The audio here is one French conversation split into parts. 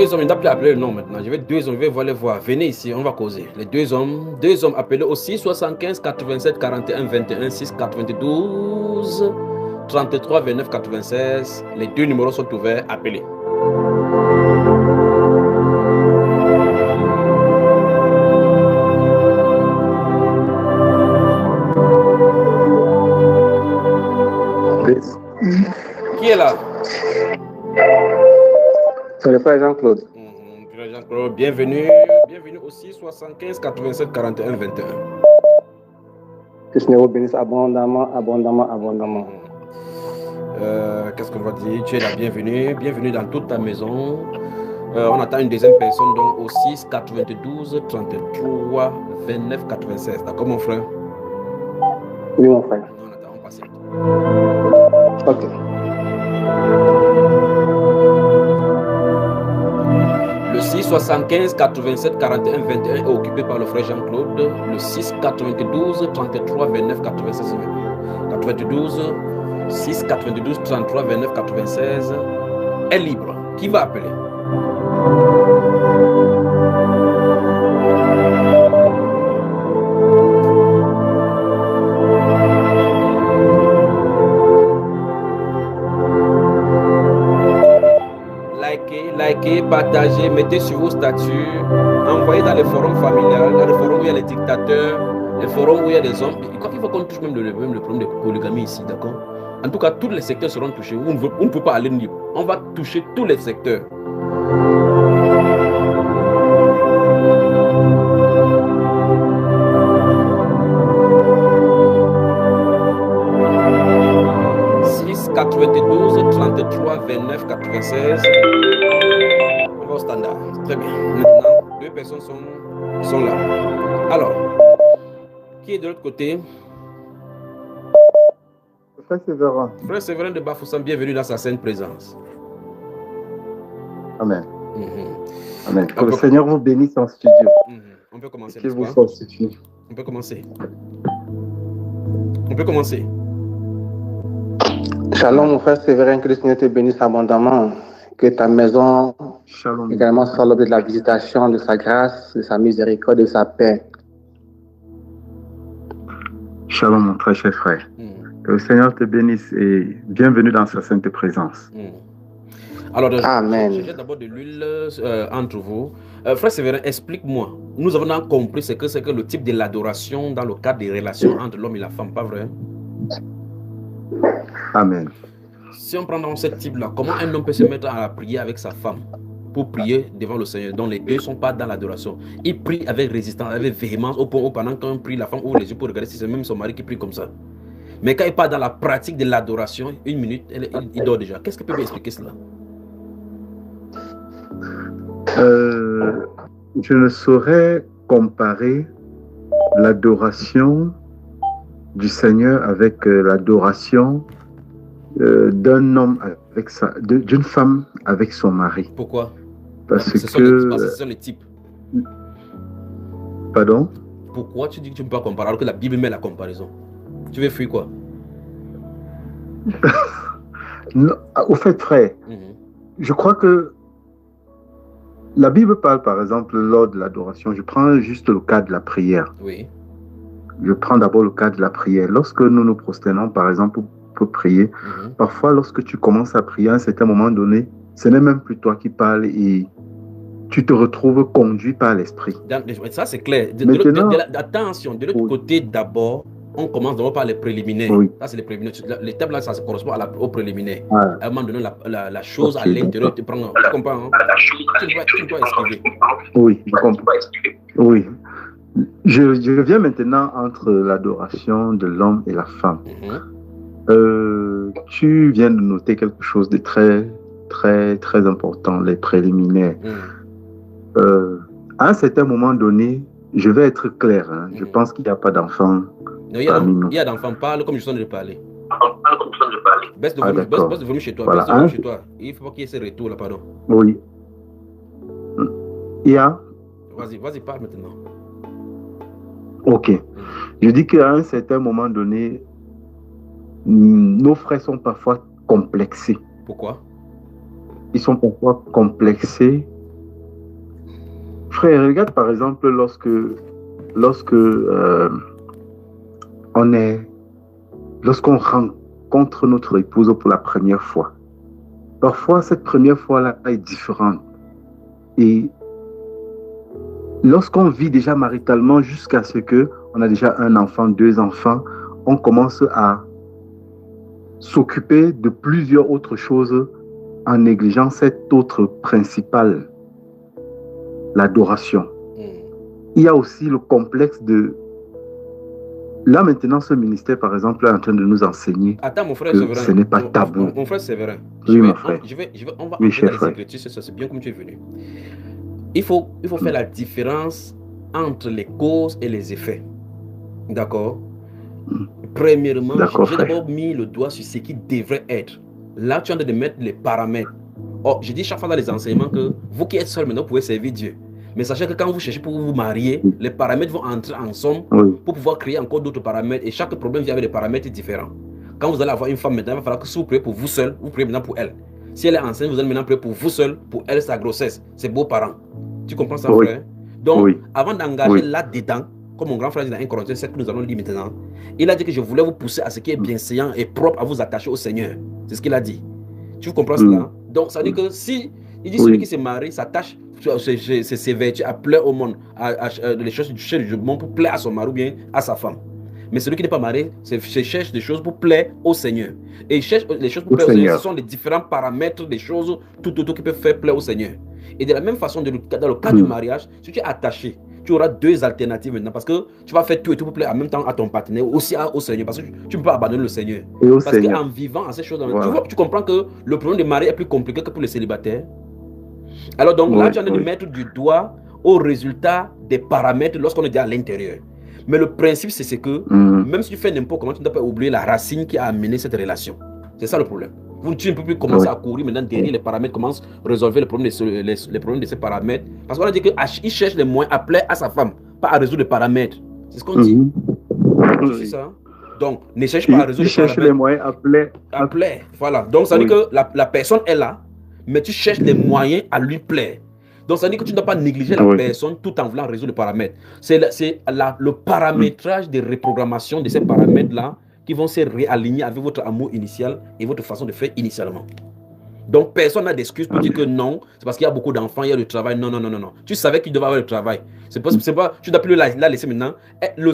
deux hommes, il n'a plus appelé le nom maintenant. Je vais deux hommes, je vais les voir. Venez ici, on va causer. Les deux hommes appelés au 6 75 87 41 21 6 92 33 29 96. Les deux numéros sont ouverts, appelez. Qui est là? C'est le frère Jean-Claude. Frère Jean-Claude, bienvenue. Bienvenue au 6 75 87 41 21. Que ce Seigneur bénisse abondamment, abondamment, abondamment. Qu'est-ce qu'on va dire? Tu es la bienvenue. Bienvenue dans toute ta maison. On attend une deuxième personne donc au 6 92 33 29 96. D'accord mon frère? Oui mon frère. On attend, on passe. Ok. Le 6 75 87 41 21 est occupé par le frère Jean-Claude. Le 6 92 33 29 96. 92 6 92 33 29 96 est libre. Qui va appeler? Likez, partagez, mettez sur vos statuts, envoyez dans les forums familiales, dans les forums où il y a les dictateurs, les forums où il y a des hommes. Il faut qu'on touche même le problème de polygamie ici, d'accord? En tout cas, tous les secteurs seront touchés. On ne peut pas aller libre. On va toucher tous les secteurs. « 92 33 29 96. On va au standard. Très bien. Maintenant, deux personnes sont là. Alors, qui est de l'autre côté? Frère Séverin. Frère Séverin de Bafoussam, bienvenue dans sa sainte présence. Amen. Amen. Que le Seigneur vous bénisse en studio. On peut commencer. Que vous fortifie. On peut commencer. On peut commencer. Shalom mon frère Séverin, que le Seigneur te bénisse abondamment. Que ta maison Shalom. Également soit l'objet de la visitation de sa grâce, de sa miséricorde, de sa paix. Shalom mon très cher frère. Que le Seigneur te bénisse et bienvenue dans sa sainte présence. Alors, Amen. Je jette d'abord de l'huile entre vous. Frère Séverin, explique-moi. Nous avons compris ce que c'est que le type de l'adoration dans le cadre des relations entre l'homme et la femme, pas vrai? Amen. Si on prend dans ce type-là, comment un homme peut se mettre à prier avec sa femme pour prier devant le Seigneur, dont les deux ne sont pas dans l'adoration? Il prie avec résistance, avec véhémence, au point où pendant qu'on prie, la femme ouvre les yeux pour regarder si c'est même son mari qui prie comme ça. Mais quand il part dans la pratique de l'adoration, une minute, il dort déjà. Qu'est-ce que peut expliquer cela? Je ne saurais comparer l'adoration du Seigneur avec l'adoration d'un homme avec d'une femme avec son mari. Pourquoi? Parce que ce sont les types. Pardon? Pourquoi tu dis que tu ne peux pas comparer alors que la Bible met la comparaison? Tu veux fuir quoi? Non, au fait, frère, je crois que la Bible parle, par exemple, lors de l'adoration. Je prends juste le cas de la prière. Oui. Je prends d'abord le cas de la prière. Lorsque nous nous prosternons, par exemple, pour prier, parfois, lorsque tu commences à prier, à un certain moment donné, ce n'est même plus toi qui parles et tu te retrouves conduit par l'esprit. Ça, c'est clair. Attention, de l'autre côté, d'abord, on commence d'abord par les préliminaires. Oui. Ça, c'est les préliminaires. L'étape là, ça correspond au préliminaire. Ouais. À un moment donné, la chose à l'intérieur te prend. Tu comprends? Hein? Tu ne dois esquiver. Oui, je comprends. Oui. Je viens maintenant entre l'adoration de l'homme et la femme. Tu viens de noter quelque chose de très, très, très important, les préliminaires. À un certain moment donné, je vais être clair. Hein, je pense qu'il n'y a pas d'enfants. Non, il y a d'enfants, parle comme je suis en train de parler. Baisse de volume chez toi. Voilà. Baisse de volume chez toi. Il faut pas qu'il y ait ce retour là, pardon. Oui. Il y a. Vas-y, parle maintenant. Ok. Je dis qu'à un certain moment donné, nos frères sont parfois complexés. Pourquoi? Ils sont parfois complexés Frère, regarde par exemple lorsque lorsqu'on rencontre notre épouse pour la première fois. Parfois, cette première fois-là est différente. Et lorsqu'on vit déjà maritalement jusqu'à ce qu'on a déjà un enfant, 2 enfants, on commence à s'occuper de plusieurs autres choses en négligeant cette autre principale, l'adoration. Il y a aussi le complexe de... Là, maintenant, ce ministère, par exemple, est en train de nous enseigner que ce n'est pas tabou. Mon frère Séverin, oui, mon frère. On va entrer dans les Écritures, c'est bien comme tu es venu. Il faut faire la différence entre les causes et les effets. D'accord? Premièrement, j'ai d'abord mis le doigt sur ce qui devrait être. Là, tu es en train de mettre les paramètres. Oh, je dis chaque fois dans les enseignements que vous qui êtes seuls maintenant, vous pouvez servir Dieu. Mais sachez que quand vous cherchez pour vous marier, les paramètres vont entrer ensemble pour pouvoir créer encore d'autres paramètres. Et chaque problème vient avec des paramètres différents. Quand vous allez avoir une femme maintenant, il va falloir que si vous priez pour vous seul, vous priez maintenant pour elle. Si elle est enceinte, vous allez maintenant prier pour vous seul, pour elle, sa grossesse, ses beaux-parents. Tu comprends ça, frère? Donc, avant d'engager là-dedans, comme mon grand frère dit dans 1 Corinthiens 7 que nous allons lire maintenant, il a dit que je voulais vous pousser à ce qui est bienséant et propre à vous attacher au Seigneur. C'est ce qu'il a dit. Tu comprends cela? Donc, ça veut dire que si il dit celui qui se marie s'attache ses vertus à plaire au monde, les choses du monde pour plaire à son mari ou bien à sa femme. Mais celui qui n'est pas marié, cherche des choses pour plaire au Seigneur. Et il cherche les choses pour plaire au Seigneur. Ce sont les différents paramètres des choses tout qui peuvent faire plaire au Seigneur. Et de la même façon, dans le cas du mariage, si tu es attaché, tu auras 2 alternatives maintenant parce que tu vas faire tout et tout pour plaire en même temps à ton partenaire, aussi au Seigneur, parce que tu ne peux pas abandonner le Seigneur. Parce qu'en vivant à ces choses, tu comprends que le problème des mariés est plus compliqué que pour les célibataires. Alors donc là, tu es en train de mettre du doigt au résultat des paramètres lorsqu'on est déjà à l'intérieur. Mais le principe, c'est que même si tu fais n'importe comment, tu ne dois pas oublier la racine qui a amené cette relation. C'est ça le problème. Tu ne peux plus commencer à courir maintenant derrière les paramètres, commence à résolver les problèmes de ces paramètres. Parce qu'on a dit qu'il cherche les moyens à plaire à sa femme, pas à résoudre les paramètres. C'est ce qu'on dit. C'est ça. Donc, ne cherche pas à résoudre les paramètres. Cherche les moyens à plaire. Voilà. Donc, ça veut dire que la personne est là, mais tu cherches les moyens à lui plaire. Donc, ça veut dire que tu ne dois pas négliger la personne tout en voulant résoudre les paramètres. C'est le paramétrage de reprogrammation de ces paramètres-là qui vont se réaligner avec votre amour initial et votre façon de faire initialement. Donc, personne n'a d'excuse pour dire que non, c'est parce qu'il y a beaucoup d'enfants, il y a le travail. Non. Tu savais qu'il devait avoir le travail. C'est pas, tu ne dois plus la laisser maintenant. Le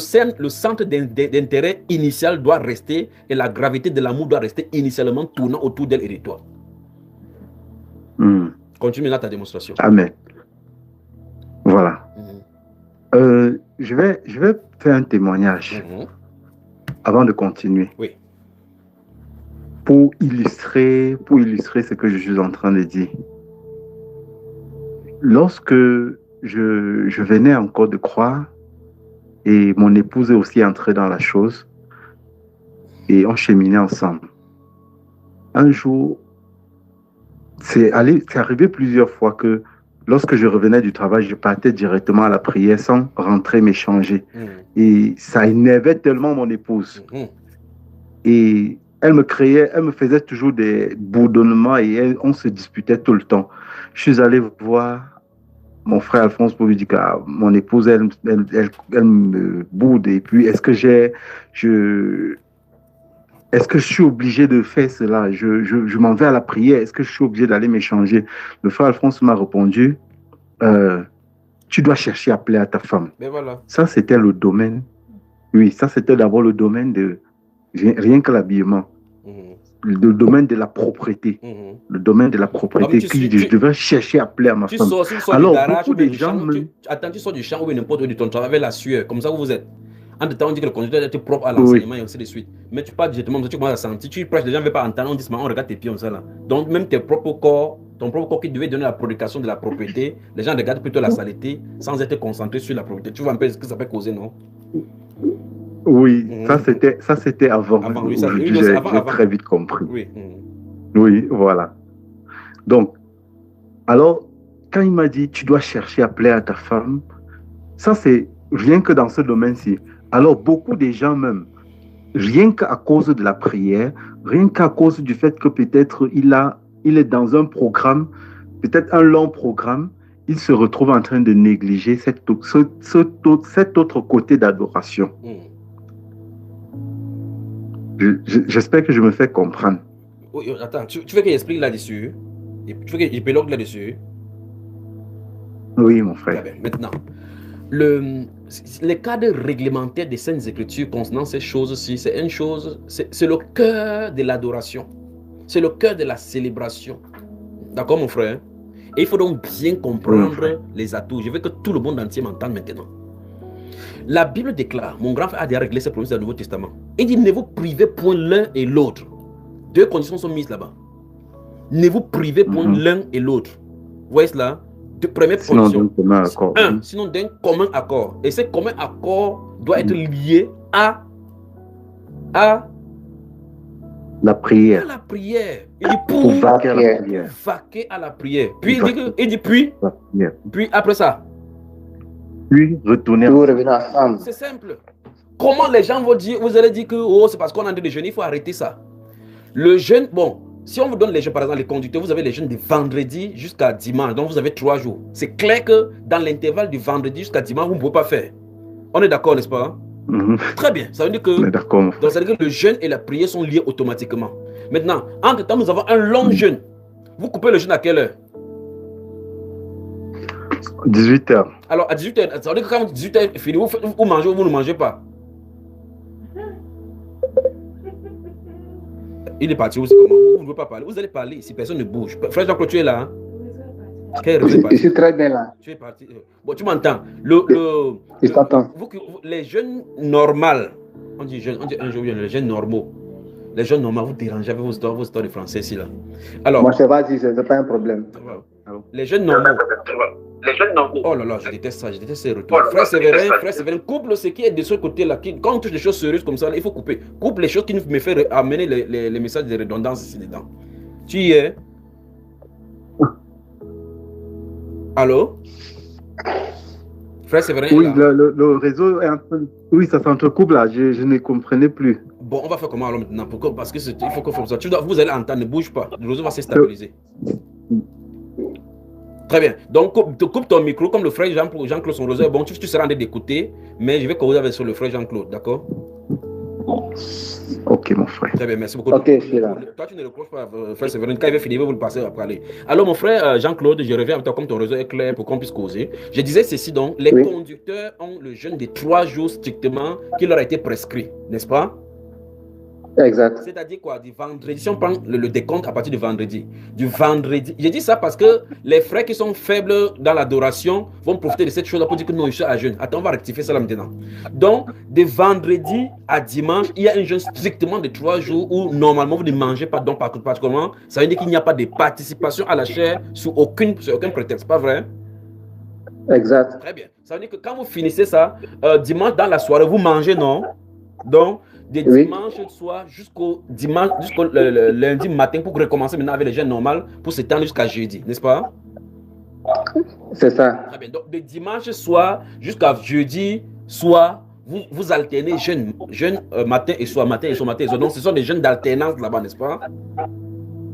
centre d'intérêt initial doit rester et la gravité de l'amour doit rester initialement tournant autour d'elle et de toi. Continue maintenant ta démonstration. Amen. Voilà. Je vais faire un témoignage avant de continuer. Oui. Pour illustrer ce que je suis en train de dire. Lorsque je venais encore de croire et mon épouse est aussi entrée dans la chose et on cheminait ensemble. Un jour, c'est arrivé plusieurs fois que lorsque je revenais du travail, je partais directement à la prière sans rentrer m'échanger. Et ça énervait tellement mon épouse. Et elle me faisait toujours des bourdonnements et on se disputait tout le temps. Je suis allé voir mon frère Alphonse pour lui dire que mon épouse, elle me boude. Et puis, est-ce que je suis obligé de faire cela? Je m'en vais à la prière. Est-ce que je suis obligé d'aller m'échanger? Le frère Alphonse m'a répondu, tu dois chercher à plaire à ta femme. Mais voilà. Ça, c'était le domaine. Oui, ça, c'était d'abord le domaine de rien que l'habillement. Le domaine de la propreté. Le domaine de la propreté. Je devais chercher à plaire à ma femme. Alors, beaucoup de gens... Attends, tu sors du champ ou n'importe où de ton travail avec la sueur. Comme ça, vous êtes. En temps, on dit que le conducteur est propre à l'enseignement et ainsi de suite. Mais tu pars directement, tu commences à sentir, tu prêches, les gens ne veulent pas entendre, on dit, on regarde tes pieds comme ça là. Donc, même ton propre corps qui devait donner la production de la propriété, les gens regardent plutôt la saleté sans être concentrés sur la propriété. Tu vois un peu ce que ça peut causer, non? Oui, ça c'était avant. Oui, j'ai très vite compris. Oui. Oui, voilà. Donc, alors, quand il m'a dit, tu dois chercher à plaire à ta femme, ça c'est rien que dans ce domaine-ci. Alors, beaucoup de gens même, rien qu'à cause de la prière, rien qu'à cause du fait que peut-être il est dans un programme, peut-être un long programme, il se retrouve en train de négliger cet autre côté d'adoration. J'espère que je me fais comprendre. Oui, attends, tu veux qu'il explique là-dessus? Tu veux qu'il épilogue là-dessus? Oui, mon frère. Bien, maintenant, les cadres réglementaires des Saintes Écritures concernant ces choses-ci, c'est une chose, c'est le cœur de l'adoration. C'est le cœur de la célébration. D'accord, mon frère? Et il faut donc bien comprendre les atouts. Je veux que tout le monde entier m'entende maintenant. La Bible déclare, mon grand frère a déjà réglé ses promesses dans le Nouveau Testament. Il dit, ne vous privez point l'un et l'autre. Deux conditions sont mises là-bas. Ne vous privez point l'un et l'autre. Vous voyez cela? De première condition. Sinon d'un commun accord. Et ce commun accord doit être lié à la prière. À la prière. Il dit pour vaquer à la prière. Puis il dit puis après ça. Puis retourner ensemble. C'est simple. Comment les gens vont dire, vous allez dire que oh, c'est parce qu'on est en train de jeûner, il faut arrêter ça. Le jeûne, bon, si on vous donne les jeûnes, par exemple, les conducteurs, vous avez les jeûnes de vendredi jusqu'à dimanche, donc vous avez 3 jours. C'est clair que dans l'intervalle du vendredi jusqu'à dimanche, vous ne pouvez pas faire. On est d'accord, n'est-ce pas? Très bien. Ça veut dire que, donc, ça veut dire que le jeûne et la prière sont liés automatiquement. Maintenant, entre-temps, nous avons un long jeûne. Vous coupez le jeûne à quelle heure? 18h. Alors, à 18h, ça veut dire que quand 18h est fini, vous mangez ou vous ne mangez pas? Il est parti aussi comment? Vous ne voulez pas parler? Vous allez parler si personne ne bouge. Frère Jean-Claude, tu es là? Hein? Je suis très bien là. Tu es parti. Bon, tu m'entends. Je t'entends. Les jeunes normaux, on dit un jour, les jeunes normaux. Les jeunes normaux, vous dérangez avec vos histoires de français ici là. Alors, moi, ça va dire, c'est pas un problème. Les jeunes normaux. Oh là là, je déteste ça, je déteste ces retours. Frère Séverin, coupe ce qui est de ce côté-là. Quand on touche des choses sérieuses comme ça, là, il faut couper. Coupe les choses qui me font amener les messages de redondance ici dedans. Tu y es? Allô? Frère Séverin? Oui, le réseau est un peu... Oui, ça s'entrecoupe là, je ne comprenais plus. Bon, on va faire comment alors maintenant? Pourquoi? Parce que il faut qu'on fasse ça. Vous allez entendre, ne bouge pas. Le réseau va se stabiliser. Très bien. Donc, coupe ton micro comme le frère Jean-Claude, son réseau est bon. Tu seras en train d'écouter, mais je vais corriger avec sur le frère Jean-Claude, d'accord? Ok, mon frère. Très bien, merci beaucoup. Ok, je suis là. Toi, tu ne reproches pas, frère Séverin. Quand il va finir, vous le passez après aller. Alors, mon frère Jean-Claude, je reviens avec toi comme ton réseau est clair pour qu'on puisse causer. Je disais ceci donc, les conducteurs ont le jeûne de 3 jours strictement qui leur a été prescrit, n'est-ce pas? Exact. C'est-à-dire quoi? Du vendredi, si on prend le décompte à partir du vendredi. Du vendredi. J'ai dit ça parce que les frères qui sont faibles dans l'adoration vont profiter de cette chose-là pour dire que non, je suis à jeûne. Attends, on va rectifier ça là maintenant. Donc, de vendredi à dimanche, il y a un jeûne strictement de 3 jours où normalement vous ne mangez pas. Donc, particulièrement, ça veut dire qu'il n'y a pas de participation à la chair sur aucun prétexte. Pas vrai? Exact. Très bien. Ça veut dire que quand vous finissez ça, dimanche dans la soirée, vous mangez, non? Donc, de dimanche soir jusqu'au lundi matin pour recommencer maintenant avec les jeûnes normaux pour s'étendre jusqu'à jeudi, n'est-ce pas? C'est ça. Très bien. Donc, de dimanche soir jusqu'à jeudi soir, vous alternez jeûne matin et soir, matin et soir, matin et soir. Donc, ce sont des jeûnes d'alternance là-bas, n'est-ce pas?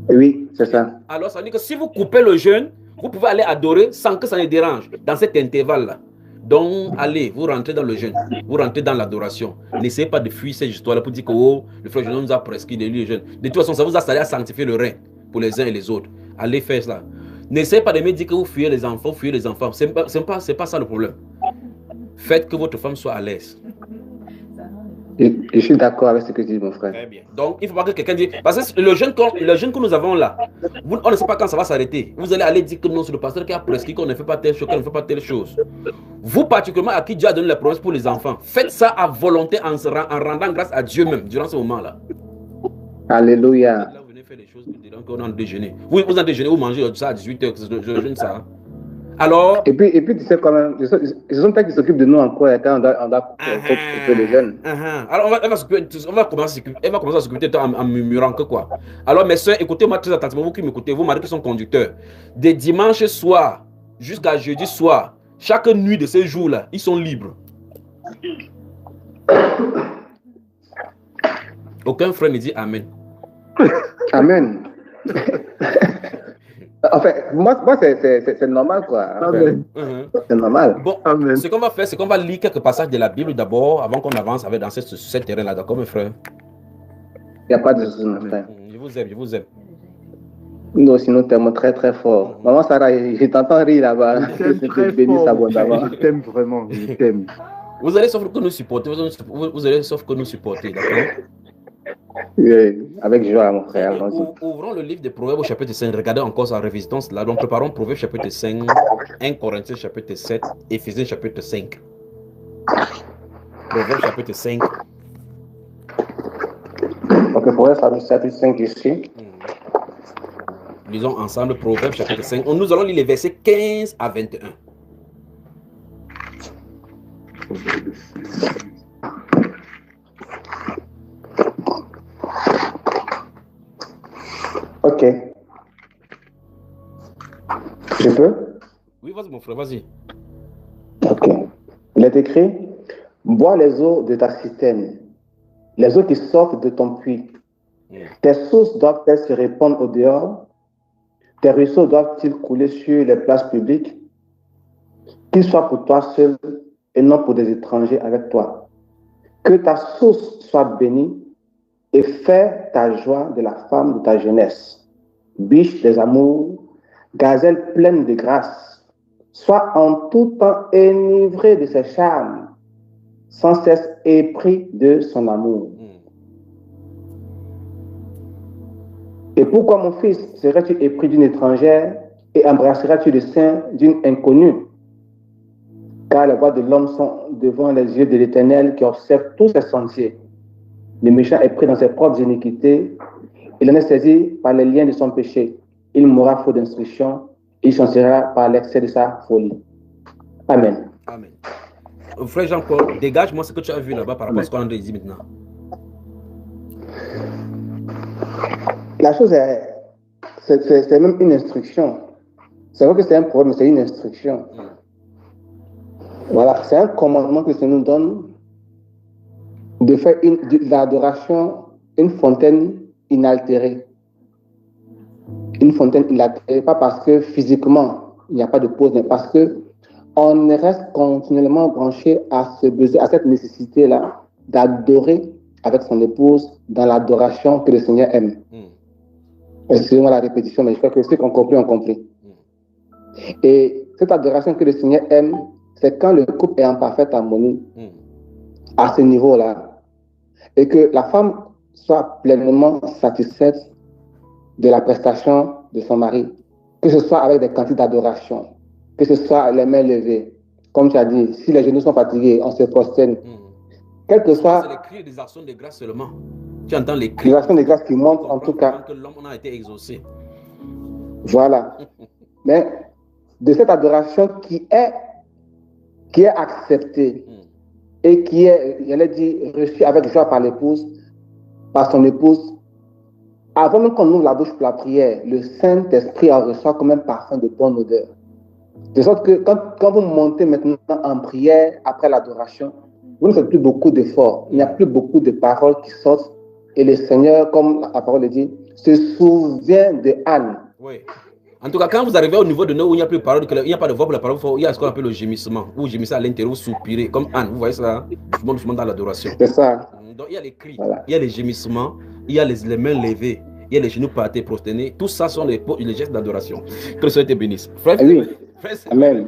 Oui, c'est ça. Alors, ça veut dire que si vous coupez le jeûne, vous pouvez aller adorer sans que ça ne dérange dans cet intervalle-là. Donc, allez, vous rentrez dans le jeûne, vous rentrez dans l'adoration. N'essayez pas de fuir cette histoire-là pour dire que oh, le frère Jean nous a prescrit de lui le jeûne. De toute façon, ça vous a servi à sanctifier le rein pour les uns et les autres. Allez faire cela. N'essayez pas de me dire que vous fuyez les enfants, fuyez les enfants. C'est pas ça le problème. Faites que votre femme soit à l'aise. Je suis d'accord avec ce que tu dis, mon frère. Très bien. Donc, il ne faut pas que quelqu'un dise... Parce que le jeûne que nous avons là, on ne sait pas quand ça va s'arrêter. Vous allez aller dire que non, c'est le pasteur qui a prescrit qu'on ne fait pas telle chose, qu'on ne fait pas telle chose. Vous, particulièrement, à qui Dieu a donné la promesse pour les enfants, faites ça à volonté en rendant grâce à Dieu même, durant ce moment-là. Alléluia. Là, vous venez faire des choses qui diront qu'on a déjeuné. Vous en déjeunez, vous mangez ça à 18h, je jeûne ça. Alors... Et puis, tu sais quand même, ce sont eux qui s'occupent de nous encore quand on doit couper les jeunes. Alors, on va commencer à s'occuper en murmurant que quoi. Alors, mes soeurs, écoutez-moi très attentivement, vous qui m'écoutez, vous maris qui sont conducteurs. De dimanche soir jusqu'à jeudi soir, chaque nuit de ces jours-là, ils sont libres. Aucun frère ne dit Amen. Amen. En fait, moi c'est normal, quoi. Amen. C'est normal. Bon, Amen. ce qu'on va faire, c'est qu'on va lire quelques passages de la Bible d'abord, avant qu'on avance avec dans ce terrain-là, d'accord, mes frères? Il n'y a pas de souci, mon frère. Je vous aime, je vous aime. Nous aussi, nous t'aimons très, très fort. Maman Sarah, je t'entends rire là-bas. Je t'aime très fort. Je t'aime vraiment, je t'aime. Vous allez sauf que nous supporter, vous allez sauf que nous supporter, d'accord? Oui, avec joie, mon frère. Ouvrons le livre de Proverbes au chapitre 5. Regardez encore sa résistance là. Donc, préparons Proverbes chapitre 5, 1 Corinthiens chapitre 7, Éphésiens chapitre 5. Proverbes chapitre 5. Ok, Proverbes chapitre 5 ici. Lisons ensemble Proverbes chapitre 5. Nous allons lire les versets 15 à 21. Ok. Je peux? Oui, vas-y, mon frère, vas-y. Ok. Il est écrit: bois les eaux de ta citerne, les eaux qui sortent de ton puits. Tes sources doivent-elles se répandre au dehors? Tes ruisseaux doivent-ils couler sur les places publiques? Qu'ils soient pour toi seul et non pour des étrangers avec toi. Que ta source soit bénie et fais ta joie de la femme de ta jeunesse. Biche des amours, gazelle pleine de grâce, sois en tout temps enivré de ses charmes, sans cesse épris de son amour. Et pourquoi, mon fils, serais-tu épris d'une étrangère et embrasseras-tu le sein d'une inconnue? Car les voies de l'homme sont devant les yeux de l'Éternel qui observe tous ses sentiers. Le méchant est pris dans ses propres iniquités. Il en est saisi par les liens de son péché. Il mourra faute d'instruction. Il chancellera par l'excès de sa folie. Amen. Amen. Frère Jean-Paul, dégage-moi ce que tu as vu là-bas par rapport à ce qu'on a dit maintenant. La chose est, c'est même une instruction. C'est vrai que c'est un problème, mais c'est une instruction. Voilà, c'est un commandement que ça nous donne de faire de l'adoration une fontaine inaltérée. Une fontaine inaltérée, pas parce que physiquement il n'y a pas de pause, mais parce que on reste continuellement branché à ce besoin, à cette nécessité-là d'adorer avec son épouse dans l'adoration que le Seigneur aime. Excusez-moi la répétition, mais je crois que ceux qui ont compris ont compris. Et cette adoration que le Seigneur aime, c'est quand le couple est en parfaite harmonie à ce niveau-là. Et que la femme soit pleinement satisfaite de la prestation de son mari. Que ce soit avec des quantités d'adoration, que ce soit les mains levées. Comme tu as dit, si les genoux sont fatigués, on se prosterne. Quel que soit... C'est les cris des actions de grâce seulement. Tu entends les cris. Les actions de grâce qui montrent en tout cas que l'homme a été exaucé. Voilà. Mais de cette adoration qui est acceptée et qui est, j'allais dire, reçue avec joie par l'épouse, par son épouse, avant même qu'on ouvre la bouche pour la prière, le Saint-Esprit en reçoit comme un parfum de bonne odeur. De sorte que quand vous montez maintenant en prière après l'adoration, vous ne faites plus beaucoup d'efforts. Il n'y a plus beaucoup de paroles qui sortent. Et le Seigneur, comme la parole le dit, se souvient de Anne. Oui. En tout cas, quand vous arrivez au niveau de nous où il n'y a plus de parole, il n'y a pas de voix pour la parole, il y a ce qu'on appelle le gémissement. Vous gémissez à l'intérieur, vous soupirez, comme Anne. Vous voyez ça, doucement dans l'adoration. C'est ça. Donc il y a les cris, il y a les gémissements, il y a les mains levées, il y a les genoux partés, prosternés. Tout ça sont les gestes d'adoration. Que le Seigneur te bénisse. Frère, oui. Frère, Amen.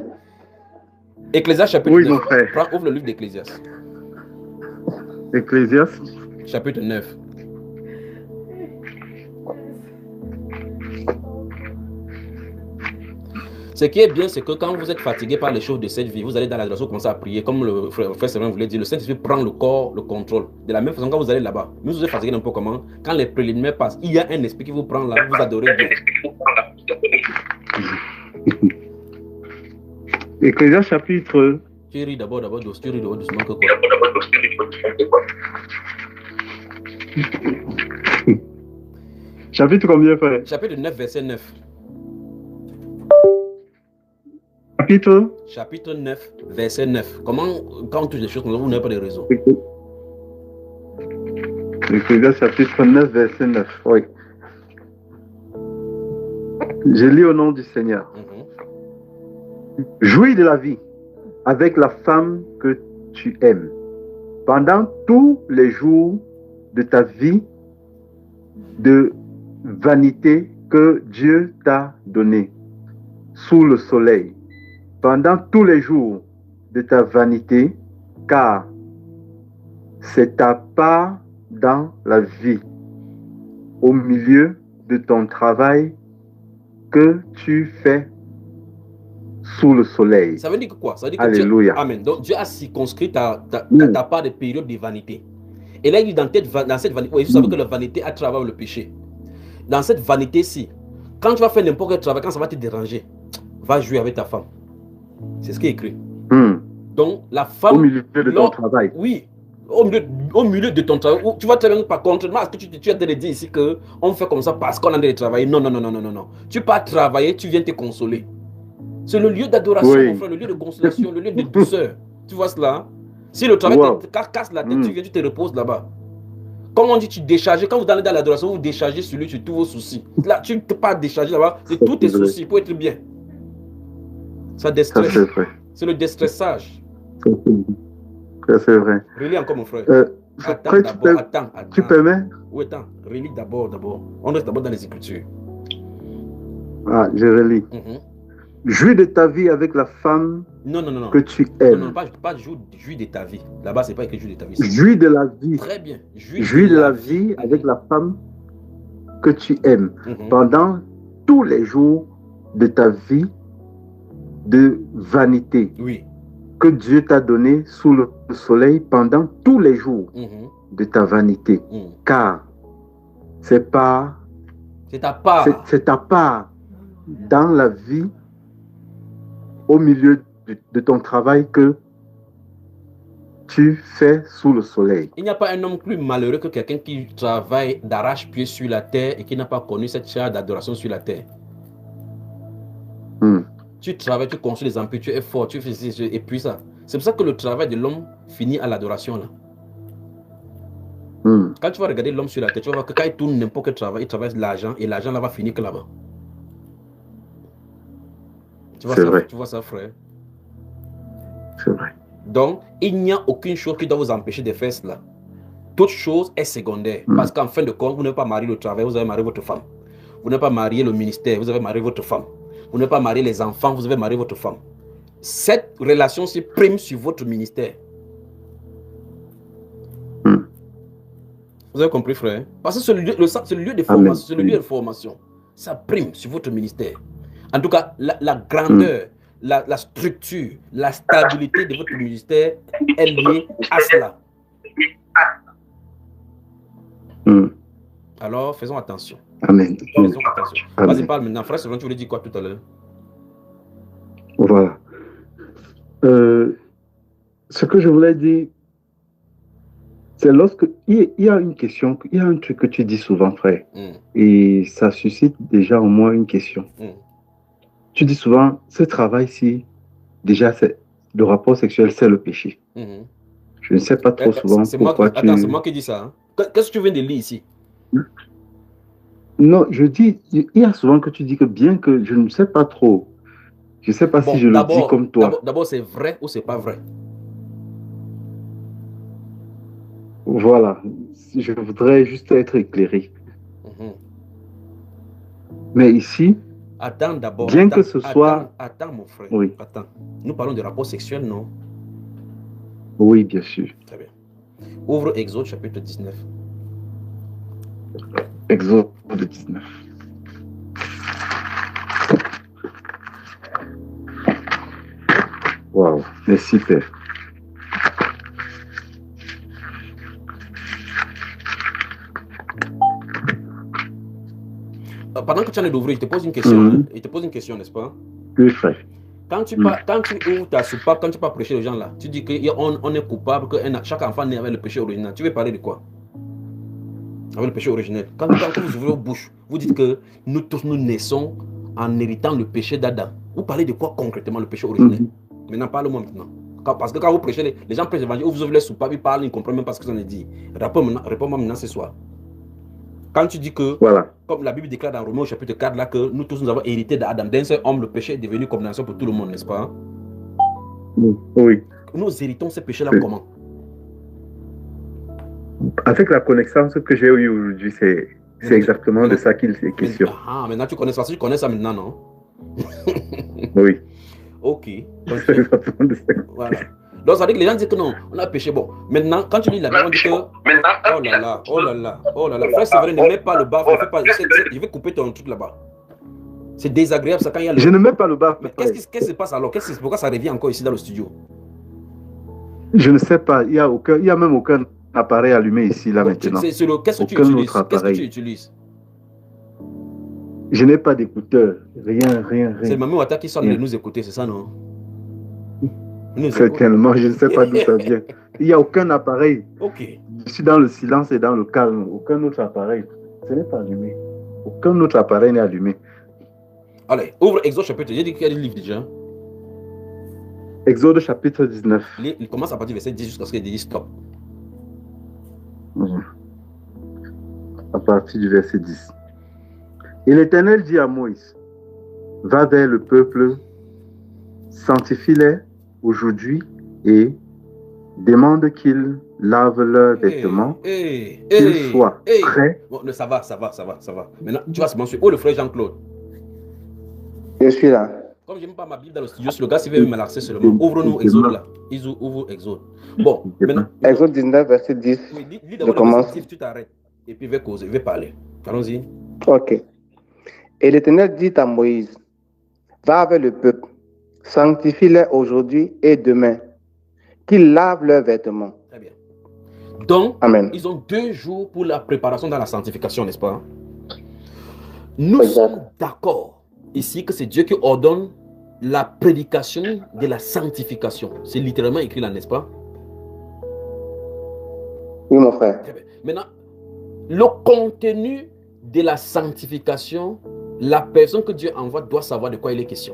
Ecclésiaste chapitre 9. Mon frère. Ouvre le livre d'Ecclésiaste. Ecclésiaste. Chapitre 9. Ce qui est bien, c'est que quand vous êtes fatigué par les choses de cette vie, vous allez dans l'adoration, commencer à prier. Comme le frère Sylvain voulait dire, le Saint-Esprit prend le corps, le contrôle. De la même façon, quand vous allez là-bas, vous êtes fatigué n'importe comment. Quand les préliminaires passent, il y a un esprit qui vous prend là, vous adorez Dieu. Ecclésiaste chapitre. Tu ris d'abord, tu ris doucement que quoi. Chapitre combien, frère? Chapitre 9, verset 9. Chapitre 9, verset 9. Comment, quand on touche des choses comme ça, vous n'avez pas de raison. Ecclésiaste chapitre 9, verset 9. Oui. Je lis au nom du Seigneur. Jouis de la vie avec la femme que tu aimes pendant tous les jours de ta vie de vanité que Dieu t'a donnée sous le soleil, pendant tous les jours de ta vanité, car c'est ta part dans la vie, au milieu de ton travail que tu fais sous le soleil. Ça veut dire quoi? Ça veut dire que Alléluia. Amen. Donc Dieu a circonscrit ta part de période de vanité. Et là, il dit dans cette vanité, vous savez que la vanité a travaillé le péché. Dans cette vanité-ci, quand tu vas faire n'importe quel travail, quand ça va te déranger, va jouer avec ta femme. C'est ce qui est écrit. Donc, la femme... Au milieu de ton travail. Oui, au milieu de ton travail. Tu vas très bien, par contre, est-ce que tu as dire ici qu'on fait comme ça parce qu'on a de travailler? Non, non, non, non, non, non. Tu pars travailler, tu viens te consoler. C'est le lieu d'adoration, mon frère, le lieu de consolation, le lieu de douceur. Tu vois cela? Si le travail te casse la tête, tu viens, tu te reposes là-bas. Comme on dit, tu décharges. Quand vous allez dans l'adoration, vous déchargez sur lui, sur tous vos soucis. Là, tu ne peux pas décharger là-bas, c'est tous tes soucis pour être bien. Ça déstresse. C'est le déstressage. C'est vrai. Relis encore, mon frère. Attends. Tu permets? Oui, attends. Relis d'abord. On reste d'abord dans les Écritures. Ah, je relis. Jouis de ta vie avec la femme que tu aimes. Non, pas jouis de ta vie. Là-bas, c'est pas écrit jouis de ta vie. Jouis de la vie. Très bien. Jouis de la vie avec la femme que tu aimes pendant tous les jours de ta vie de vanité que Dieu t'a donné sous le soleil pendant tous les jours de ta vanité. Car c'est ta part dans la vie au milieu de ton travail que tu fais sous le soleil. Il n'y a pas un homme plus malheureux que quelqu'un qui travaille d'arrache-pied sur la terre et qui n'a pas connu cette charge d'adoration sur la terre. Tu travailles, tu construis les empires, tu es fort, tu fais ceci, et puis ça. C'est pour ça que le travail de l'homme finit à l'adoration là. Quand tu vas regarder l'homme sur la terre, tu vas voir que quand il tourne n'importe quel travail, il travaille l'argent et l'argent là va finir que là-bas. Tu vois ça, frère? C'est vrai. Donc, il n'y a aucune chose qui doit vous empêcher de faire cela. Toute chose est secondaire. Parce qu'en fin de compte, vous n'avez pas marié le travail, vous avez marié votre femme. Vous n'avez pas marié le ministère, vous avez marié votre femme. Vous n'avez pas marié les enfants, vous avez marié votre femme. Cette relation-ci prime sur votre ministère. Vous avez compris, frère? Parce que c'est le lieu de formation. C'est le lieu de formation. Ça prime sur votre ministère. En tout cas, la grandeur, la structure, la stabilité de votre ministère est liée à cela. Alors, faisons attention. Amen. Faisons attention. Vas-y, parle maintenant. Frère, tu voulais dire quoi tout à l'heure? Voilà. Ce que je voulais dire, c'est lorsque il y a une question, il y a un truc que tu dis souvent, frère, et ça suscite déjà au moins une question. Tu dis souvent, ce travail-ci, déjà, le rapport sexuel, c'est le péché. Je ne sais pas trop souvent pourquoi tu... Attends, c'est moi qui dis ça. Hein? Qu'est-ce que tu viens de lire ici? Non, je dis, il y a souvent que tu dis que bien que je ne sais pas trop. Je ne sais pas si je le dis comme toi. D'abord, c'est vrai ou c'est pas vrai? Voilà. Je voudrais juste être éclairé. Mais ici, attends d'abord. Bien que ce soit... Attends, mon frère. Oui. Attends. Nous parlons de rapport sexuel, non? Oui, bien sûr. Très bien. Ouvre Exode chapitre 19. Exode 19. Waouh, merci Père. Pendant que tu en es d'ouvrir, je te pose une question. Je te pose une question, n'est-ce pas? Oui, frère. Quand tu ouvres ta soupape, quand tu vas prêcher aux gens là, tu dis qu'on est coupable, que chaque enfant naît avec le péché original. Tu veux parler de quoi? Avec le péché originel. Quand vous ouvrez vos bouches, vous dites que nous tous nous naissons en héritant le péché d'Adam. Vous parlez de quoi concrètement, le péché originel? Maintenant, parle-moi maintenant. Parce que quand vous prêchez, les gens prêchent l'évangile, vous ouvrez les soupapes, ils parlent, ils ne comprennent même pas ce que vous en avez dit. Réponds-moi maintenant ce soir. Quand tu dis que, Voilà. comme la Bible déclare dans Romains au chapitre 4, là, que nous tous nous avons hérité d'Adam, d'un seul homme, le péché est devenu condamnation pour tout le monde, n'est-ce pas? Oui. Nous héritons ces péchés-là comment? Avec la connaissance que j'ai eue aujourd'hui, c'est exactement de ça qu'il est question. Ah, maintenant tu connais ça. Si tu connais ça maintenant, non? Oui. Ok. C'est exactement de ça. Voilà. Donc ça veut dire que les gens disent que non, on a péché. Bon, maintenant, quand tu lis la Bible, on dit que... Oh là là. Frère Séverin, ne mets pas le bas. Je vais couper ton truc là-bas. C'est désagréable ça quand il y a le... Je ne mets pas le bas. Mais qu'est-ce qui se passe alors? Pourquoi ça revient encore ici dans le studio? Je ne sais pas. Il y a même aucun appareil allumé ici, là, maintenant. Qu'est-ce que tu utilises? Je n'ai pas d'écouteur. Rien. C'est le Mamie Ouattara qui sonne de nous écouter, c'est ça, non? Certainement, je ne sais pas d'où ça vient. Il n'y a aucun appareil. Ok. Je suis dans le silence et dans le calme. Aucun autre appareil. Ce n'est pas allumé. Aucun autre appareil n'est allumé. Allez, ouvre Exode chapitre. J'ai dit qu'il y a des livres déjà. Exode chapitre 19. Il commence à partir du verset 10 jusqu'à ce qu'il dit stop. À partir du verset 10. Et l'Éternel dit à Moïse, va vers le peuple, sanctifie-les aujourd'hui et demande qu'ils lavent leurs vêtements, qu'ils soient prêts. Bon, ça va. Maintenant, tu vas se mentionner. Oh, le frère Jean-Claude. Je suis là. Comme je n'aime pas ma Bible dans le studio, le gars, s'il veut me l'accès seulement. Ouvre-nous Exode là. Ouvre Exode. Bon, maintenant. Exode 19, verset 10. Oui, lis d'abord le verset 10, tu t'arrêtes. Et puis, je vais parler. Allons-y. Ok. Et l'Éternel dit à Moïse, va avec le peuple, sanctifie-les aujourd'hui et demain, qu'ils lavent leurs vêtements. Très bien. Donc, Amen. Ils ont 2 jours pour la préparation dans la sanctification, n'est-ce pas? Nous sommes d'accord ici que c'est Dieu qui ordonne la prédication de la sanctification. C'est littéralement écrit là, n'est-ce pas? Oui, mon frère. Très bien. Maintenant, le contenu de la sanctification, la personne que Dieu envoie doit savoir de quoi il est question.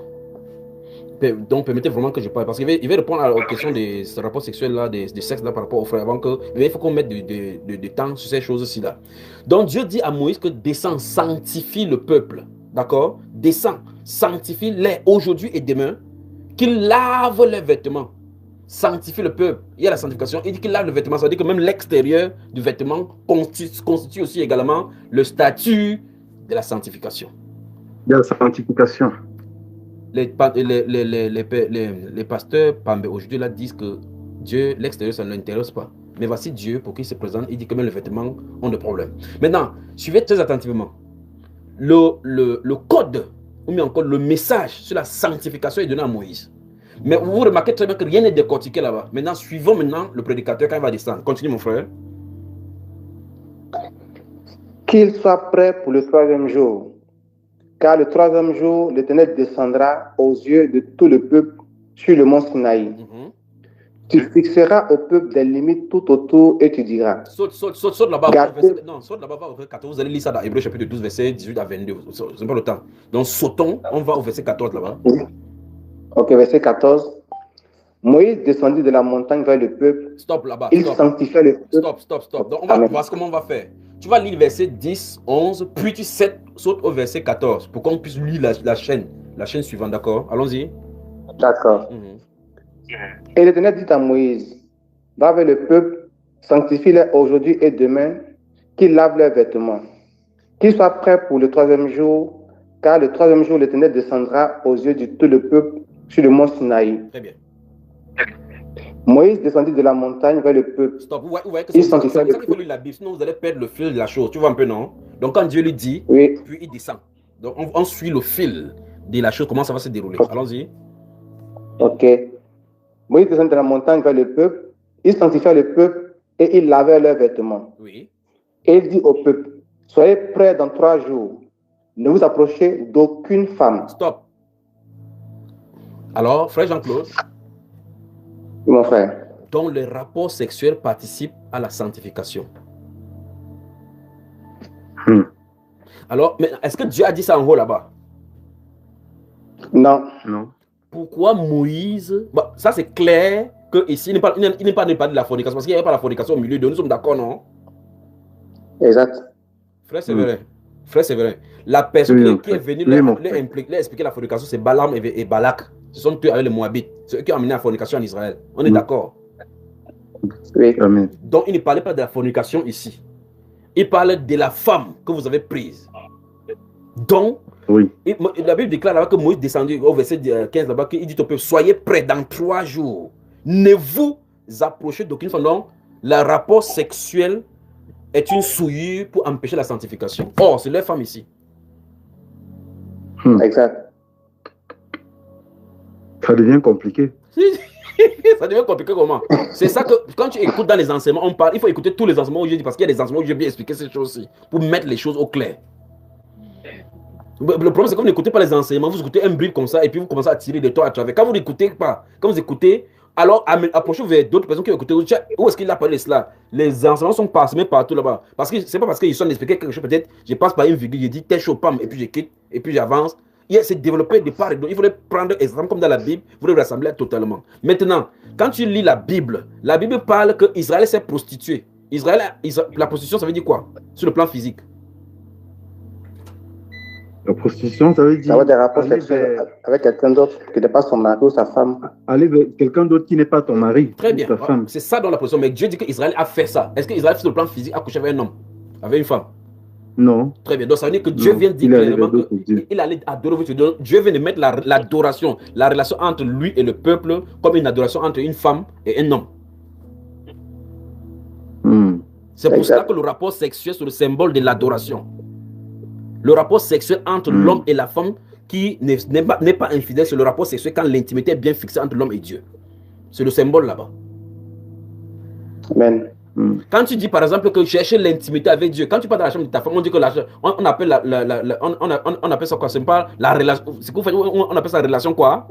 Donc, permettez vraiment que je parle, parce qu'il va répondre aux questions des rapports sexuels, là, des sexes là, par rapport aux frères, avant que, il faut qu'on mette du temps sur ces choses-ci là. Donc, Dieu dit à Moïse que descends, sanctifie le peuple, d'accord? Descends, sanctifie-les aujourd'hui et demain, qu'ils lavent les vêtements. Sanctifie le peuple. Il y a la sanctification. Il dit qu'il lave le vêtement. Ça veut dire que même l'extérieur du vêtement constitue aussi également le statut de la sanctification. De la sanctification. Les pasteurs aujourd'hui là disent que Dieu, l'extérieur, ça ne l'intéresse pas. Mais voici Dieu, pour qu'il se présente, il dit que même les vêtements ont des problèmes. Maintenant, suivez très attentivement. Le code, ou bien encore le message sur la sanctification est donné à Moïse. Mais vous remarquez très bien que rien n'est décortiqué là-bas. Maintenant, suivons maintenant le prédicateur quand il va descendre. Continue, mon frère. Qu'il soit prêt pour le 3e jour. Car le 3e jour, l'Éternel descendra aux yeux de tout le peuple sur le mont Sinaï. Tu fixeras au peuple des limites tout autour et tu diras. Saute là-bas. Non, saute là-bas, au verset 14. Vous allez lire ça dans Hébreux chapitre 12, verset 18 à 22. C'est pas le temps. Donc, sautons, on va au verset 14 là-bas. Ok, verset 14. Moïse descendit de la montagne vers le peuple. Stop là-bas. Il sanctifiait le peuple. Stop. Donc, on va voir comment on va faire. Tu vas lire verset 10, 11, puis tu sautes au verset 14 pour qu'on puisse lire la chaîne suivante, d'accord? Allons-y. D'accord. Et l'Éternel dit à Moïse, va vers le peuple, sanctifie-les aujourd'hui et demain, qu'ils lavent leurs vêtements, qu'ils soient prêts pour le 3e jour, car le 3e jour, l'Éternel descendra aux yeux de tout le peuple sur le mont Sinaï. Très bien. Moïse descendit de la montagne vers le peuple. Stop, vous voyez que c'est ça qu'il faut lire la Bible, sinon vous allez perdre le fil de la chose. Tu vois un peu, non? Donc quand Dieu lui dit, oui, puis il descend. Donc on suit le fil de la chose, comment ça va se dérouler. Allons-y. Ok. Moïse descendit de la montagne vers le peuple, il sanctifia le peuple et il lavait leurs vêtements. Oui. Et il dit au peuple, soyez prêts dans 3 jours. Ne vous approchez d'aucune femme. Stop. Alors, frère Jean-Claude, mon frère, dont les rapports sexuels participent à la sanctification. Alors, mais est-ce que Dieu a dit ça en haut là-bas? Non. Pourquoi Moïse... Bon, ça c'est clair que ici, il n'est pas de la fornication, parce qu'il n'y avait pas la fornication au milieu de nous, sommes d'accord, non? Exact. Frère Séverin, frère Séverin, la personne qui est venue leur expliquer la fornication, c'est Balaam et Balak. Ce sont eux avec les Moabites. C'est eux qui ont amené la fornication en Israël. On est d'accord? Oui. Amen. Donc, il ne parlait pas de la fornication ici. Il parlait de la femme que vous avez prise. Donc, oui. La Bible déclare là-bas que Moïse descendu au verset 15 là-bas, qu'il dit au peuple, soyez prêts dans 3 jours. Ne vous approchez d'aucune femme. Donc, le rapport sexuel est une souillure pour empêcher la sanctification. Or, c'est leur femme ici. Exact. Ça devient compliqué. Ça devient compliqué comment? C'est ça que quand tu écoutes dans les enseignements, on parle, il faut écouter tous les enseignements où je dis, parce qu'il y a des enseignements où je vais bien expliquer ces choses-ci, pour mettre les choses au clair. Le problème, c'est que vous n'écoutez pas les enseignements, vous écoutez un bruit comme ça, et puis vous commencez à tirer des toits à travers. Quand vous n'écoutez pas, quand vous écoutez, alors approchez-vous vers d'autres personnes qui écoutent. Où est-ce qu'il a parlé de cela? Les enseignements sont parsemés partout là-bas. Parce que c'est pas parce qu'ils sont expliqués quelque chose, peut-être, je passe par une virgule, je dis tel chose, pam, et puis je quitte, et puis j'avance. C'est développé de part et d'autre. Il faudrait prendre exemple comme dans la Bible, vous devez rassembler totalement. Maintenant, quand tu lis la Bible parle que Israël s'est prostitué. La prostitution, ça veut dire quoi? Sur le plan physique. La prostitution, ça veut dire... Avoir des rapports sexuels avec quelqu'un d'autre qui n'est pas son mari ou sa femme. Aller vers quelqu'un d'autre qui n'est pas ton mari. Très bien. C'est ça dans la prostitution. Mais Dieu dit qu'Israël a fait ça. Est-ce qu'Israël, sur le plan physique, a couché avec un homme? Avec une femme? Non. Très bien. Donc ça veut dire que Dieu vient de dire clairement qu'il allait adorer. Dieu vient de mettre l'adoration, la relation entre lui et le peuple, comme une adoration entre une femme et un homme. C'est pour cela que le rapport sexuel, c'est le symbole de l'adoration. Le rapport sexuel entre l'homme et la femme qui n'est pas infidèle, c'est le rapport sexuel quand l'intimité est bien fixée entre l'homme et Dieu. C'est le symbole là-bas. Amen. Quand tu dis par exemple que chercher l'intimité avec Dieu, quand tu parles de la chambre de ta femme, on dit que on appelle on appelle ça quoi? C'est pas la relation. C'est quoi on appelle ça relation quoi?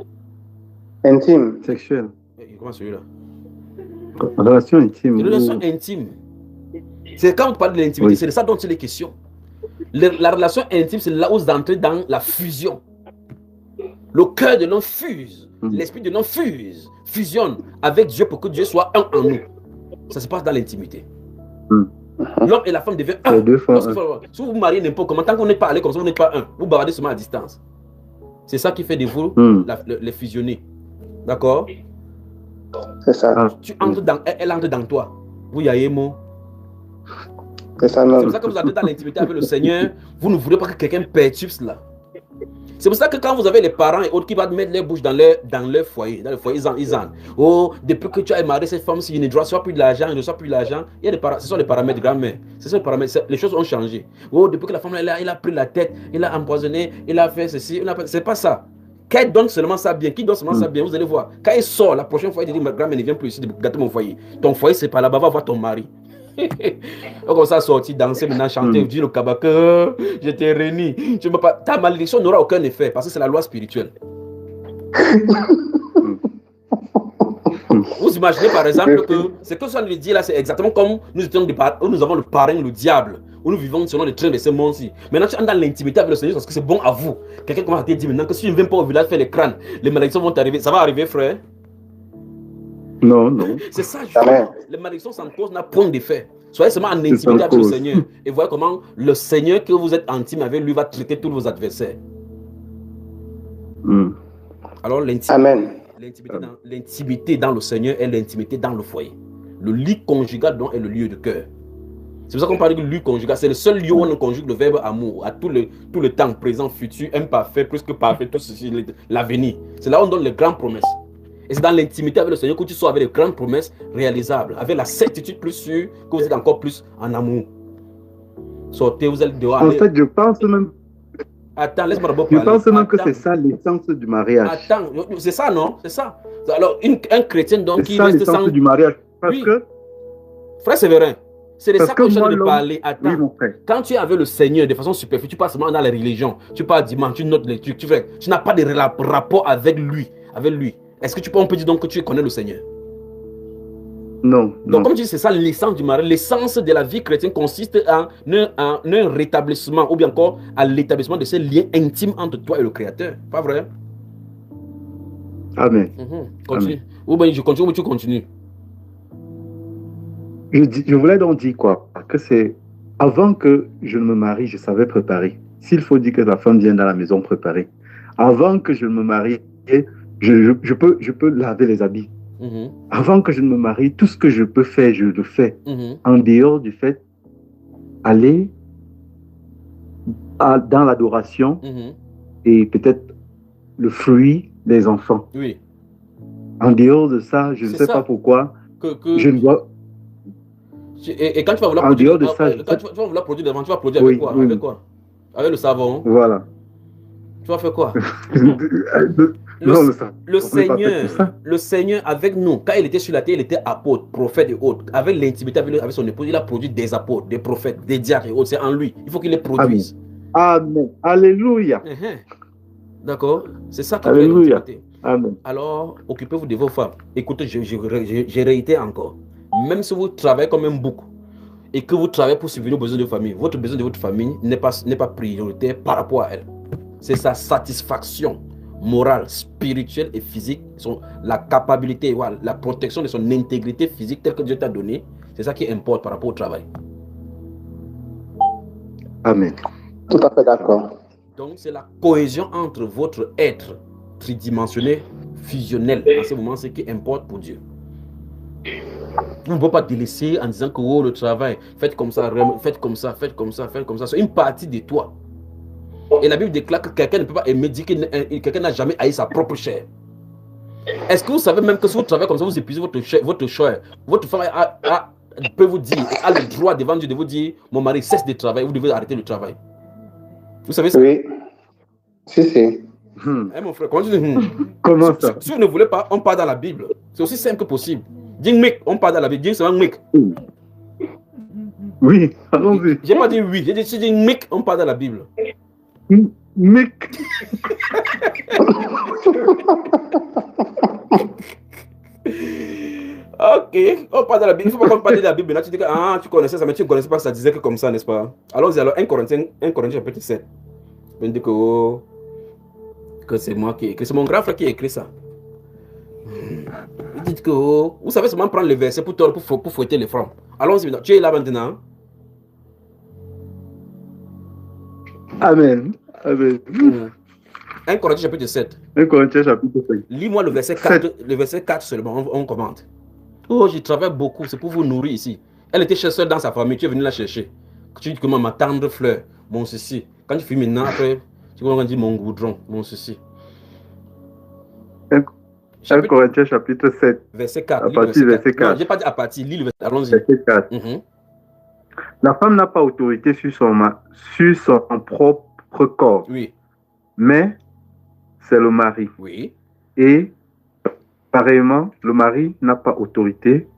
Intime. Sexuelle. Comment celui-là? Relation intime. Relation intime. C'est quand on parle de l'intimité, c'est de ça dont il est question. La relation intime, c'est là où vous entrez dans la fusion. Le cœur de l'homme fuse, l'esprit de l'homme fusionne avec Dieu pour que Dieu soit un en nous. Ça se passe dans l'intimité. L'homme et la femme deviennent un. Si vous vous mariez n'importe comment, tant qu'on n'est pas allé comme ça, vous n'êtes pas un. Vous bavardez seulement à distance. C'est ça qui fait de vous les fusionner. D'accord? C'est ça. Tu entres dans, elle entre dans toi. Vous y avez mot. C'est ça, c'est pour ça que vous entrez dans l'intimité avec le Seigneur. Vous ne voulez pas que quelqu'un perturbe cela. C'est pour ça que quand vous avez les parents et autres qui vont mettre les bouches dans leur foyer, dans le foyer, ils en. Oh, depuis que tu as marié cette femme, s'il ne reçoit plus de l'argent, il ne reçoit plus de l'argent. Il y a des ce sont les paramètres, grand-mère. Ce sont les paramètres. Les choses ont changé. Oh, depuis que la femme, il a pris la tête, il a empoisonné, il a fait ceci. C'est pas ça. Quand il donne seulement ça bien, qui donne seulement ça bien, vous allez voir. Quand il sort, la prochaine fois, il dit, ma grand-mère ne vient plus ici de gâter mon foyer. Ton foyer, c'est pas là-bas, va voir ton mari. On commence à sortir, danser, maintenant chanter, dire le kabak, je t'ai réuni. Ta malédiction n'aura aucun effet parce que c'est la loi spirituelle. Vous imaginez par exemple que ce que ça nous dit là, c'est exactement comme nous avons le parrain, le diable, où nous vivons selon les trains de ce monde-ci. Maintenant, tu es dans l'intimité avec le Seigneur parce que c'est bon à vous. Quelqu'un commence à te dire maintenant que si je ne viens pas au village faire les crânes, les malédictions vont arriver. Ça va arriver, frère? Non, non. C'est ça, justement. Les malédictions sans cause n'a point d'effet. Soyez seulement en intimité avec le Seigneur. Et voyez comment le Seigneur que vous êtes intime avec lui va traiter tous vos adversaires. Alors l'intimité dans le Seigneur est l'intimité dans le foyer. Le lit conjugal donc est le lieu de cœur. C'est pour ça qu'on parle de lit conjugal. C'est le seul lieu où on conjugue le verbe amour à tout le temps, présent, futur, imparfait, plus que parfait, tout ceci, l'avenir. C'est là où on donne les grandes promesses. Et c'est dans l'intimité avec le Seigneur que tu sois avec les grandes promesses réalisables, avec la certitude plus sûre que vous êtes encore plus en amour. Sortez, vous allez dehors. En fait, je pense même. Attends, laisse-moi d'abord parler. Je pense même que c'est ça l'essence du mariage. Attends, c'est ça, non? C'est ça. Alors, un chrétien donc qui reste sans... C'est ça l'essence du mariage. Parce que... Frère Séverin, c'est de ça que je suis en train de parler. Attends, oui, mon frère. Quand tu es avec le Seigneur de façon superficielle, tu passes seulement dans les religions, tu parles dimanche, tu notes les trucs, tu n'as pas de rapport avec lui. Est-ce que on peut dire donc que tu connais le Seigneur? Non. Donc, comme je dis, c'est ça l'essence du mariage. L'essence de la vie chrétienne consiste en un rétablissement ou bien encore à l'établissement de ces liens intimes entre toi et le Créateur. Pas vrai? Amen. Continue. Amen. Ou bien je continue ou tu continues? Je voulais donc dire quoi? Que c'est Avant que je ne me marie, je savais préparer. S'il faut dire que la femme vient dans la maison préparer. Avant que je ne me marie, je peux laver les habits. Avant que je ne me marie, tout ce que je peux faire, je le fais. En dehors du fait, aller dans l'adoration et peut-être le fruit des enfants. Oui. En dehors de ça, je ne sais pas pourquoi, je ne dois... Et quand tu vas vouloir en produire, dehors de ça, quand tu vas vouloir produire devant, tu vas produire avec quoi? Oui. Avec quoi? Avec le savon. Voilà. Tu vas faire quoi? Le Seigneur avec nous, quand il était sur la terre, il était apôtre, prophète et autres. Avec l'intimité avec son épouse, il a produit des apôtres, des prophètes, des diacres et autres. C'est en lui. Il faut qu'il les produise. Amen. Alléluia. D'accord? C'est ça qui fait l'intimité. Amen. Alors, occupez-vous de vos femmes. Écoutez, je réitère encore. Même si vous travaillez comme un bouc et que vous travaillez pour subvenir aux besoins de votre famille, votre besoin de votre famille n'est pas prioritaire par rapport à elle. C'est sa satisfaction morale, spirituelle et physique, la capacité, la protection de son intégrité physique telle que Dieu t'a donnée. C'est ça qui importe par rapport au travail. Amen. Tout à fait d'accord. Donc, c'est la cohésion entre votre être tridimensionné, fusionnel. En ce moment, c'est ce qui importe pour Dieu. Vous ne pouvez pas délaisser en disant que oh, le travail, faites comme ça, faites comme ça, faites comme ça, faites comme ça. C'est une partie de toi. Et la Bible déclare que quelqu'un ne peut pas aimer, dire que quelqu'un n'a jamais haï sa propre chair. Est-ce que vous savez même que si vous travaillez comme ça, vous épuisez votre chair, votre femme peut vous dire, a le droit devant Dieu de vous dire, mon mari cesse de travailler, vous devez arrêter le travail. Vous savez ça? Oui. Si. Mon frère, comment tu dis Comment ça? Si vous ne voulez pas, on part dans la Bible. C'est aussi simple que possible. Dis mec, on part dans la Bible. Dis seulement mec. Oui, allons-y. J'ai pas dit oui. J'ai dit mec, on part dans la Bible. Mec. Ok, on parle de la Bible. Il ne faut pas qu'on parle de la Bible. Là, tu dis que tu connaissais ça, mais tu ne connaissais pas que ça disait que comme ça, n'est-ce pas? Allons-y, alors 1 Corinthiens chapitre 7. Je me dis que c'est moi qui ai écrit. C'est mon grand frère qui a écrit ça. Il dit que vous savez seulement prendre le verset pour fouetter les francs. Allons-y, tu es là maintenant. Amen. 1 Corinthiens chapitre 7. 1 Corinthiens chapitre 7. Lis-moi le verset 4, le verset 4 seulement, on commente. Oh, je travaille beaucoup, c'est pour vous nourrir ici. Elle était seule dans sa famille, tu es venu la chercher. Tu dis comment ma tendre fleur, mon ceci. Quand tu finis maintenant, après, tu vas dire mon goudron, mon ceci. 1 Corinthiens chapitre 7. Verset 4. À partir verset 4. Non, je n'ai pas dit à partir, lis le verset. Allons-y. Verset 4. La femme n'a pas autorité sur son propre corps. Oui. Mais c'est le mari. Oui. Et pareillement, le mari n'a pas autorité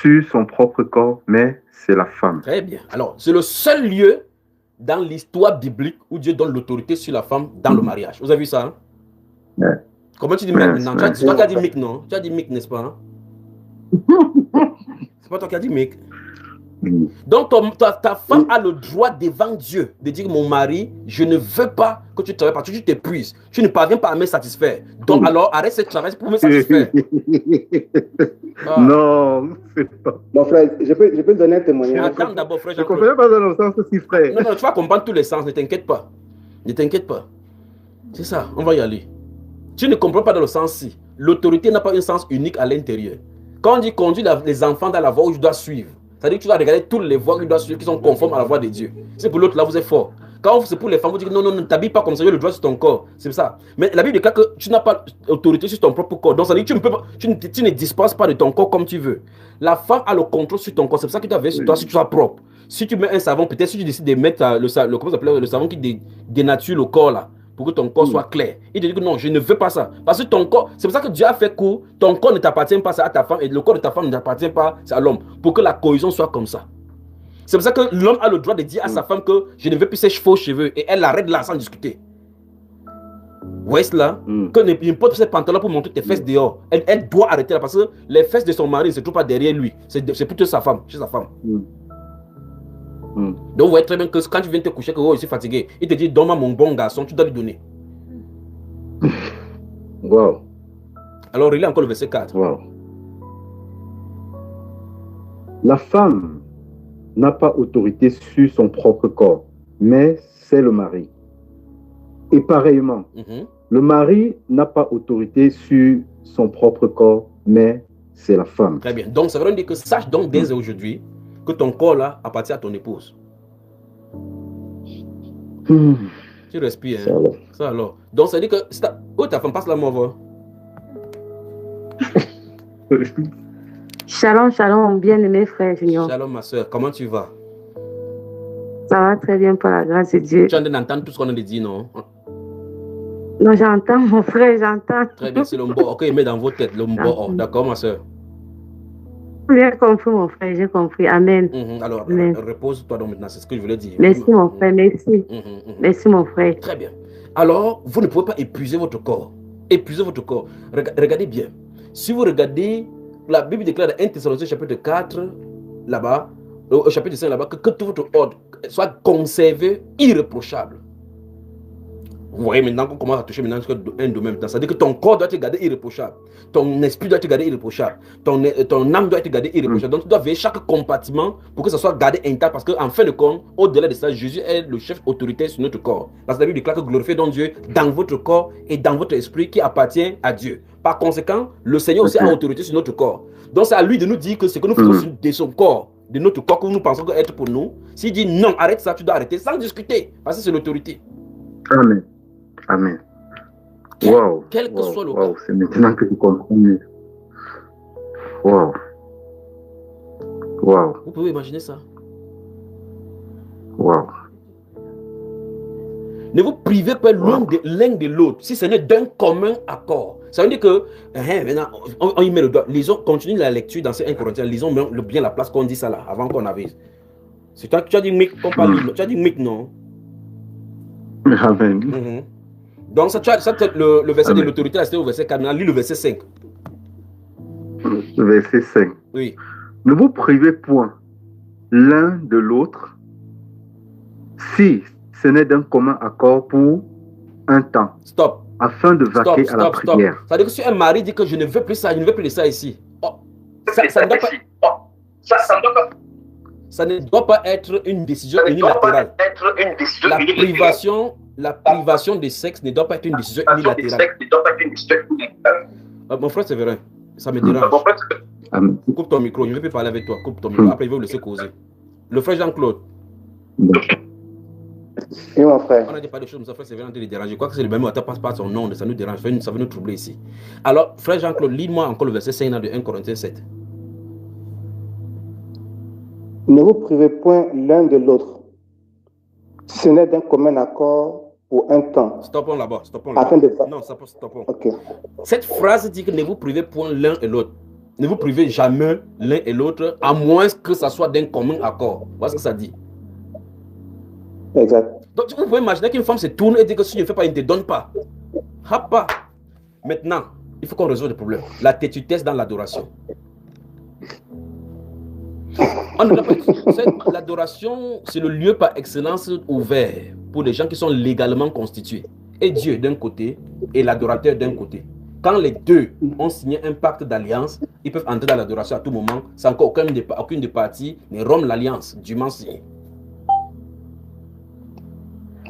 sur son propre corps, mais c'est la femme. Très bien. Alors, c'est le seul lieu dans l'histoire biblique où Dieu donne l'autorité sur la femme dans le mariage. Vous avez vu ça? Hein? Ouais. Comment tu dis maintenant? Tu as dit mic, non? Tu as dit mic, n'est-ce pas? C'est pas toi qui as dit mic. Donc, ta femme a le droit devant Dieu de dire, mon mari, je ne veux pas que tu travailles parce que tu t'épuises. Tu ne parviens pas à me satisfaire. Donc, alors, arrête ce travail pour me satisfaire. Non, c'est pas. Mon frère, je peux donner un témoignage. Attends d'abord, frère. Je ne comprends pas dans le sens aussi, frère. Non, tu vas comprendre tous les sens, ne t'inquiète pas. Ne t'inquiète pas. C'est ça, on va y aller. Tu ne comprends pas dans le sens-ci. L'autorité n'a pas un sens unique à l'intérieur. Quand on dit conduire les enfants dans la voie où je dois suivre, c'est-à-dire que tu dois regarder toutes les voies que tu dois suivre qui sont conformes à la voie de Dieu. C'est pour l'autre, là, vous êtes fort. Quand c'est pour les femmes, vous dites non, ne t'habille pas comme ça, il y a le droit sur ton corps. C'est ça. Mais la Bible déclare que tu n'as pas d'autorité sur ton propre corps. Donc, ça veut dire que tu ne disposes pas de ton corps comme tu veux. La femme a le contrôle sur ton corps. C'est pour ça que tu as veillé sur toi si tu sois propre. Si tu mets un savon, peut-être si tu décides de mettre le savon qui dénature le corps là, pour que ton corps soit clair. Il te dit que non, je ne veux pas ça. Parce que ton corps, c'est pour ça que Dieu a fait que ton corps ne t'appartient pas, c'est à ta femme, et le corps de ta femme ne t'appartient pas, c'est à l'homme. Pour que la cohésion soit comme ça. C'est pour ça que l'homme a le droit de dire à sa femme que je ne veux plus ses faux cheveux. Et elle arrête là sans discuter. Vous voyez cela? Que n'importe ses pantalons pour montrer tes fesses dehors. Elle doit arrêter là parce que les fesses de son mari ne se trouvent pas derrière lui. C'est plutôt sa femme, chez sa femme. Donc vous voyez très bien que quand tu viens te coucher, que je suis fatigué, il te dit donne-moi mon bon garçon, tu dois lui donner. Wow. Alors il est encore le verset 4. Wow. La femme n'a pas autorité sur son propre corps, mais c'est le mari. Et pareillement, le mari n'a pas autorité sur son propre corps, mais c'est la femme. Très bien. Donc, ça veut dire que sache donc dès aujourd'hui que ton corps là appartient à ton épouse. Tu respires. Hein? Ça alors. Donc, ça veut dire que où ta femme passe la mauvaise. Shalom, shalom, bien-aimé frère Junior. Shalom, ma soeur. Comment tu vas? Ça va très bien par la grâce de Dieu. Tu es en train d'entendre tout ce qu'on a dit, non? Non, j'entends, mon frère, j'entends. Très bien, c'est le mbo. Ok, mets dans vos têtes le mbo. D'accord, ma soeur? J'ai compris, mon frère, j'ai compris. Amen. Alors, repose-toi donc maintenant, c'est ce que je voulais dire. Merci, mon frère, merci. Merci, mon frère. Très bien. Alors, vous ne pouvez pas épuiser votre corps. Épuiser votre corps. Regardez bien. Si vous regardez, la Bible déclare dans 1 Thessaloniciens chapitre 4, là-bas, au chapitre 5, là-bas, que tout votre ordre soit conservé irréprochable. Vous voyez maintenant qu'on commence à toucher maintenant un domaine. C'est-à-dire que ton corps doit être gardé irréprochable. Ton esprit doit être gardé irréprochable. Ton âme doit être gardée irréprochable. Donc tu dois veiller chaque compartiment pour que ça soit gardé intact. Parce qu'en fin de compte, au-delà de ça, Jésus est le chef autoritaire sur notre corps. Parce que la Bible déclare que glorifiez donc Dieu dans votre corps et dans votre esprit qui appartient à Dieu. Par conséquent, le Seigneur aussi a autorité sur notre corps. Donc c'est à lui de nous dire que ce que nous faisons de son corps, de notre corps que nous pensons être pour nous, s'il dit non, arrête ça, tu dois arrêter sans discuter. Parce que c'est l'autorité. Amen. Amen. Wow. Quel que soit le cas. C'est maintenant que je comprends mieux. Wow. Wow. Vous pouvez imaginer ça. Wow. Ne vous privez pas l'un de l'autre, si ce n'est d'un commun accord. Ça veut dire que, maintenant, on y met le doigt. Lisons, continue la lecture dans ces 1 Corinthiens. Lisons bien la place qu'on dit ça là, avant qu'on avise. C'est toi que tu as dit mic, qu'on parle. Tu as dit mic, non? Amen. Donc, ça, le verset de l'autorité, c'était au verset 4. Maintenant, lis le verset 5. Le verset 5. Oui. Ne vous privez point l'un de l'autre si ce n'est d'un commun accord pour un temps. Stop. Afin de vaquer à la prière. Ça veut dire que si un mari dit que je ne veux plus ça, je ne veux plus de ça ici. Ça ne doit pas être une décision unilatérale. La privation de sexe ne doit pas être une décision unilatérale. Mon frère Séverin, ça me dérange. Coupe ton micro, je ne veux plus parler avec toi. Coupe ton micro, après il va vous laisser causer. Le frère Jean-Claude. Oui, mon frère. On a dit pas de choses, mon frère Séverin en train de déranger. Quoi que c'est le même, on ne passe pas son nom, ça nous dérange, ça veut nous troubler ici. Alors, frère Jean-Claude, lis-moi encore le verset 5 de 1 Corinthiens 7. Ne vous privez point l'un de l'autre. Ce n'est d'un commun accord pour un temps. Stoppons là-bas. Non, stoppons. Okay. Cette phrase dit que ne vous privez point l'un et l'autre. Ne vous privez jamais l'un et l'autre, à moins que ça soit d'un commun accord. Voilà ce que ça dit. Exact. Donc, vous pouvez imaginer qu'une femme se tourne et dit que si je ne fais pas, il ne te donne pas. Hapa. Maintenant, il faut qu'on résolve le problème. La tétutesse dans l'adoration. L'adoration, c'est le lieu par excellence ouvert pour les gens qui sont légalement constitués. Et Dieu d'un côté et l'adorateur d'un côté. Quand les deux ont signé un pacte d'alliance, ils peuvent entrer dans l'adoration à tout moment sans qu'aucune des parties ne rompe l'alliance dûment signée.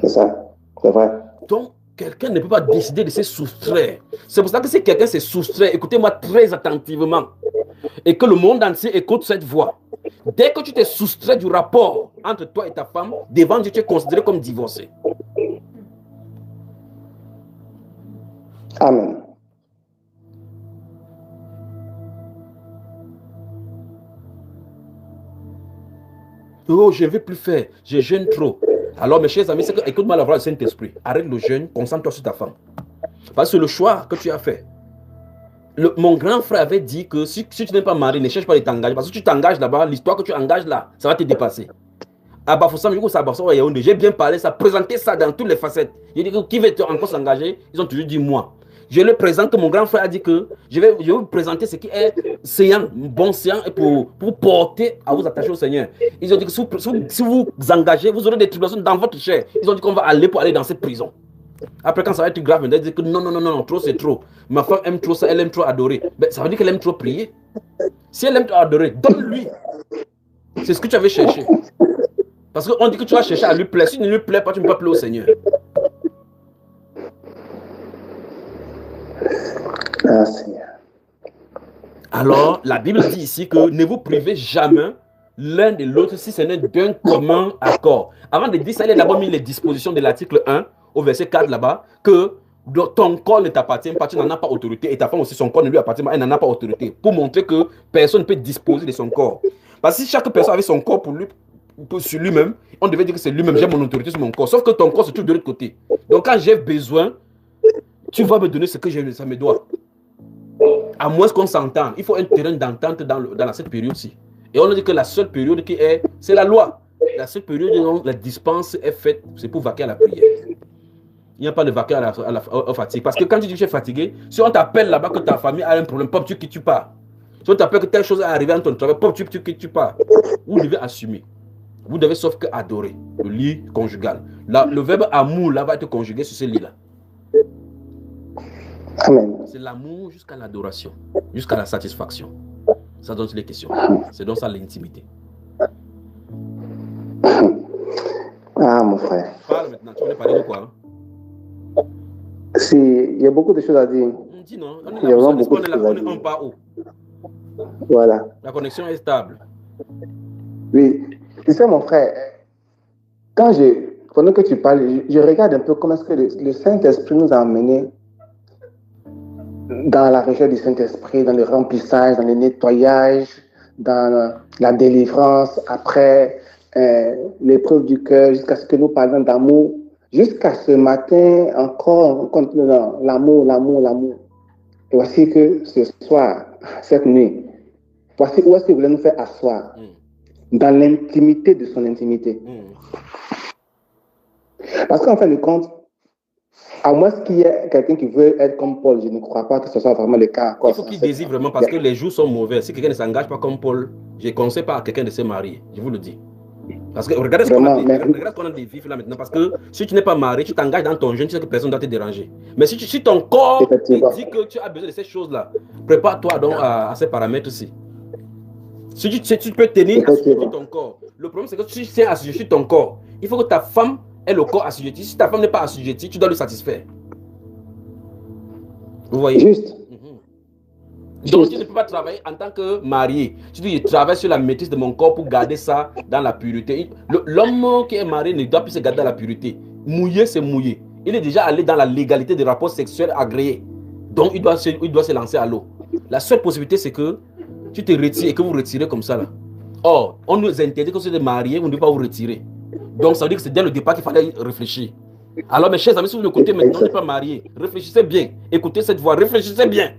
C'est ça, c'est vrai. Donc, quelqu'un ne peut pas décider de se soustraire. C'est pour ça que si quelqu'un se soustrait, écoutez-moi très attentivement, et que le monde entier écoute cette voix. Dès que tu te soustrais du rapport entre toi et ta femme, devant Dieu, tu es considéré comme divorcé. Amen. Oh, je ne vais plus faire, je jeûne trop. Alors, mes chers amis, c'est que, écoute-moi la voix du Saint-Esprit. Arrête le jeûne, concentre-toi sur ta femme. Parce que le choix que tu as fait. Mon grand frère avait dit que si tu n'es pas marié, ne cherche pas de t'engager. Parce que tu t'engages là-bas, l'histoire que tu engages là, ça va te dépasser. À Bafoussam, j'ai bien parlé, ça, présenté ça dans toutes les facettes. J'ai dit que qui veut encore s'engager? Ils ont toujours dit moi. Je le présente que mon grand frère a dit que je vais vous présenter ce qui est séant, bon séant, pour porter à vous attacher au Seigneur. Ils ont dit que si vous engagez, vous aurez des tribulations dans votre chair. Ils ont dit qu'on va aller pour aller dans cette prison. Après, quand ça va être grave, ils disent que non, trop c'est trop. Ma femme aime trop ça, elle aime trop adorer. Ben, ça veut dire qu'elle aime trop prier. Si elle aime trop adorer, donne-lui. C'est ce que tu avais cherché. Parce qu'on dit que tu vas chercher à lui plaire. Si tu ne lui plais pas, tu ne peux pas plaire au Seigneur. Ah, Seigneur. Alors, la Bible dit ici que ne vous privez jamais l'un de l'autre si ce n'est d'un commun accord. Avant de dire ça, il a d'abord mis les dispositions de l'article 1 au verset 4 là-bas, que ton corps ne t'appartient pas, tu n'en as pas autorité, et ta femme aussi, son corps ne lui appartient pas, elle n'en a pas autorité, pour montrer que personne ne peut disposer de son corps. Parce que si chaque personne avait son corps sur lui-même, on devait dire que c'est lui-même, j'ai mon autorité sur mon corps, sauf que ton corps se trouve de l'autre côté. Donc quand j'ai besoin, tu vas me donner ce que ça me doit. À moins qu'on s'entende. Il faut un terrain d'entente dans cette période-ci. Et on a dit que la seule période qui est, c'est la loi. La seule période où la dispense est faite, c'est pour vaquer à la prière. Il n'y a pas de vaquer à la fatigue. Parce que quand tu dis que tu es fatigué, si on t'appelle là-bas que ta famille a un problème, pop, tu pars. Si on t'appelle que telle chose est arrivée dans ton travail, pop, tu pars. Vous devez assumer. Vous devez sauf que adorer. Le lit conjugal. Là, le verbe amour là va être conjugué sur ce lit-là. Amen. C'est l'amour jusqu'à l'adoration, jusqu'à la satisfaction. Ça donne les questions. C'est donc ça l'intimité. Ah, mon frère. Parle maintenant. Tu voulais parler de quoi? Si, il y a beaucoup de choses à dire. Dis non. Il y a vraiment beaucoup de choses à dire. On est un pas haut. Voilà. La connexion est stable. Oui. Tu sais, mon frère, pendant que tu parles, je regarde un peu comment est-ce que le Saint-Esprit nous a amenés dans la recherche du Saint-Esprit, dans le remplissage, dans le nettoyage, dans la délivrance, après l'épreuve du cœur, jusqu'à ce que nous parlions d'amour. Jusqu'à ce matin, encore, on continue dans l'amour. Et voici que ce soir, cette nuit, voici où est-ce qu'il voulait nous faire asseoir. Dans l'intimité de son intimité. Parce qu'en fin de compte, à moins qu'il y ait quelqu'un qui veut être comme Paul, je ne crois pas que ce soit vraiment le cas. Il faut qu'il désire vraiment, parce que les jours sont mauvais. Si quelqu'un ne s'engage pas comme Paul, je ne conseille pas à quelqu'un de se marier. Je vous le dis. Parce que regardez ce qu'on a des vifs là maintenant. Parce que si tu n'es pas marié, tu t'engages dans ton jeûne, tu sais que personne ne doit te déranger. Mais si ton corps te dit que tu as besoin de ces choses-là, prépare-toi donc à ces paramètres-ci. Si tu peux tenir assujetti ton corps. Le problème, c'est que si tu tiens assujetti ton corps, il faut que ta femme ait le corps assujetti. Si ta femme n'est pas assujettie, tu dois le satisfaire. Vous voyez? Juste. Donc, tu ne peux pas travailler en tant que marié. Tu dis, je travaille sur la maîtrise de mon corps pour garder ça dans la pureté. L'homme qui est marié ne doit plus se garder dans la pureté. Mouiller, c'est mouiller. Il est déjà allé dans la légalité des rapports sexuels agréés. Donc, il doit se lancer à l'eau. La seule possibilité, c'est que tu te retires et que vous retirez comme ça là. Or, on nous interdit que vous êtes mariés, vous ne devez pas vous retirer. Donc, ça veut dire que c'est dès le départ qu'il fallait réfléchir. Alors, mes chers amis, si vous écoutez maintenant, vous n'êtes pas mariés, réfléchissez bien. Écoutez cette voix, réfléchissez bien.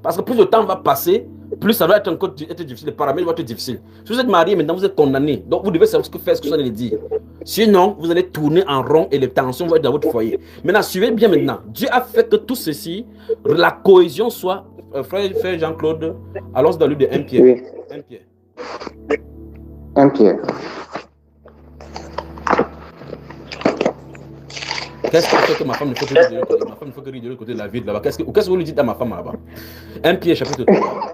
Parce que plus le temps va passer, plus ça va être encore difficile. Les paramètres vont être difficiles. Si vous êtes marié, maintenant vous êtes condamné. Donc vous devez savoir ce que faire, ce que vous allez dire. Sinon, vous allez tourner en rond et les tensions vont être dans votre foyer. Maintenant, suivez bien maintenant. Dieu a fait que tout ceci, la cohésion soit. Frère Jean-Claude, allons dans le livre de 1 Pierre. Oui. 1 Pierre. 1 Pierre. Qu'est-ce qui fait que ma femme ne fait que rire de l'autre côté? Ma femme ne fait que rire de l'autre côté de la ville là-bas. Qu'est-ce que vous lui dites à ma femme là-bas? 1 Pierre, chapitre 3.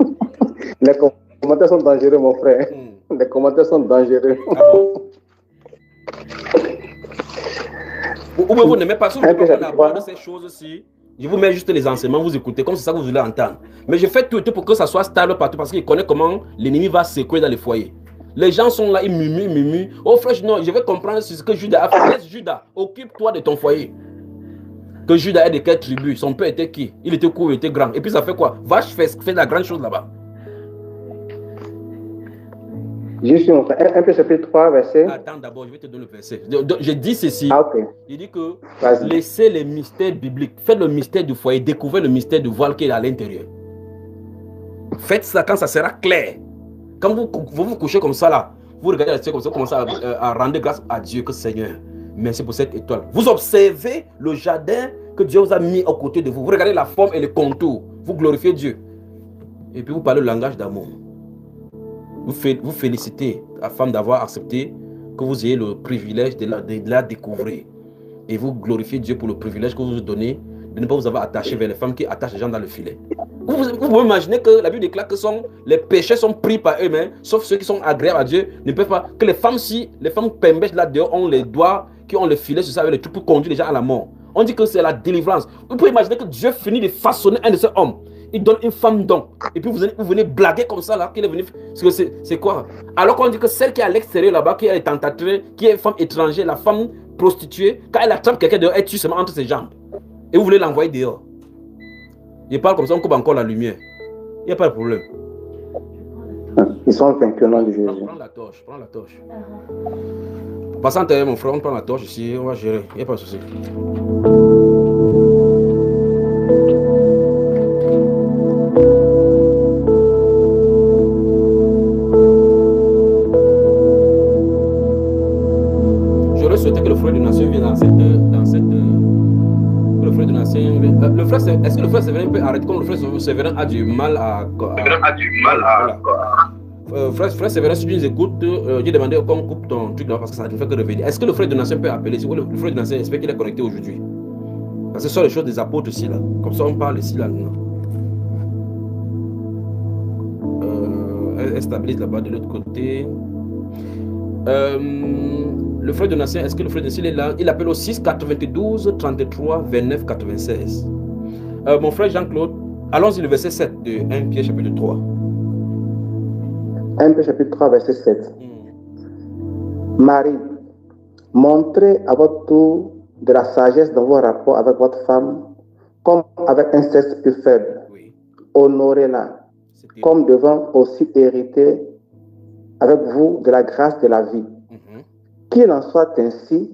Les commentaires sont dangereux, mon frère. Les commentaires sont dangereux. Ah bon? Ou vous n'aimez pas, si vous n'aimez pas aborder ces choses-ci, je vous mets juste les enseignements, vous écoutez, comme c'est ça que vous voulez entendre. Mais je fais tout pour que ça soit stable partout, parce qu'il connaît comment l'ennemi va secouer dans les foyers. Les gens sont là, ils murmurent. Oh frère, non, je vais comprendre ce que Judas a fait. Laisse Judas, occupe-toi de ton foyer. Que Judas est de quelle tribu? Son père était qui? Il était court, il était grand. Et puis ça fait quoi? Va faire la grande chose là-bas. Je suis mon frère. 1 chapitre 3, verset. Attends d'abord, je vais te donner le verset. Je dis ceci. Ah, ok. Il dit que laissez les mystères bibliques. Faites le mystère du foyer. Découvrez le mystère du voile qui est à l'intérieur. Faites ça quand ça sera clair. Quand vous vous couchez comme ça là, vous regardez la ciel comme ça, vous commencez à rendre grâce à Dieu que Seigneur, merci pour cette étoile. Vous observez le jardin que Dieu vous a mis aux côtés de vous. Vous regardez la forme et le contour. Vous glorifiez Dieu. Et puis vous parlez le langage d'amour. Vous félicitez la femme d'avoir accepté que vous ayez le privilège de la découvrir. Et vous glorifiez Dieu pour le privilège que vous vous donnez de ne pas vous avoir attaché vers les femmes qui attachent les gens dans le filet. Vous pouvez imaginer que la Bible déclare que les péchés sont pris par eux-mêmes, sauf ceux qui sont agréables à Dieu, ne peuvent pas. Que les femmes, si les femmes pembèches là dehors ont les doigts, qui ont le filet sur ça avec le truc pour conduire les gens à la mort. On dit que c'est la délivrance. Vous pouvez imaginer que Dieu finit de façonner un de ces hommes. Il donne une femme don. Et puis vous venez blaguer comme ça là, qu'il est venu. C'est quoi? Alors qu'on dit que celle qui est à l'extérieur là-bas, qui est tentatrice, qui est une femme étrangère, la femme prostituée, quand elle attrape quelqu'un dehors, elle tue seulement entre ses jambes. Et vous voulez l'envoyer dehors. Il parle comme ça, on coupe encore la lumière. Il n'y a pas de problème. Ils sont vaincus au nom de Jésus. Prends la torche, prends la torche. Passant derrière mon frère, on prend la torche ici, on va gérer. Il n'y a pas de souci. J'aurais souhaité que le frère de nation vienne dans cette que le frère de nation. Est-ce que le frère Séverin peut arrêter comme le frère Séverin a du mal à. Frère Séverin, si tu nous écoutes, j'ai demandé qu'on coupe ton truc là parce que ça ne fait que revenir. Est-ce que le frère de nation peut appeler? Si le frère de nation, j'espère qu'il est connecté aujourd'hui. Parce que ce sont les choses des apôtres ici là. Comme ça, on parle ici là. Elle stabilise là-bas de l'autre côté. Le frère de nation, est-ce que le frère de nation est là? Il appelle au 6 92 33 29 96. Mon frère Jean-Claude, allons-y le verset 7 de 1 Pierre chapitre 3. 1 Pierre chapitre 3, verset 7. Marie, montrez à votre tour de la sagesse dans vos rapports avec votre femme, comme avec un sexe plus faible. Oui. Honorez-la, comme devant aussi hériter avec vous de la grâce de la vie. Qu'il en soit ainsi,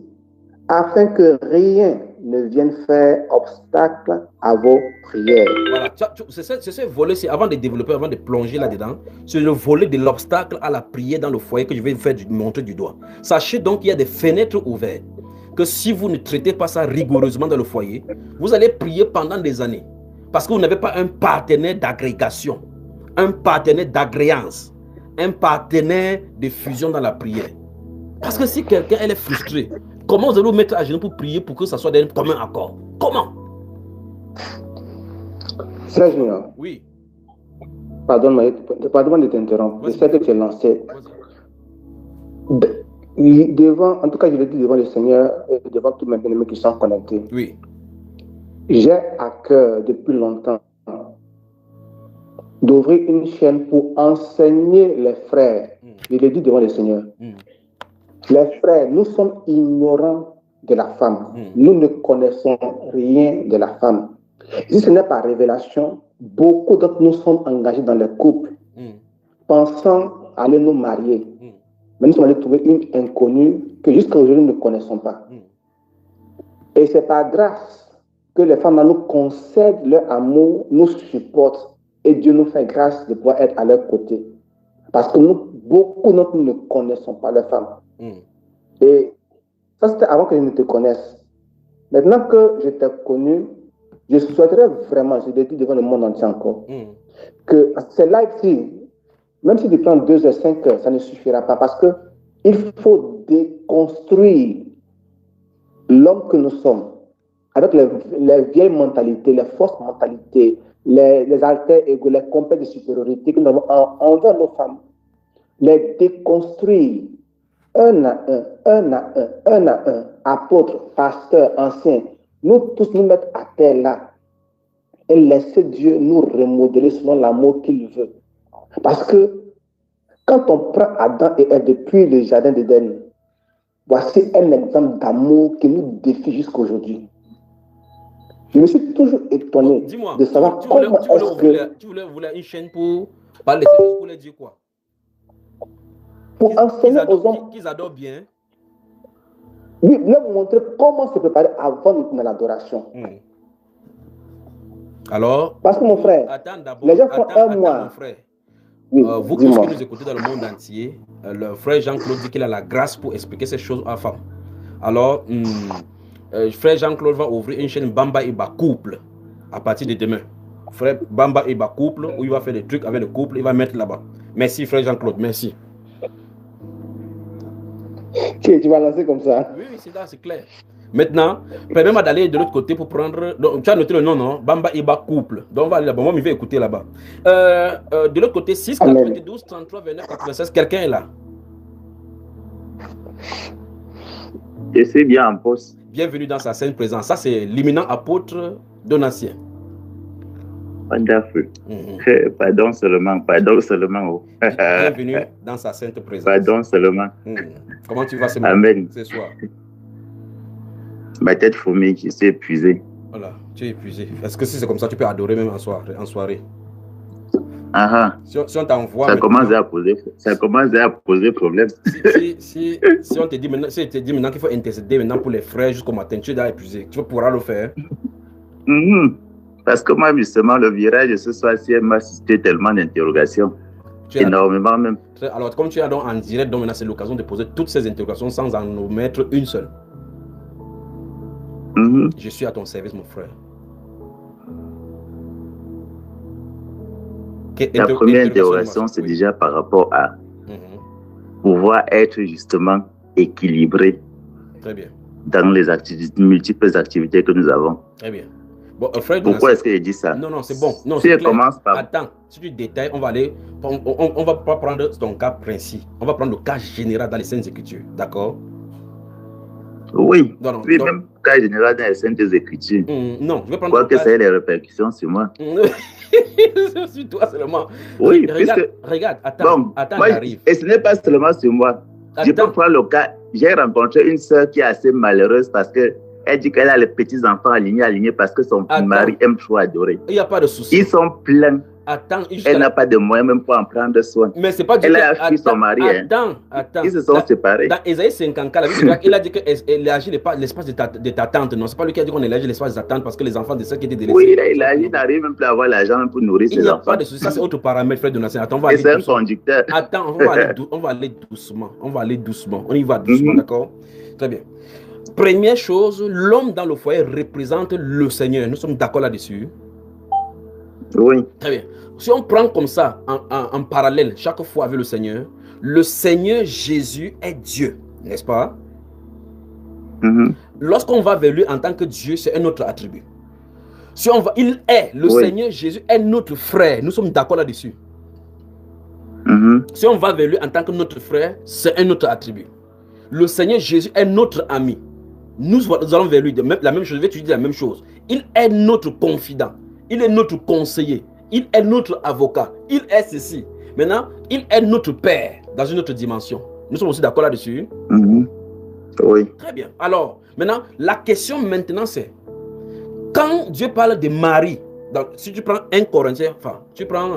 afin que rien ne vienne faire obstacle à vos prières. Voilà, c'est ce volet, c'est avant de développer, avant de plonger là-dedans, c'est le volet de l'obstacle à la prière dans le foyer que je vais vous faire montrer du doigt. Sachez donc qu'il y a des fenêtres ouvertes, que si vous ne traitez pas ça rigoureusement dans le foyer, vous allez prier pendant des années, parce que vous n'avez pas un partenaire d'agrégation, un partenaire d'agréance, un partenaire de fusion dans la prière. Parce que si quelqu'un elle est frustré, comment vous allez vous mettre à genoux pour prier pour que ça soit d'un commun accord? Comment? Frère Junior. Oui. Pardonne-moi de t'interrompre. Je sais que tu es lancé. Devant, en tout cas, je le dis devant le Seigneur et devant tous mes bien-aimés qui sont connectés. Oui. J'ai à cœur depuis longtemps d'ouvrir une chaîne pour enseigner les frères. Je le dis devant le Seigneur. Les frères, nous sommes ignorants de la femme. Nous ne connaissons rien de la femme. Si ce n'est pas révélation, beaucoup d'entre nous sommes engagés dans les couples, pensant aller nous marier. Mais nous sommes allés trouver une inconnue que jusqu'à aujourd'hui nous ne connaissons pas. Et c'est par grâce que les femmes nous concèdent leur amour, nous supportent et Dieu nous fait grâce de pouvoir être à leur côté. Parce que beaucoup d'entre nous ne connaissons pas les femmes. Et ça, c'était avant que je ne te connaisse. Maintenant que je t'ai connu, je souhaiterais vraiment, je le dis devant le monde entier encore, que ces lives-ci, même si tu prends 2 heures, 5 heures, ça ne suffira pas parce qu'il faut déconstruire l'homme que nous sommes avec les vieilles mentalités, les fausses mentalités, les alter égaux, les complexes de supériorité que nous avons envers nos femmes. Les déconstruire un à un, apôtres, pasteurs, anciens, nous tous nous mettre à terre là et laisser Dieu nous remodeler selon l'amour qu'il veut. Parce que quand on prend Adam et Ève depuis le jardin d'Éden, voici un exemple d'amour qui nous défie jusqu'à aujourd'hui. Je me suis toujours étonné de savoir comment est-ce que... Tu voulais une chaîne pour parler de ces choses, pour les dire quoi? Pour enseigner aux hommes qu'ils adorent bien. Oui, leur montrer comment se préparer avant l'adoration. Alors, parce que mon frère, les gens font un mois. Mon frère. Oui, vous qui nous écoutez dans le monde entier, le frère Jean-Claude dit qu'il a la grâce pour expliquer ces choses à la femme. Alors, frère Jean-Claude va ouvrir une chaîne Bamba Iba Couple à partir de demain. Frère Bamba Iba Couple, où il va faire des trucs avec le couple, il va mettre là-bas. Merci frère Jean-Claude, merci. Tu vas lancer comme ça? Oui, c'est clair. Maintenant, permets-moi d'aller de l'autre côté pour prendre... Donc, tu as noté le nom, non? Bamba Iba couple. Donc, on va aller là-bas. Moi, je vais écouter là-bas. De l'autre côté, 6, 92, 33, 29, 96. Quelqu'un est là? Je suis bien en poste. Bienvenue dans sa scène présence. Ça, c'est l'imminent apôtre Donatien. Wonderful. Pardon seulement. Oh. Bienvenue dans sa sainte présence. Pardon seulement. Comment tu vas ce soir? Ma tête fourmille, je suis épuisé. Voilà, tu es épuisé. Est-ce que si c'est comme ça, tu peux adorer même en soirée? Si on t'envoie... Ça commence à poser problème. Si on te dit maintenant, qu'il faut intercéder maintenant pour les frères jusqu'au matin, tu es déjà épuisé. Tu pourras le faire? Parce que moi, justement, le virage de ce soir, si elle m'a suscité tellement d'interrogations. Énormément même. Alors, comme tu es donc en direct, donc maintenant, c'est l'occasion de poser toutes ces interrogations sans en omettre une seule. Je suis à ton service, mon frère. La première interrogation, c'est déjà par rapport à pouvoir être justement équilibré. Très bien. Dans les multiples activités que nous avons. Très bien. Bon, frère, pourquoi est-ce que je dis ça? Non, c'est bon. Non, si elle commence par... Attends, si tu détailles, on va pas prendre ton cas précis. On va prendre le cas général dans les Saintes Écritures. D'accord? Oui, même cas général dans les Saintes Écritures. Non, je vais prendre... Quoi que ça ait les répercussions sur moi. Sur toi seulement. Oui, regarde, attends, j'arrive. Et ce n'est pas seulement sur moi. Je peux prendre le cas. J'ai rencontré une sœur qui est assez malheureuse parce que elle dit qu'elle a les petits-enfants alignés parce que son mari aime trop adorer. Il n'y a pas de souci. Ils sont pleins. Attends, elle n'a pas de moyens même pour en prendre soin. Mais c'est pas du elle a fui son mari. Attends. Ils se sont séparés. Dans Ésaïe 54, il a dit qu'elle élargit l'espace de ta tante. Non, c'est pas lui qui a dit qu'on élargit l'espace de ta tante parce que les enfants de ceux qui étaient délaissés. Oui, il a élargi, il n'arrive même plus à avoir l'argent pour nourrir ses enfants. Il n'y a pas de souci. Ça, c'est autre paramètre, frère Donatien. Attends, on va aller c'est un conducteur. Attends, on va aller doucement. On y va doucement, d'accord? Très bien. Première chose, l'homme dans le foyer représente le Seigneur. Nous sommes d'accord là-dessus? Oui. Très bien. Si on prend comme ça, en parallèle, chaque fois avec le Seigneur Jésus est Dieu, n'est-ce pas? Lorsqu'on va vers lui en tant que Dieu, c'est un autre attribut. Si on va, il est, le Seigneur Jésus est notre frère. Nous sommes d'accord là-dessus. Si on va vers lui en tant que notre frère, c'est un autre attribut. Le Seigneur Jésus est notre ami. Nous allons vers lui, la même chose, je vais te dire la même chose. Il est notre confident. Il est notre conseiller. Il est notre avocat. Il est ceci. Maintenant, il est notre père dans une autre dimension. Nous sommes aussi d'accord là-dessus? Oui. Très bien. Alors, maintenant, la question maintenant c'est, quand Dieu parle de Marie, donc, si tu prends 1 Corinthiens, enfin, tu prends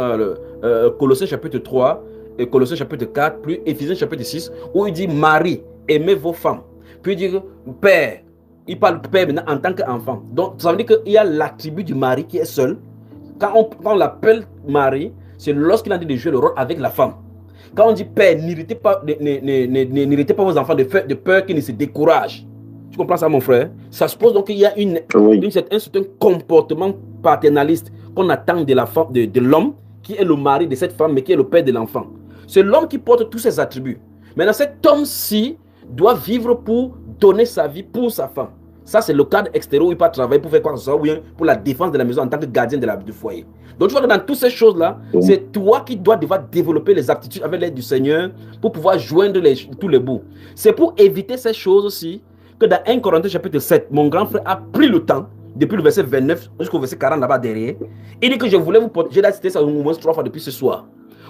Colossiens chapitre 3 et Colossiens chapitre 4, plus Éphésiens chapitre 6, où il dit Marie, aimez vos femmes. Puis il dit père. Il parle père maintenant en tant qu'enfant. Donc, ça veut dire qu'il y a l'attribut du mari qui est seul. Quand on l'appelle Marie, c'est lorsqu'il a dit de jouer le rôle avec la femme. Quand on dit père, n'irritez pas vos enfants de peur qu'ils ne se découragent. Tu comprends ça, mon frère? Ça suppose donc qu'il y a un certain comportement paternaliste qu'on attend de la femme, de l'homme qui est le mari de cette femme, mais qui est le père de l'enfant. C'est l'homme qui porte tous ces attributs. Maintenant, cet homme-ci doit vivre pour donner sa vie pour sa femme. Ça, c'est le cadre extérieur où il peut travailler pour faire quoi que ce soit, ou bien pour la défense de la maison en tant que gardien du foyer. Donc, tu vois que dans toutes ces choses-là, c'est toi qui dois devoir développer les aptitudes avec l'aide du Seigneur pour pouvoir joindre tous les bouts. C'est pour éviter ces choses-ci que dans 1 Corinthiens chapitre 7, mon grand frère a pris le temps, depuis le verset 29 jusqu'au verset 40 là-bas derrière. Il dit que je voulais vous porter, j'ai cité ça au moins 3 fois depuis ce soir.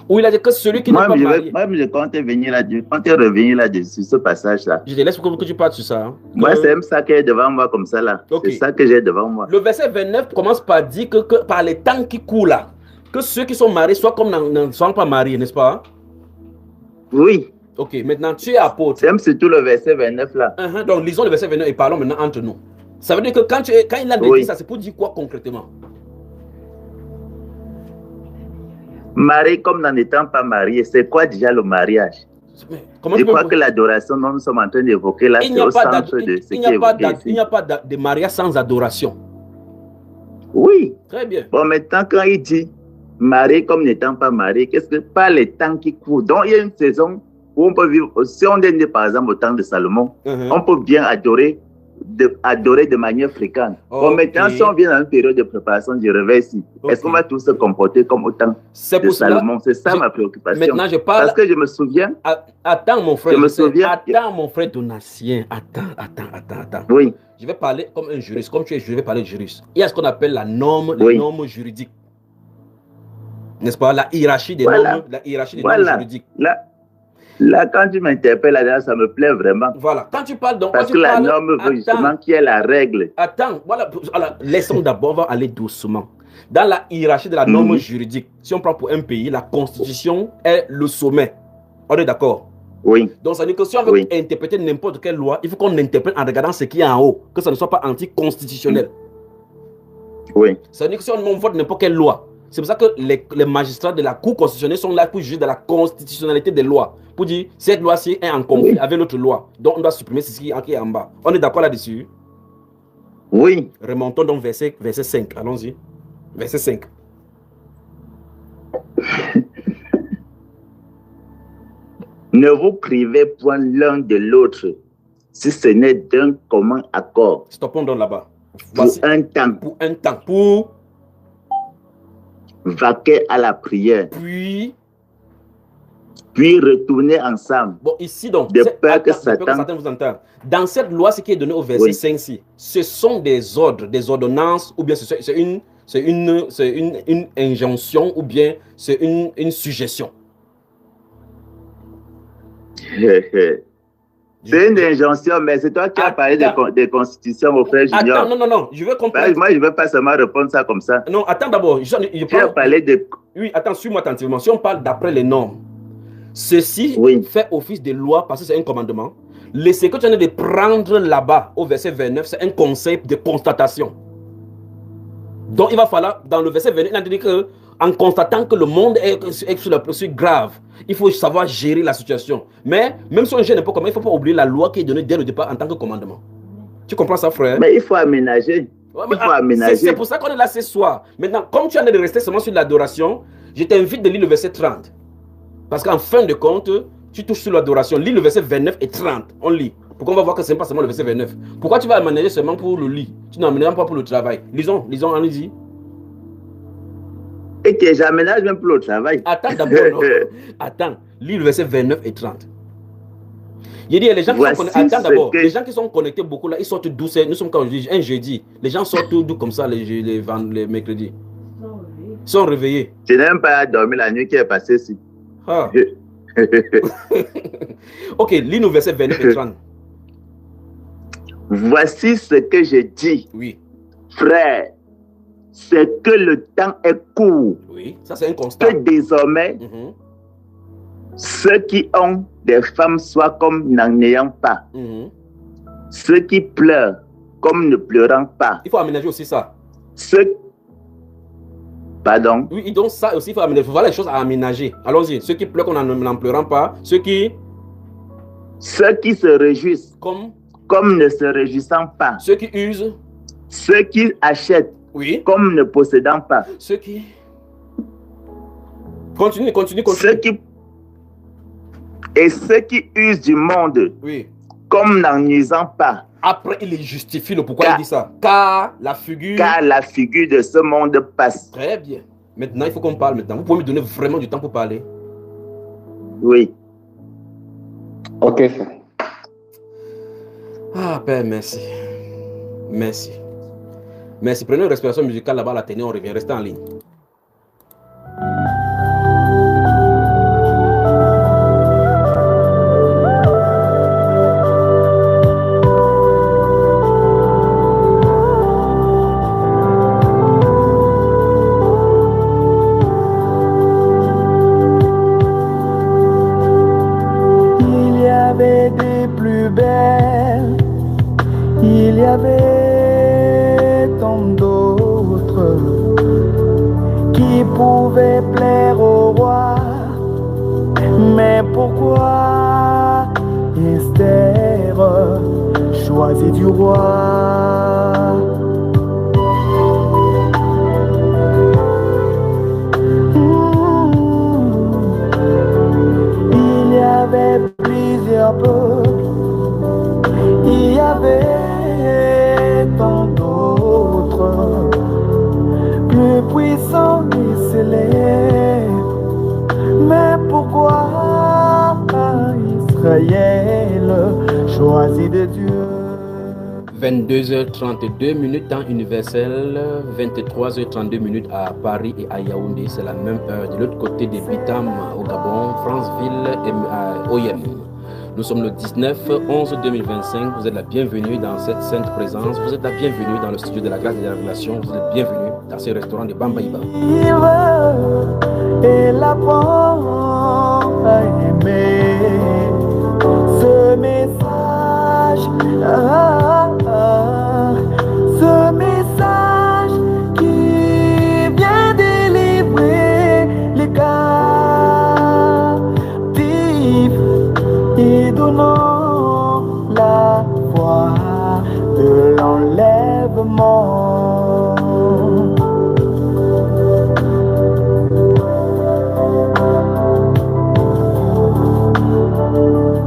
Où il a dit que celui qui n'est pas marié... Moi, je compte revenir là-dessus, ce passage-là. Je te laisse pour que tu parles sur ça. Hein. Moi, c'est même ça qui est devant moi, comme ça, là. Okay. C'est ça que j'ai devant moi. Le verset 29 commence par dire que par les temps qui courent, là, que ceux qui sont mariés soient comme ne sont pas mariés, n'est-ce pas? Oui. Ok, maintenant, tu es apôtre. C'est même surtout le verset 29, là. Donc, lisons le verset 29 et parlons maintenant entre nous. Ça veut dire que quand il a dit ça, c'est pour dire quoi concrètement? Marié comme n'en étant pas marié, c'est quoi déjà le mariage? Je crois que l'adoration dont nous sommes en train d'évoquer là, c'est au centre de ce qui est évoqué ici. Il n'y a pas de mariage sans adoration. Oui. Très bien. Bon, maintenant, quand il dit marié comme n'étant pas marié, qu'est-ce que pas les temps qui courent? Donc, il y a une saison où on peut vivre. Si on est né, par exemple, au temps de Salomon, on peut bien adorer adorer de manière fréquente. Bon, maintenant, si on vient dans une période de préparation du réveil ici, est-ce qu'on va tous se comporter comme autant de Salomon? C'est ça ma préoccupation. Maintenant, je parle... Parce que je me souviens... Attends, mon frère. Je me souviens... Attends, mon frère Donatien. Attends. Oui. Je vais parler comme un juriste. Comme tu es juriste, je vais parler de juriste. Il y a ce qu'on appelle la norme, les normes juridiques. N'est-ce pas? La hiérarchie des normes, normes juridiques. Là, quand tu m'interpelles, ça me plaît vraiment. Voilà. Quand tu parles donc... Parce que la norme veut justement qu'il y ait la règle. Attends, voilà. Alors, laissons d'abord, on va aller doucement. Dans la hiérarchie de la norme juridique, si on prend pour un pays, la constitution est le sommet. On est d'accord? Oui. Donc, ça veut dire que si on veut interpréter n'importe quelle loi, il faut qu'on interprète en regardant ce qui est en haut, que ça ne soit pas anticonstitutionnel. Oui. Ça veut dire que si on vote n'importe quelle loi, c'est pour ça que les magistrats de la Cour constitutionnelle sont là pour juger de la constitutionnalité des lois. Pour dire, cette loi-ci est en conflit avec l'autre loi. Donc, on doit supprimer ce qui est en bas. On est d'accord là-dessus? Oui. Remontons donc verset 5. Allons-y. Verset 5. Ne vous privez point l'un de l'autre, si ce n'est d'un commun accord. Stoppons donc là-bas. Pour un temps. Pour un temps. Pour vaquer à la prière. Puis retourner ensemble. Bon, ici donc, de peur que Satan vous entende. Dans cette loi, ce qui est donné au verset 5-ci, ce sont des ordres, des ordonnances, ou bien c'est une injonction, ou bien c'est une suggestion. C'est une injonction, mais c'est toi qui as parlé de constitution, mon frère Junior. Attends, non, je veux comprendre. Moi, je ne veux pas seulement répondre ça comme ça. Non, attends d'abord. Tu as parlé de... Oui, attends, suis-moi attentivement. Si on parle d'après les normes, ceci fait office de loi parce que c'est un commandement. Ce que tu as de prendre là-bas, au verset 29, c'est un conseil de constatation. Donc, il va falloir, dans le verset 29, il a dit que en constatant que le monde est sur la procédure grave, il faut savoir gérer la situation. Mais même si on gère n'importe comment, il ne faut pas oublier la loi qui est donnée dès le départ en tant que commandement. Tu comprends ça, frère? Mais il faut aménager. C'est pour ça qu'on est là ce soir. Maintenant, comme tu en es de rester seulement sur l'adoration, je t'invite de lire le verset 30. Parce qu'en fin de compte, tu touches sur l'adoration. Lis le verset 29 et 30. On lit. Pourquoi on va voir que ce n'est pas seulement le verset 29? Pourquoi tu vas aménager seulement pour le lit? Tu n'aménages pas pour le travail. Lisons, allez-y. Et que j'aménage même pour le travail. Attends d'abord. Attends, lis le verset 29 et 30. Il dit, les gens, attends d'abord, les gens qui sont connectés beaucoup là, ils sortent d'où? Nous sommes quand un jeudi. Les gens sortent d'où comme ça les mercredis? Ils sont réveillés. Je n'ai même pas dormi la nuit qui est passée ici. Ah. Ok, lis nous verset 29 et 30. Voici ce que je dis. Oui. Frère, c'est que le temps est court. Oui, ça c'est un constat. Que désormais, ceux qui ont des femmes soient comme n'en ayant pas. Ceux qui pleurent comme ne pleurant pas. Il faut aménager aussi ça. Pardon? Oui, donc ça aussi, il faut aménager. Il faut voir les choses à aménager. Allons-y. Ceux qui pleurent comme n'en pleurant pas. Ceux qui se réjouissent comme ne se réjouissant pas. Ceux qui usent. Ceux qui achètent comme ne possédant pas. Ceux qui... Continue. Et ceux qui usent du monde comme n'en usant pas. Après, il justifie le pourquoi il dit ça. Car la figure de ce monde passe. Très bien. Maintenant, il faut qu'on parle maintenant. Vous pouvez me donner vraiment du temps pour parler? Oui. Ok. Ah, Père, merci. Merci. Merci. Prenez une respiration musicale là-bas, la tenue, on revient. Restez en ligne. Il y avait tant d'autres qui pouvaient plaire au roi, mais pourquoi Esther choisie du roi? Il y avait plusieurs peuples, il y avait choisi de Dieu. 22h32 temps universel, 23h32 à Paris et à Yaoundé, c'est la même heure. De l'autre côté des Bitam au Gabon, Franceville et à Oyem. Nous sommes le 19/11/2025. Vous êtes la bienvenue dans cette sainte présence. Vous êtes la bienvenue dans le studio de la grâce et de la révélation. Vous êtes bienvenue dans ce restaurant de Bambaïba. Et l'apprend à aimer ce message. Ce message qui vient délivrer les captifs et donnant la voix de l'enlèvement.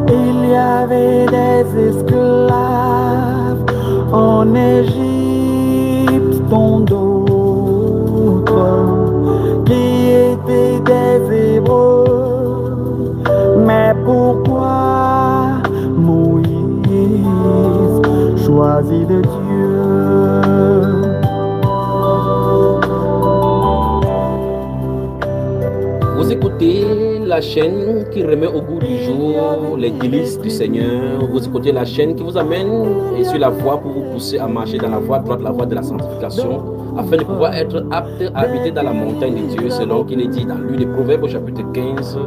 Il y avait des esclaves en Égypte, dont d'autres qui étaient des Hébreux. Mais pourquoi Moïse choisit de Dieu? Vous écoutez la chaîne qui remet au goût du jour les délices du Seigneur. Vous écoutez la chaîne qui vous amène sur la voie pour vous pousser à marcher dans la voie droite, la voie de la sanctification, afin de pouvoir être apte à habiter dans la montagne de Dieu, selon qu'il est dit dans lui des Proverbes au chapitre 15,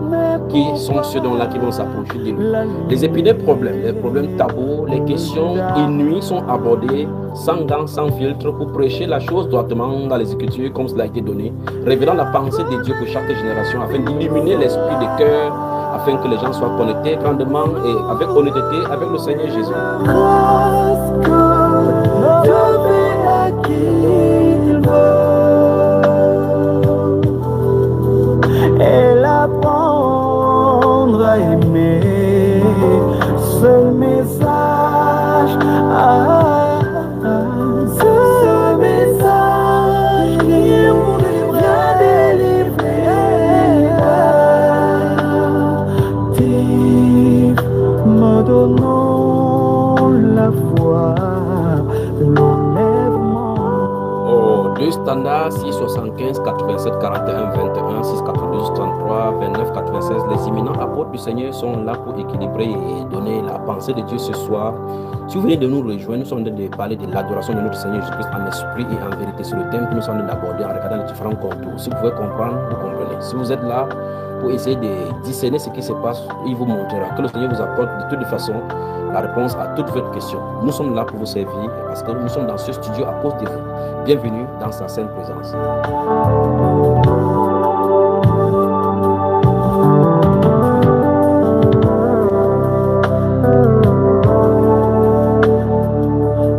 qui sont ceux dont-là qui vont s'approcher de lui. Les épineux problèmes, les problèmes tabous, les questions inouïes sont abordées sans gants, sans filtre, pour prêcher la chose droitement dans les Écritures, comme cela a été donné, révélant la pensée de Dieu pour chaque génération, afin d'illuminer l'esprit des cœurs, afin que les gens soient connectés grandement et avec honnêteté avec le Seigneur Jésus. Et l'apprendre à aimer ce message, ce message qui vient délivrer me donnant la foi de l'enlèvement. Oh, deux standards 675 87 41 21 692 33 29 96. Les imminents apôtres du Seigneur sont là pour équilibrer et donner la pensée de Dieu ce soir. Si vous venez de nous rejoindre, nous sommes en train de parler de l'adoration de notre Seigneur Jésus-Christ en esprit et en vérité sur le thème que nous sommes en train d'aborder en regardant les différents contours. Si vous pouvez comprendre, vous comprenez. Si vous êtes là pour essayer de discerner ce qui se passe, il vous montrera. Que le Seigneur vous apporte de toutes les façons la réponse à toutes vos questions. Nous sommes là pour vous servir parce que nous sommes dans ce studio à cause de vous. Bienvenue dans sa sainte présence.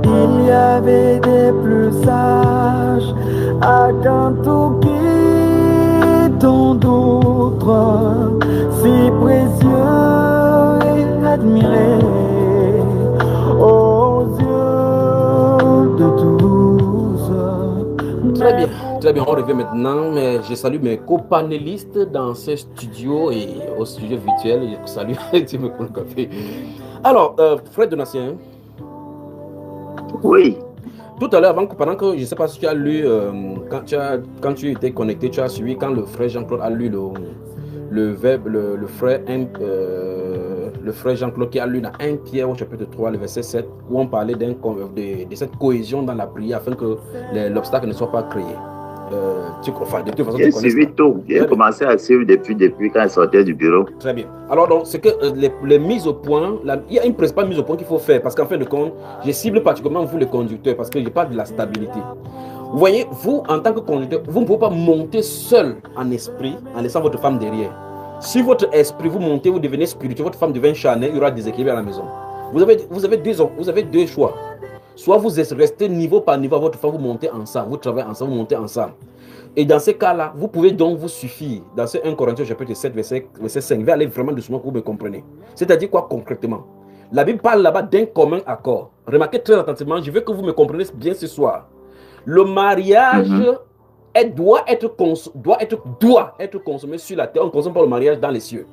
Il y avait des plus sages à Kantuki, dont d'autres si précieux et admirés aux yeux de tous. Très bien, on revient maintenant. Mais je salue mes copanélistes dans ce studio et au studio virtuel. Je salue le café. Alors, Fred Donatien. Oui. Tout à l'heure, pendant que je ne sais pas si tu as lu, quand tu étais connecté, tu as suivi quand le frère Jean-Claude a lu le frère Jean-Claude qui a lu dans 1 Pierre au chapitre 3, le verset 7, où on parlait de cette cohésion dans la prière afin que l'obstacle ne soit pas créé. De toute façon, j'ai suivi tout. J'ai commencé à suivre depuis quand il sortait du bureau. Très bien. Alors, donc, c'est que les mises au point, il y a une principale mise au point qu'il faut faire parce qu'en fin de compte, je cible particulièrement vous, les conducteurs, parce que je parle de la stabilité. Vous voyez, vous, en tant que conducteur, vous ne pouvez pas monter seul en esprit en laissant votre femme derrière. Si votre esprit, vous montez, vous devenez spirituel, votre femme devient charnelle, il y aura des équilibres à la maison. Vous avez deux choix. Soit vous restez niveau par niveau à votre femme, vous montez ensemble, vous travaillez ensemble, vous montez ensemble. Et dans ces cas-là, vous pouvez donc vous suffire. Dans ce 1 Corinthiens chapitre 7, verset 5, je vais aller vraiment doucement pour que vous me compreniez. C'est-à-dire quoi concrètement? La Bible parle là-bas d'un commun accord. Remarquez très attentivement, je veux que vous me compreniez bien ce soir. Le mariage doit être consommé sur la terre. On ne consomme pas le mariage dans les cieux.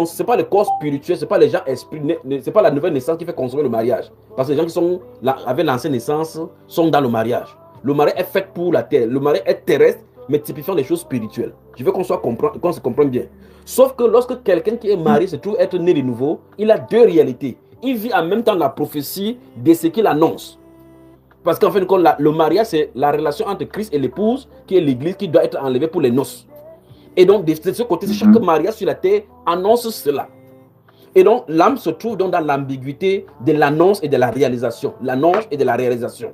C'est pas le corps spirituel, c'est pas les gens esprits, c'est pas la nouvelle naissance qui fait construire le mariage. Parce que les gens qui sont là, avec l'ancienne naissance sont dans le mariage. Le mariage est fait pour la terre. Le mariage est terrestre, mais typifiant les choses spirituelles. Je veux qu'on se comprenne bien. Sauf que lorsque quelqu'un qui est marié se trouve être né de nouveau, il a deux réalités. Il vit en même temps la prophétie de ce qu'il annonce. Parce qu'en fait, le mariage, c'est la relation entre Christ et l'épouse, qui est l'église, qui doit être enlevée pour les noces. Et donc, de ce côté, chaque mariage sur la terre annonce cela. Et donc, l'âme se trouve donc dans l'ambiguïté de l'annonce et de la réalisation. L'annonce et de la réalisation.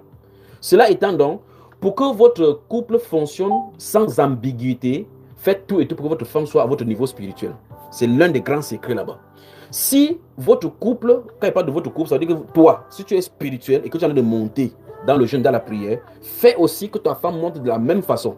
Cela étant donc, pour que votre couple fonctionne sans ambiguïté, faites tout et tout pour que votre femme soit à votre niveau spirituel. C'est l'un des grands secrets là-bas. Si votre couple, quand il parle de votre couple, ça veut dire que toi, si tu es spirituel et que tu es en train de monter dans le jeûne, dans la prière, fais aussi que ta femme monte de la même façon.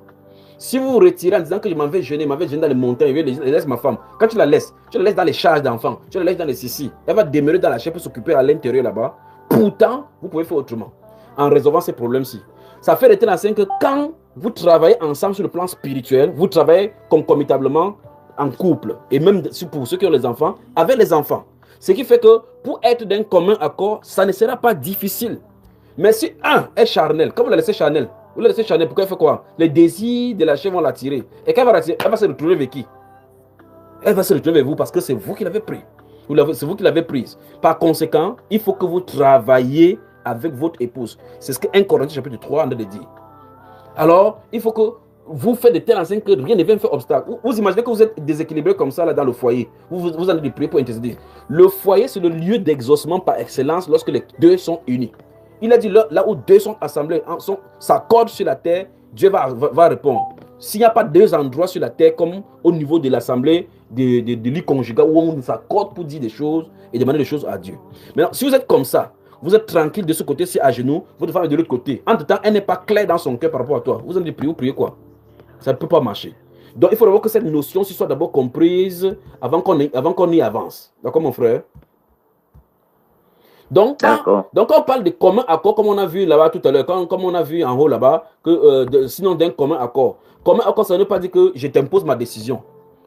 Si vous vous retirez en disant que je m'en vais jeûner dans les montagnes, je laisse ma femme. Quand tu la laisses dans les charges d'enfants, tu la laisses dans les sissi, elle va demeurer dans la chair pour s'occuper à l'intérieur là-bas. Pourtant, vous pouvez faire autrement en résolvant ces problèmes-ci. Ça fait de telle enseigne que quand vous travaillez ensemble sur le plan spirituel, vous travaillez concomitablement en couple. Et même pour ceux qui ont les enfants, avec les enfants. Ce qui fait que pour être d'un commun accord, ça ne sera pas difficile. Mais si un est charnel, comme vous la laissez charnel, pourquoi elle fait quoi? Les désirs de la chair vont l'attirer. Et quand elle va se retrouver avec qui? Elle va se retrouver avec vous parce que c'est vous qui l'avez pris. C'est vous qui l'avez prise. Par conséquent, il faut que vous travailliez avec votre épouse. C'est ce que 1 Corinthiens chapitre 3 a de dire. Alors, il faut que vous faites de telles enseignes que rien ne vient faire obstacle. Vous imaginez que vous êtes déséquilibré comme ça là dans le foyer. Vous allez prier pour intercéder. Le foyer, c'est le lieu d'exaucement par excellence lorsque les deux sont unis. Il a dit là où deux sont assemblés, s'accordent sur la terre, Dieu va répondre. S'il n'y a pas deux endroits sur la terre comme au niveau de l'assemblée de lit conjugal où on s'accorde pour dire des choses et demander des choses à Dieu. Maintenant, si vous êtes comme ça, vous êtes tranquille de ce côté-ci à genoux, votre femme est de l'autre côté. Entre-temps, elle n'est pas claire dans son cœur par rapport à toi. Vous allez prier, vous priez quoi? Ça ne peut pas marcher. Donc, il faut d'abord que cette notion soit d'abord comprise avant qu'on y avance. D'accord, mon frère? Donc, quand on parle de commun accord, comme on a vu là-bas tout à l'heure, comme on a vu en haut là-bas, sinon d'un commun accord. Commun accord, ça ne veut pas dire que je t'impose ma décision.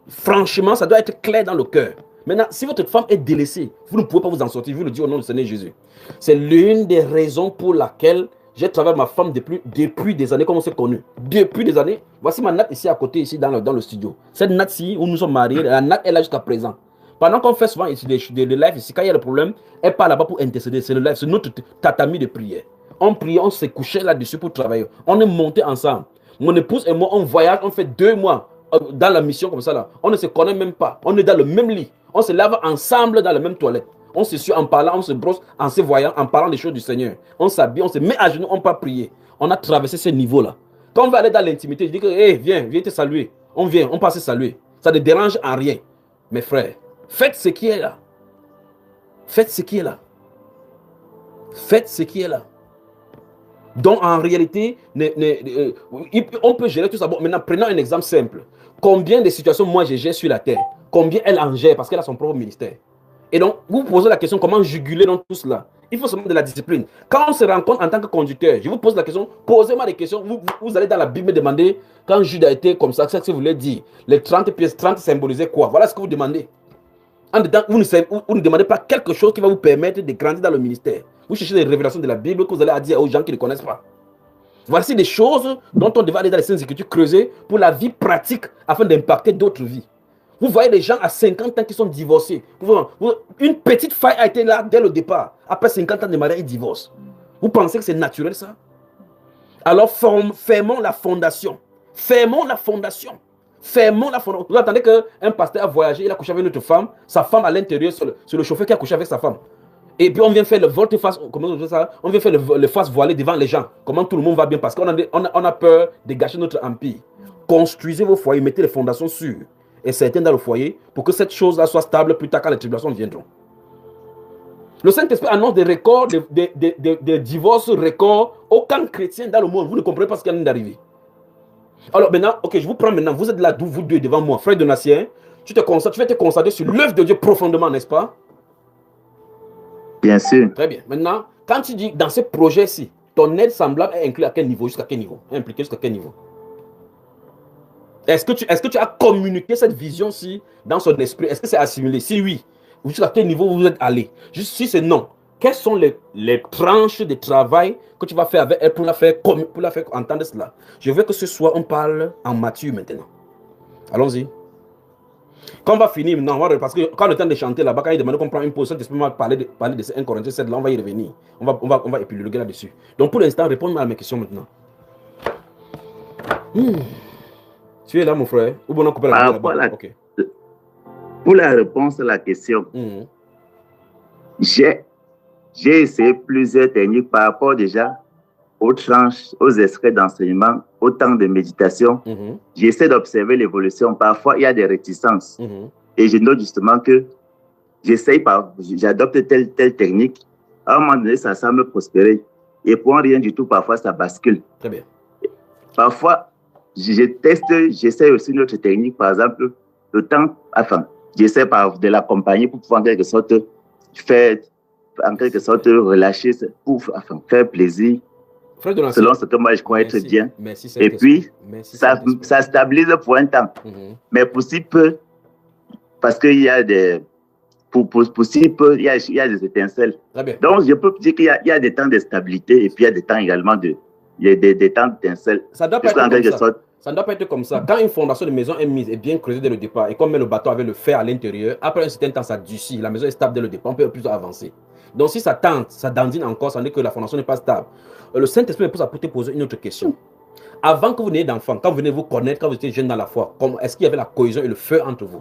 Franchement, ça doit être clair dans le cœur. Maintenant, si votre femme est délaissée, vous ne pouvez pas vous en sortir, vous le dites au nom du Seigneur Jésus. C'est l'une des raisons pour laquelle j'ai travaillé avec ma femme depuis des années, comme on s'est connus. Depuis des années. Voici ma natte ici à côté, ici dans le studio. Cette natte-ci, où nous sommes mariés, la natte est là jusqu'à présent. Pendant qu'on fait souvent ici des lives ici, quand il y a le problème, elle part là-bas pour intercéder. C'est le live, c'est notre tatami de prière. On priait, on s'est couché là-dessus pour travailler. On est monté ensemble. Mon épouse et moi, on voyage, on fait 2 mois dans la mission comme ça là. On ne se connaît même pas. On est dans le même lit. On se lave ensemble dans la même toilette. On se suit en parlant, on se brosse en se voyant, en parlant des choses du Seigneur. On s'habille, on se met à genoux, on peut prier. On a traversé ce niveau-là. Quand on va aller dans l'intimité, je dis que, hey, viens te saluer. On vient, on passe se saluer. Ça ne dérange en rien. Mes frères, faites ce qui est là. Faites ce qui est là. Faites ce qui est là. Donc, en réalité, on peut gérer tout ça. Bon, maintenant, prenons un exemple simple. Combien de situations moi je gère sur la terre? Combien elle en gère parce qu'elle a son propre ministère? Et donc, vous vous posez la question, comment juguler dans tout cela? Il faut seulement de la discipline. Quand on se rencontre en tant que conducteur, je vous pose la question, posez-moi des questions. Vous allez dans la Bible demander, quand Judas a été comme ça, qu'est-ce que vous voulez dire? Les 30 pièces 30 symbolisaient quoi? Voilà ce que vous demandez. En dedans, vous ne demandez pas quelque chose qui va vous permettre de grandir dans le ministère. Vous cherchez des révélations de la Bible que vous allez dire aux gens qui ne connaissent pas. Voici des choses dont on devait aller dans les Saintes Écritures creuser pour la vie pratique afin d'impacter d'autres vies. Vous voyez des gens à 50 ans qui sont divorcés. Une petite faille a été là dès le départ. Après 50 ans de mariage, ils divorcent. Vous pensez que c'est naturel ça? Alors fermons la fondation. Fermons la fondation. Fermons la fondation. Vous attendez qu'un pasteur a voyagé, il a couché avec une autre femme, sa femme à l'intérieur, c'est le chauffeur qui a couché avec sa femme. Et puis on vient faire le volte-face, comment on fait ça? On vient faire le face voilé devant les gens. Comment tout le monde va bien parce qu'on a peur de gâcher notre empire. Construisez vos foyers, mettez les fondations sûres et certaines dans le foyer pour que cette chose-là soit stable plus tard quand les tribulations viendront. Le Saint-Esprit annonce des records, des divorces records. Aucun chrétien dans le monde, vous ne comprenez pas ce qui vient d'arriver. Alors maintenant, ok, je vous prends maintenant, vous êtes là, vous deux devant moi, frère Donatien, tu vas te concentrer sur l'œuvre de Dieu profondément, n'est-ce pas? Bien sûr. Très bien. Maintenant, quand tu dis dans ce projet-ci, ton aide semblable est inclus à quel niveau? Jusqu'à quel niveau? Est impliqué jusqu'à quel niveau? Est-ce que tu as communiqué cette vision-ci dans son esprit? Est-ce que c'est assimilé? Si oui, jusqu'à quel niveau vous êtes allé? Juste si c'est non, quelles sont les tranches de travail que tu vas faire avec elle pour la faire entendre cela? Je veux que ce soir, on parle en mature maintenant. Allons-y. Quand on va finir maintenant, parce que quand le temps de chanter là-bas, quand il demande qu'on prend une pause, on va parler de 1 Corinthiens 7, là, on va y revenir. On va épiloguer là-dessus. Donc pour l'instant, répondez à mes questions maintenant. Tu es là, mon frère? Ou bon, on coupe la là-bas? Okay. Pour la réponse à la question, j'ai essayé plusieurs techniques par rapport déjà aux tranches, aux extraits d'enseignement, au temps de méditation. J'essaie d'observer l'évolution. Parfois, il y a des réticences. Et je note justement que j'adopte telle technique. À un moment donné, ça semble prospérer. Et pour rien du tout, parfois, ça bascule. Très bien. Parfois, j'essaie aussi une autre technique. Par exemple, le temps, j'essaie de l'accompagner pour pouvoir en quelque sorte relâcher, pour faire plaisir. Selon ce que moi je crois être bien. Et puis, ça stabilise pour un temps. Mais pour si peu, parce qu'il y a des... Pour si peu, il y a des étincelles. Donc, je peux dire qu'il y a des temps de stabilité et puis il y a des temps également des temps d'étincelles. Ça doit pas être comme ça. Ça ne doit pas être comme ça. Quand une fondation de maison est mise et bien creusée dès le départ et qu'on met le bâton avec le fer à l'intérieur, après un certain temps, ça durcit. La maison est stable dès le départ, on peut plus avancer. Donc, si ça tente, ça dandine encore, ça veut dire que la fondation n'est pas stable. Le Saint-Esprit me pose à poser une autre question. Avant que vous n'ayez d'enfants, quand vous venez vous connaître, quand vous étiez jeune dans la foi, est-ce qu'il y avait la cohésion et le feu entre vous?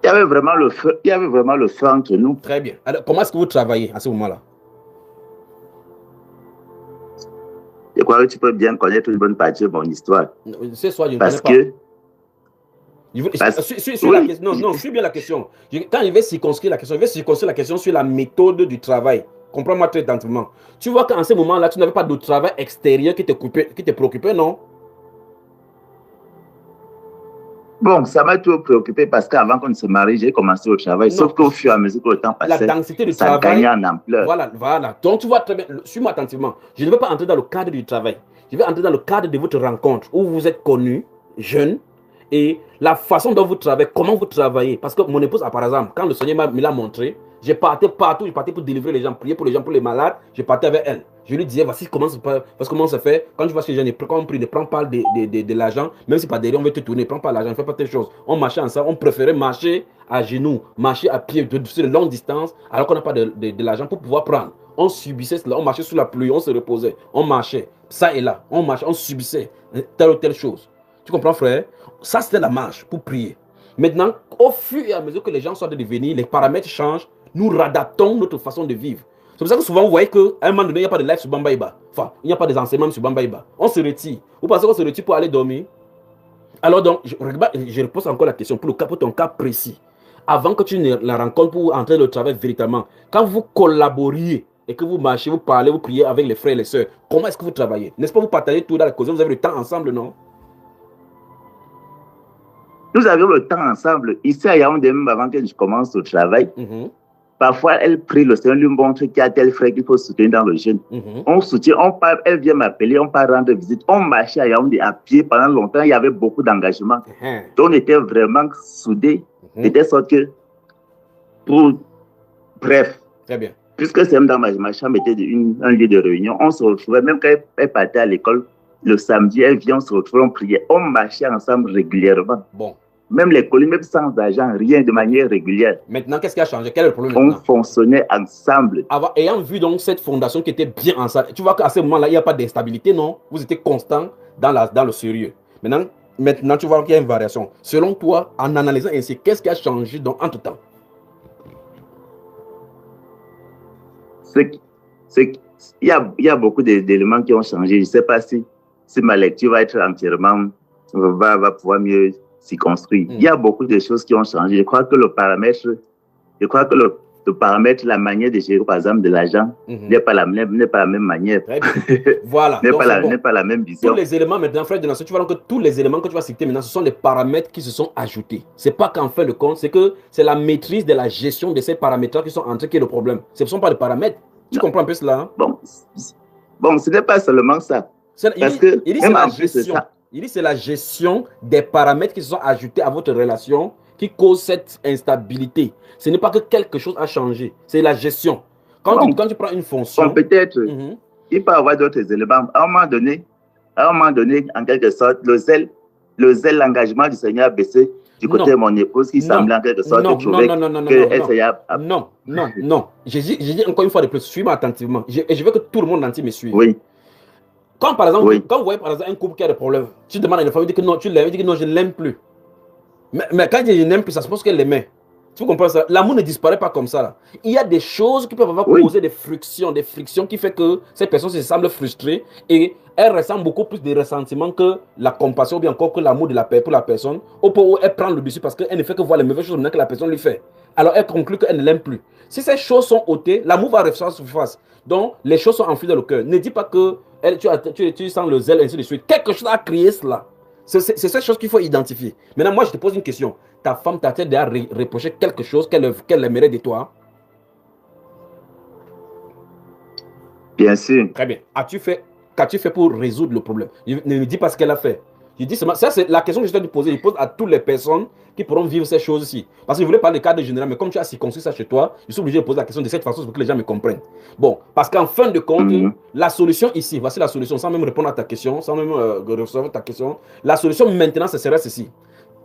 Il y avait vraiment le feu entre nous. Très bien. Alors, comment est-ce que vous travaillez à ce moment-là? Je crois que tu peux bien connaître une bonne partie de mon histoire. Ce soir, je ne connais pas. Je suis bien la question. Quand je vais circonscrire la question, sur la méthode du travail. Comprends-moi très attentivement. Tu vois qu'en ce moment-là, tu n'avais pas de travail extérieur qui te préoccupait, non? Bon, ça m'a toujours préoccupé parce qu'avant qu'on ne se marie, j'ai commencé au travail. Sauf qu'au fur et à mesure que le temps passait, la densité du ça travail, gagnait en ampleur. Voilà. Donc, tu vois très bien, suis-moi attentivement. Je ne vais pas entrer dans le cadre du travail. Je vais entrer dans le cadre de votre rencontre où vous êtes connus, jeunes, et la façon dont vous travaillez, comment vous travaillez. Parce que mon épouse, par exemple, quand le Seigneur me l'a montré, je partais partout, je partais pour délivrer les gens, prier pour les gens, pour les malades, je partais avec elle. Je lui disais, voici comment ça fait. Quand tu vois ces gens, quand on prie, ne prends pas de l'argent, même si pas derrière, on veut te tourner, ne prends pas l'argent, ne fais pas telle chose. On marchait ensemble, on préférait marcher à genoux, marcher à pied, sur de longues distances, alors qu'on n'a pas de l'argent pour pouvoir prendre. On subissait cela, on marchait sous la pluie, on se reposait, on marchait, ça et là, on marchait, on subissait telle ou telle chose. Tu comprends, frère? Ça, c'était la marche pour prier. Maintenant, au fur et à mesure que les gens sont de devenir, les paramètres changent, nous réadaptons notre façon de vivre. C'est pour ça que souvent, vous voyez qu'à un moment donné, il n'y a pas de live sur Bambaïba. Enfin, il n'y a pas des enseignements sur Bambaïba. On se retire. Vous pensez qu'on se retire pour aller dormir? Alors donc, je repose encore la question pour ton cas précis. Avant que tu ne la rencontres pour entrer dans le travail véritablement, quand vous collaboriez et que vous marchez, vous parlez, vous priez avec les frères et les sœurs, comment est-ce que vous travaillez? N'est-ce pas vous partagez tout dans la cause? Vous avez le temps ensemble, non? Nous avions le temps ensemble. Ici à Yaoundé, même avant que je commence le travail, parfois elle prie, le Seigneur lui montre qu'il y a tel frère qu'il faut soutenir dans le jeûne. On soutient, on part, elle vient m'appeler, on part rendre visite. On marchait à Yaoundé à pied pendant longtemps, il y avait beaucoup d'engagement. Donc on était vraiment soudés, de telle sorte que, bref, très bien. Puisque c'est même dans ma chambre était un lieu de réunion, on se retrouvait, même quand elle partait à l'école, le samedi, elle vient, on se retrouvait, on priait, on marchait ensemble régulièrement. Bon. Même les colis, même sans argent, rien, de manière régulière. Maintenant, qu'est-ce qui a changé? Quel est le problème maintenant? On fonctionnait ensemble. Ayant vu donc cette fondation qui était bien ensemble, tu vois qu'à ce moment-là, il n'y a pas d'instabilité, non? Vous étiez constant dans le sérieux. Maintenant, tu vois qu'il y a une variation. Selon toi, en analysant ainsi, qu'est-ce qui a changé donc entre-temps? Il y a beaucoup d'éléments qui ont changé. Je ne sais pas si ma lecture va être entièrement, va pouvoir mieux s'y construire. Il y a beaucoup de choses qui ont changé. Je crois que le paramètre, la manière de gérer, par exemple, de l'argent, n'est pas la même manière. Voilà. n'est pas la même vision. Tous les éléments maintenant, frère de Nation, tu vois que tous les éléments que tu vas citer maintenant, ce sont les paramètres qui se sont ajoutés. C'est pas qu'en fait le compte, c'est que c'est la maîtrise de la gestion de ces paramètres qui sont entrés qui est le problème. Ce ne sont pas les paramètres. Tu comprends un peu cela? Bon, ce n'est pas seulement ça. Il dit c'est la gestion des paramètres qui se sont ajoutés à votre relation qui cause cette instabilité. Ce n'est pas que quelque chose a changé, c'est la gestion. Quand tu prends une fonction... Peut-être, il peut y avoir d'autres éléments. À un moment donné, en quelque sorte, le zèle, l'engagement du Seigneur a baissé du côté de mon épouse qui semblait en quelque sorte trouver qu'elle s'est... Non. J'ai dit encore une fois de plus, suis-moi attentivement. Et je veux que tout le monde entier me suive. Oui. Quand par exemple, quand vous voyez par exemple un couple qui a des problèmes, tu demandes à une femme, il dit que non, tu l'aimes, il dit que non, je ne l'aime plus. Mais quand il dit je n'aime plus, ça se pense qu'elle l'aimait. Tu comprends ça? L'amour ne disparaît pas comme ça. Là. Il y a des choses qui peuvent avoir causé des frictions qui fait que cette personne se semble frustrée et elle ressent beaucoup plus de ressentiment que la compassion ou bien encore que l'amour de la pour la personne au point où elle prend le dessus parce qu'elle ne fait que voir les mauvaises choses que la personne lui fait. Alors elle conclut qu'elle ne l'aime plus. Si ces choses sont ôtées, l'amour va ressortir à surface. Donc les choses sont enfouies dans le cœur. Ne dis pas que tu sens le zèle ainsi de suite. Quelque chose a créé cela. C'est cette chose qu'il faut identifier. Maintenant, moi, je te pose une question. Ta femme t'a-t-elle déjà reproché quelque chose qu'elle aimerait de toi? Bien sûr. Très bien. Qu'as-tu fait pour résoudre le problème? Ne me dis pas ce qu'elle a fait. Je dis seulement, ça c'est la question que je t'ai posée. Je pose à toutes les personnes qui pourront vivre ces choses-ci. Parce que je voulais parler de cadre général, mais comme tu as circonscrit ça chez toi, je suis obligé de poser la question de cette façon pour que les gens me comprennent. Bon, parce qu'en fin de compte, la solution ici, voici la solution, sans même répondre à ta question, sans même recevoir ta question. La solution maintenant, ce serait ceci.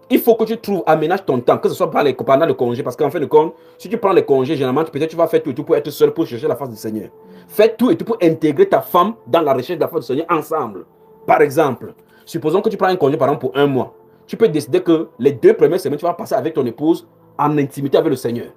Il faut que tu trouves, aménage ton temps, que ce soit pendant le congé, parce qu'en fin de compte, si tu prends les congés, généralement, peut-être tu vas faire tout et tout pour être seul, pour chercher la face du Seigneur. Fais tout et tout pour intégrer ta femme dans la recherche de la face du Seigneur ensemble. Par exemple, supposons que tu prends un congé, par exemple, pour 1 mois. Tu peux décider que les 2 premières semaines, tu vas passer avec ton épouse en intimité avec le Seigneur.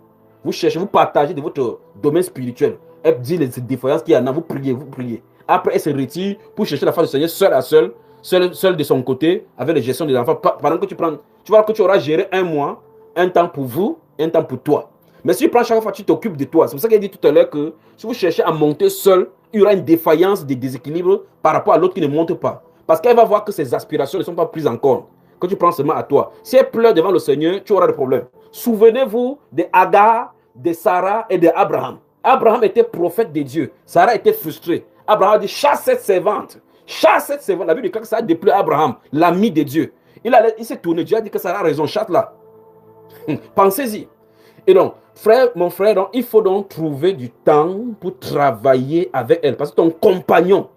Vous cherchez, vous partagez de votre domaine spirituel. Elle dit les défaillances qu'il y en a, vous priez. Après, elle se retire pour chercher la face du Seigneur seule à seule de son côté, avec la gestion des enfants. Pendant que tu prends, tu vois que tu auras géré 1 mois, un temps pour vous, un temps pour toi. Mais si tu prends chaque fois, tu t'occupes de toi. C'est pour ça qu'elle dit tout à l'heure que si vous cherchez à monter seul, il y aura une défaillance, des déséquilibres par rapport à l'autre qui ne monte pas. Parce qu'elle va voir que ses aspirations ne sont pas prises en compte. Quand tu prends seulement à toi. Si elle pleure devant le Seigneur, tu auras des problèmes. Souvenez-vous de Agar, de Sarah et d'Abraham. Abraham était prophète de Dieu. Sarah était frustrée. Abraham a dit, chasse cette servante. Chasse cette servante. La Bible dit que ça a déplu Abraham, l'ami de Dieu. Il s'est tourné. Dieu a dit que Sarah a raison. Chasse-la. Pensez-y. Et donc, mon frère, donc, il faut donc trouver du temps pour travailler avec elle. Parce que ton compagnon,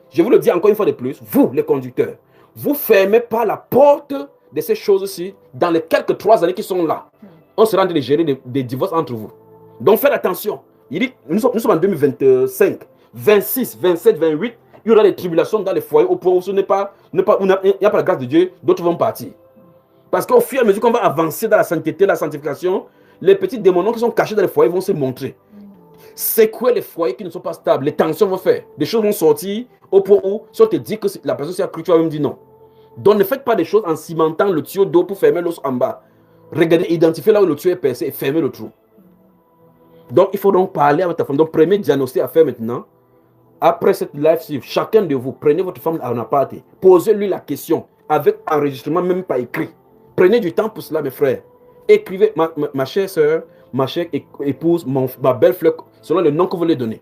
je vous le dis encore une fois de plus, vous, les conducteurs, vous ne fermez pas la porte de ces choses-ci dans les quelques 3 années qui sont là. On sera en train de gérer des divorces entre vous. Donc, faites attention. Il dit, nous sommes en 2025, 26, 27, 28, il y aura des tribulations dans les foyers au point où il n'y a pas la grâce de Dieu, d'autres vont partir. Parce qu'au fur et à mesure qu'on va avancer dans la sainteté, la sanctification, les petits démons qui sont cachés dans les foyers vont se montrer. C'est quoi les foyers qui ne sont pas stables? Les tensions vont faire. Des choses vont sortir au point où, si on te dit que la personne s'est accrue, tu vas même dire non. Donc ne faites pas des choses en cimentant le tuyau d'eau pour fermer l'os en bas. Regardez, identifiez là où le tuyau est percé et fermez le trou. Donc il faut donc parler avec ta femme. Donc premier diagnostic à faire maintenant. Après cette live, chacun de vous, prenez votre femme en aparté. Posez-lui la question avec enregistrement, même pas écrit. Prenez du temps pour cela, mes frères. Écrivez, ma chère soeur, ma chère épouse, ma belle fleur, selon le nom que vous voulez donner.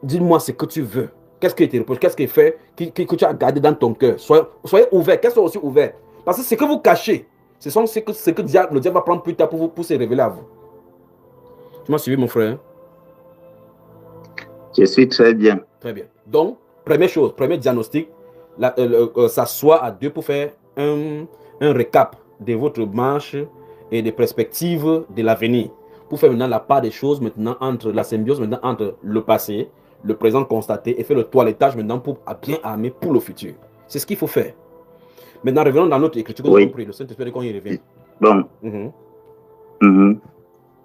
Dis-moi ce que tu veux. Qu'est-ce qui te reproche? Qu'est-ce qui est fait que tu as gardé dans ton cœur? Soyez ouverts. Qu'est-ce soit aussi ouvert? Parce que ce que vous cachez, ce que le diable va prendre plus tard pour se révéler à vous. Tu m'as suivi, mon frère? Je suis très bien. Très bien. Donc, première chose, premier diagnostic, s'asseoir à 2 pour faire un récap de votre marche et des perspectives de l'avenir. Pour faire maintenant la part des choses maintenant entre la symbiose maintenant entre le passé, le présent constaté et faire le toilettage maintenant pour bien armer pour le futur. C'est ce qu'il faut faire. Maintenant, revenons dans notre écriture. Oui. Le Saint-Esprit, quand il revient. Bon.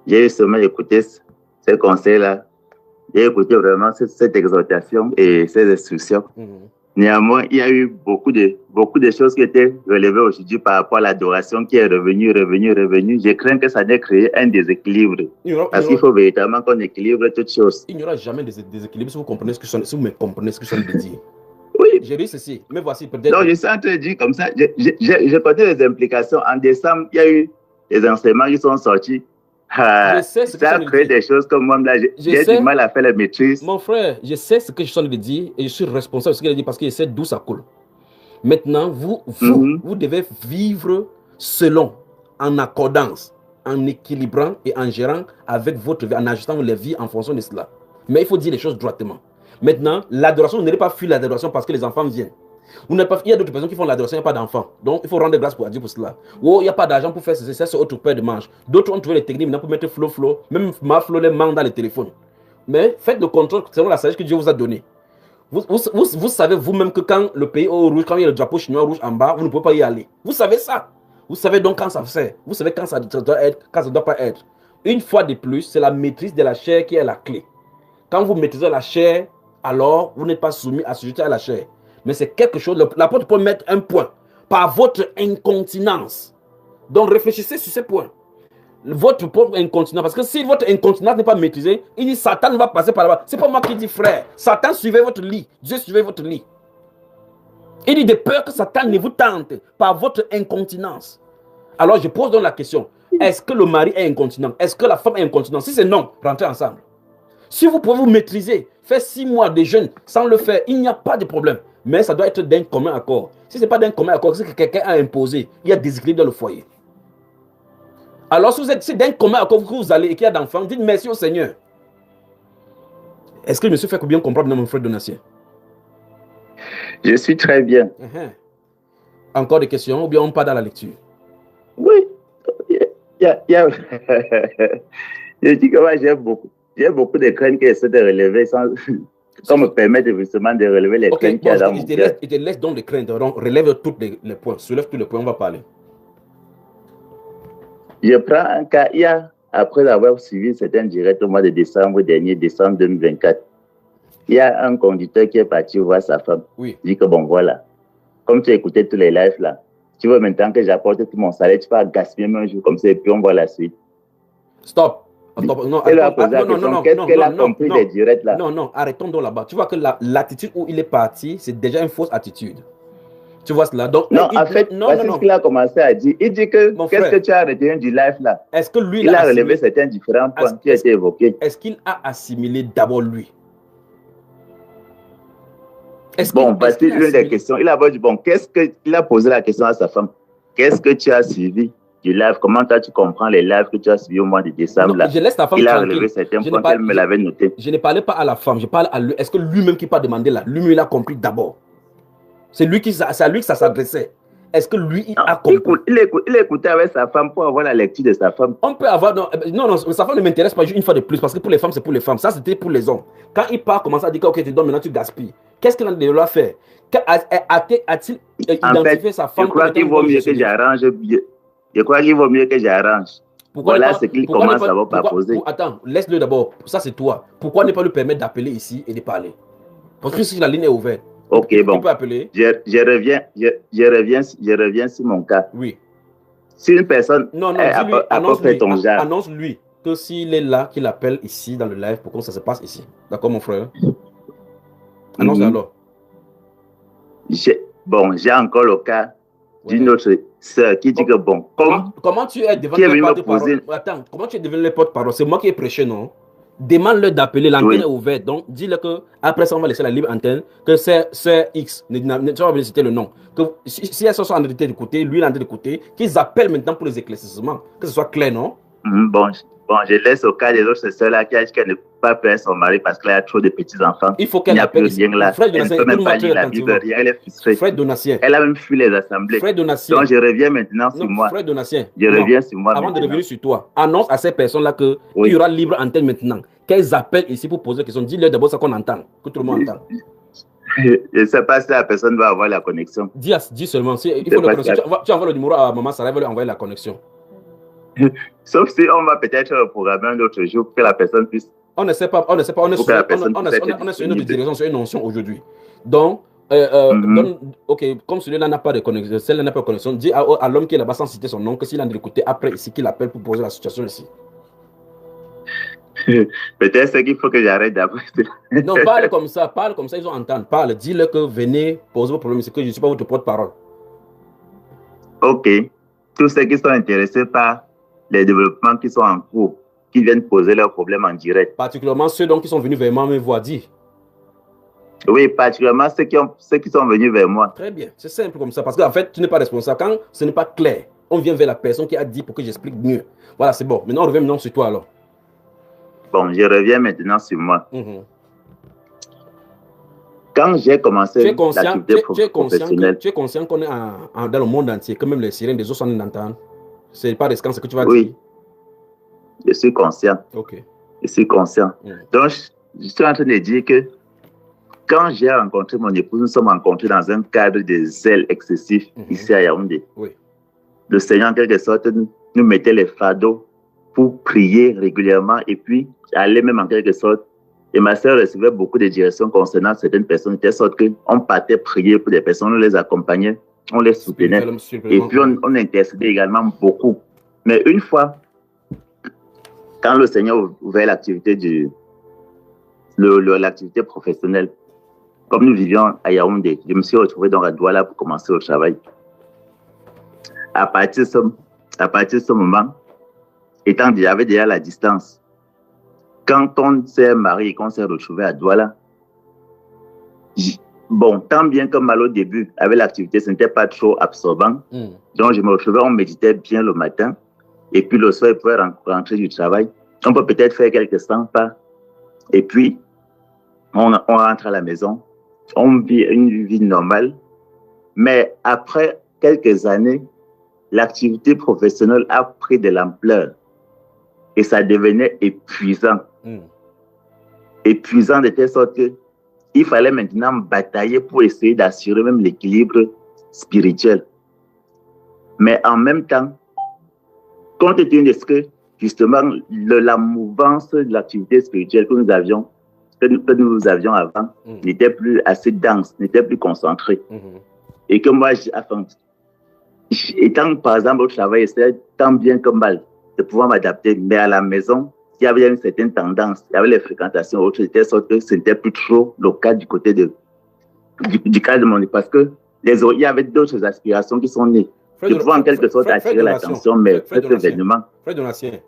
J'ai justement écouté ces conseils-là. J'ai écouté vraiment cette exhortation et ces instructions. Néanmoins, il y a eu beaucoup de choses qui étaient relevées aujourd'hui par rapport à l'adoration qui est revenue. Je crains que ça n'ait créé un déséquilibre. Parce qu'il faut véritablement qu'on équilibre toutes choses. Il n'y aura jamais de déséquilibre si vous comprenez ce que si vous me comprenez ce que je viens de dire. Oui. J'ai dit ceci, mais voici peut-être. Non, je suis en train de dire comme ça. Je connais les implications. En décembre, il y a eu des enseignements qui sont sortis je sais ce que ça crée des choses comme moi, là, j'ai du mal à faire la maîtrise. Mon frère, je sais ce que je suis en train de dire et je suis responsable de ce qu'il a dit parce que je sais d'où ça coule. Maintenant, vous devez vivre selon, en accordance, en équilibrant et en gérant avec votre vie, en ajustant les vies en fonction de cela. Mais il faut dire les choses droitement. Maintenant, l'adoration, vous n'allez pas fuir l'adoration parce que les enfants viennent. Il y a d'autres personnes qui font l'adoration, il n'y a pas d'enfants. Donc, il faut rendre grâce pour Dieu pour cela. Ou il n'y a pas d'argent pour faire ceci, c'est autre paire de manches. D'autres ont trouvé les techniques maintenant pour mettre flow. Même ma flow les manque dans les téléphones. Mais faites le contrôle selon la sagesse que Dieu vous a donnée. Vous savez vous-même que quand le pays est au rouge, quand il y a le drapeau chinois rouge en bas, vous ne pouvez pas y aller. Vous savez ça. Vous savez donc quand ça fait. Vous savez quand ça doit être, quand ça ne doit pas être. Une fois de plus, c'est la maîtrise de la chair qui est la clé. Quand vous maîtrisez la chair, alors vous n'êtes pas soumis à sujeter à la chair. Mais c'est quelque chose, l'apôtre peut mettre un point par votre incontinence. Donc réfléchissez sur ces points. Votre propre incontinence, parce que si votre incontinence n'est pas maîtrisée, il dit Satan va passer par là-bas. C'est pas moi qui dis frère. Satan suivait votre lit. Dieu suivait votre lit. Il dit de peur que Satan ne vous tente par votre incontinence. Alors je pose donc la question, est-ce que le mari est incontinent? Est-ce que la femme est incontinente? Si c'est non, rentrez ensemble. Si vous pouvez vous maîtriser, faire 6 mois de jeûne sans le faire, il n'y a pas de problème. Mais ça doit être d'un commun accord. Si ce n'est pas d'un commun accord, c'est que quelqu'un a imposé, il y a déséquilibre dans le foyer. Alors si c'est d'un commun accord que vous allez et qu'il y a d'enfants, dites merci au Seigneur. Est-ce que je me suis fait bien comprendre, mon frère Donatien? Je suis très bien. Encore des questions ou bien on part dans la lecture? Oui. Je dis que moi j'ai beaucoup de craintes qui essaient de relever sans me permettre justement de relever les craintes qu'il y a dans mon cœur. Il te laisse donc les craintes. Donc relève tous les points. Soulève tous les points, on va parler. Je prends un cas hier, après avoir suivi certains directs au mois de décembre dernier, décembre 2024. Il y a un conducteur qui est parti voir sa femme. Oui. Il dit que bon voilà, comme tu as écouté tous les lives là, tu veux maintenant que j'apporte tout mon salaire, tu vas gaspiller un jour comme ça et puis on voit la suite. Stop. Non, qu'est-ce qu'elle a compris des directs là? Non, arrêtons donc là-bas. Tu vois que l'attitude où il est parti, c'est déjà une fausse attitude. Tu vois cela? Donc, non, en fait, voici ce qu'il a commencé à dire. Il dit que qu'est-ce que tu as retenu du live là? Est-ce que lui il a relevé certains différents points qui ont été évoqués? Est-ce qu'il a assimilé d'abord lui? Bon, parce qu'il a des questions. Il a dit, bon, il a posé la question à sa femme. Qu'est-ce que tu as suivi du live? Comment tu comprends les lives que tu as suivis au mois de décembre là? Je laisse la femme il a relevé certains points qu'elle me l'avait noté. Je ne parlais pas à la femme, je parle à lui. Est-ce que lui-même qui pas demandé là, lui-même il a compris d'abord? C'est à lui que ça s'adressait. Est-ce que lui il a compris? Il écoutait avec sa femme pour avoir la lecture de sa femme. On peut avoir non, sa femme ne m'intéresse pas une fois de plus parce que pour les femmes c'est pour les femmes. Ça c'était pour les hommes. Quand il part commence à dire ok tu donnes maintenant tu gaspilles. Qu'est-ce qu'il a de faire? A-t-il identifié sa femme? Je crois qu'il vaut mieux que j'arrange. Je crois qu'il vaut mieux que j'arrange. Voilà ce qu'il commence à proposer. Attends, laisse-le d'abord. Ça, c'est toi. Pourquoi ne pas lui permettre d'appeler ici et de parler? Parce que si la ligne est ouverte. Ok, bon. Tu peux appeler. Je reviens sur mon cas. Oui. Si une personne annonce-lui que s'il est là, qu'il appelle ici dans le live pour que ça se passe ici. D'accord, mon frère? Annonce alors. J'ai encore le cas d'une autre sœur qui dit que bon, comment tu es devant le porte-parole? Attends, comment tu es devenu le porte-parole? C'est moi qui ai prêché, non? Demande-le d'appeler, l'antenne est ouverte. Donc, dis-le que après ça, on va laisser la libre antenne, que c'est X, tu vas me citer le nom. Que si elles sont en train d'écouter, lui il est en train d'écouter, qu'ils appellent maintenant pour les éclaircissements, que ce soit clair, non? Bon, je laisse au cas des autres sœurs-là qui a dit qu'elle ne peut pas perdre son mari parce qu'elle a trop de petits-enfants. Il faut qu'elle appelle. Elle ne peut même pas lire la Bible, rien, elle est frustrée. Frère Donatien. Elle a même fui les assemblées. Frère Donatien. Donc je reviens maintenant sur moi. Frère Donatien. Je reviens sur moi. Avant de revenir sur toi, annonce à ces personnes-là qu'il y aura libre antenne maintenant. Qu'elles appellent ici pour poser des questions. Dis-leur d'abord ça qu'on entend, que tout le monde entend. Je ne sais pas si la personne va avoir la connexion. Dis seulement. Il faut tu envoies le numéro à maman Sarah, elle va lui envoyer la connexion. Sauf si on va peut-être programmer un autre jour pour que la personne puisse. On ne sait pas. On est sur une autre direction, sur une notion aujourd'hui. Donc, ok, comme celui-là n'a pas de connexion, celle-là n'a pas de connexion, dis à l'homme qui est là-bas sans citer son nom que s'il a envie d'écouter après ici, qu'il appelle pour poser la situation ici. Peut-être qu'il faut que j'arrête d'abord. Non, parle comme ça, ils vont entendre. Parle, dis-le que venez poser vos problèmes, c'est que je ne suis pas votre porte-parole. Ok. Tous ceux qui sont intéressés par les développements qui sont en cours, qui viennent poser leurs problèmes en direct. Particulièrement ceux donc qui sont venus vers moi me voir dire. Oui, particulièrement ceux qui sont venus vers moi. Très bien, c'est simple comme ça, parce qu'en fait, tu n'es pas responsable. Quand ce n'est pas clair, on vient vers la personne qui a dit pour que j'explique mieux. Voilà, c'est bon. Maintenant, on revient maintenant sur toi alors. Bon, je reviens maintenant sur moi. Quand j'ai commencé l'activité professionnelle... Tu es conscient qu'on est dans le monde entier, que même les sirènes des eaux sont en entendre. C'est pas risquant ce que tu vas dire. Oui, je suis conscient. Ok. Je suis conscient. Donc, je suis en train de dire que quand j'ai rencontré mon épouse, nous sommes rencontrés dans un cadre de zèle excessif ici à Yaoundé. Oui. Le Seigneur, en quelque sorte, nous mettait les fardeaux pour prier régulièrement et puis aller même en quelque sorte. Et ma sœur recevait beaucoup de directions concernant certaines personnes, de telle sorte qu'on partait prier pour des personnes, on les accompagnait, on les soutenait. Et puis on intercédait également beaucoup. Mais une fois, quand le Seigneur ouvrait l'activité l'activité professionnelle, comme nous vivions à Yaoundé, je me suis retrouvé dans la Douala pour commencer au travail. À partir de ce moment, étant déjà avait déjà la distance, quand on s'est marié et qu'on s'est retrouvé à Douala, bon, tant bien que mal au début, avec l'activité, ce n'était pas trop absorbant. Donc, je me retrouvais, on méditait bien le matin. Et puis, le soir, il pouvait rentrer du travail. On peut peut-être faire quelques 100 pas. Et puis, on rentre à la maison. On vit une vie normale. Mais après quelques années, l'activité professionnelle a pris de l'ampleur. Et ça devenait épuisant. Épuisant de telle sorte qu'il fallait maintenant batailler pour essayer d'assurer même l'équilibre spirituel. Mais en même temps, compte tenu de ce que, justement, la mouvance de l'activité spirituelle que nous avions avant n'était plus assez dense, n'était plus concentrée. Et que moi, étant par exemple au travail, c'était tant bien que mal de pouvoir m'adapter. Mais à la maison, il y avait une certaine tendance, il y avait les fréquentations autres, de telle sorte que ce n'était plus trop le cas du côté du cas de mon épouse, parce que il y avait d'autres aspirations qui sont nées. Je pouvais en quelque sorte attirer l'attention, mais cet événement. Frère Donatien,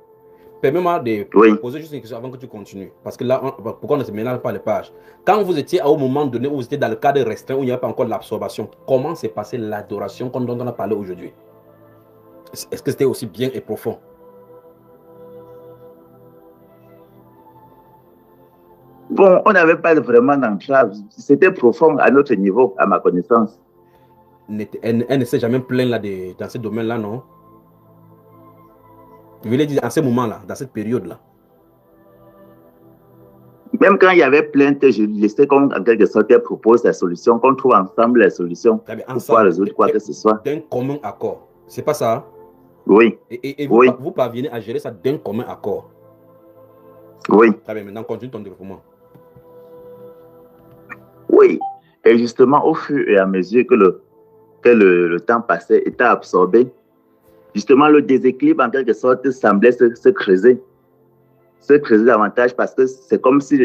permets-moi de poser juste une question avant que tu continues. Parce que là, pourquoi on ne se mélange pas les pages? Quand vous étiez à un moment donné où vous étiez dans le cadre restreint, où il n'y a pas encore l'absorption, comment s'est passée l'adoration dont on a parlé aujourd'hui? Est-ce que c'était aussi bien et profond? Bon, on n'avait pas vraiment d'entrave. C'était profond à notre niveau, à ma connaissance. Elle ne s'est jamais plainte dans ce domaine-là, non? Je voulais dire, à ce moment-là, dans cette période-là. Même quand il y avait plainte, je laissais en quelque sorte propose la solution, qu'on trouve ensemble la solution pour pouvoir résoudre quoi que ce soit. D'un commun accord. C'est pas ça? Oui. Et vous parvenez à gérer ça d'un commun accord? Oui. Très bien, maintenant continue ton développement. Oui. Et justement, au fur et à mesure que le temps passait, était absorbé, justement, le déséquilibre, en quelque sorte, semblait se creuser. Se creuser davantage parce que c'est comme si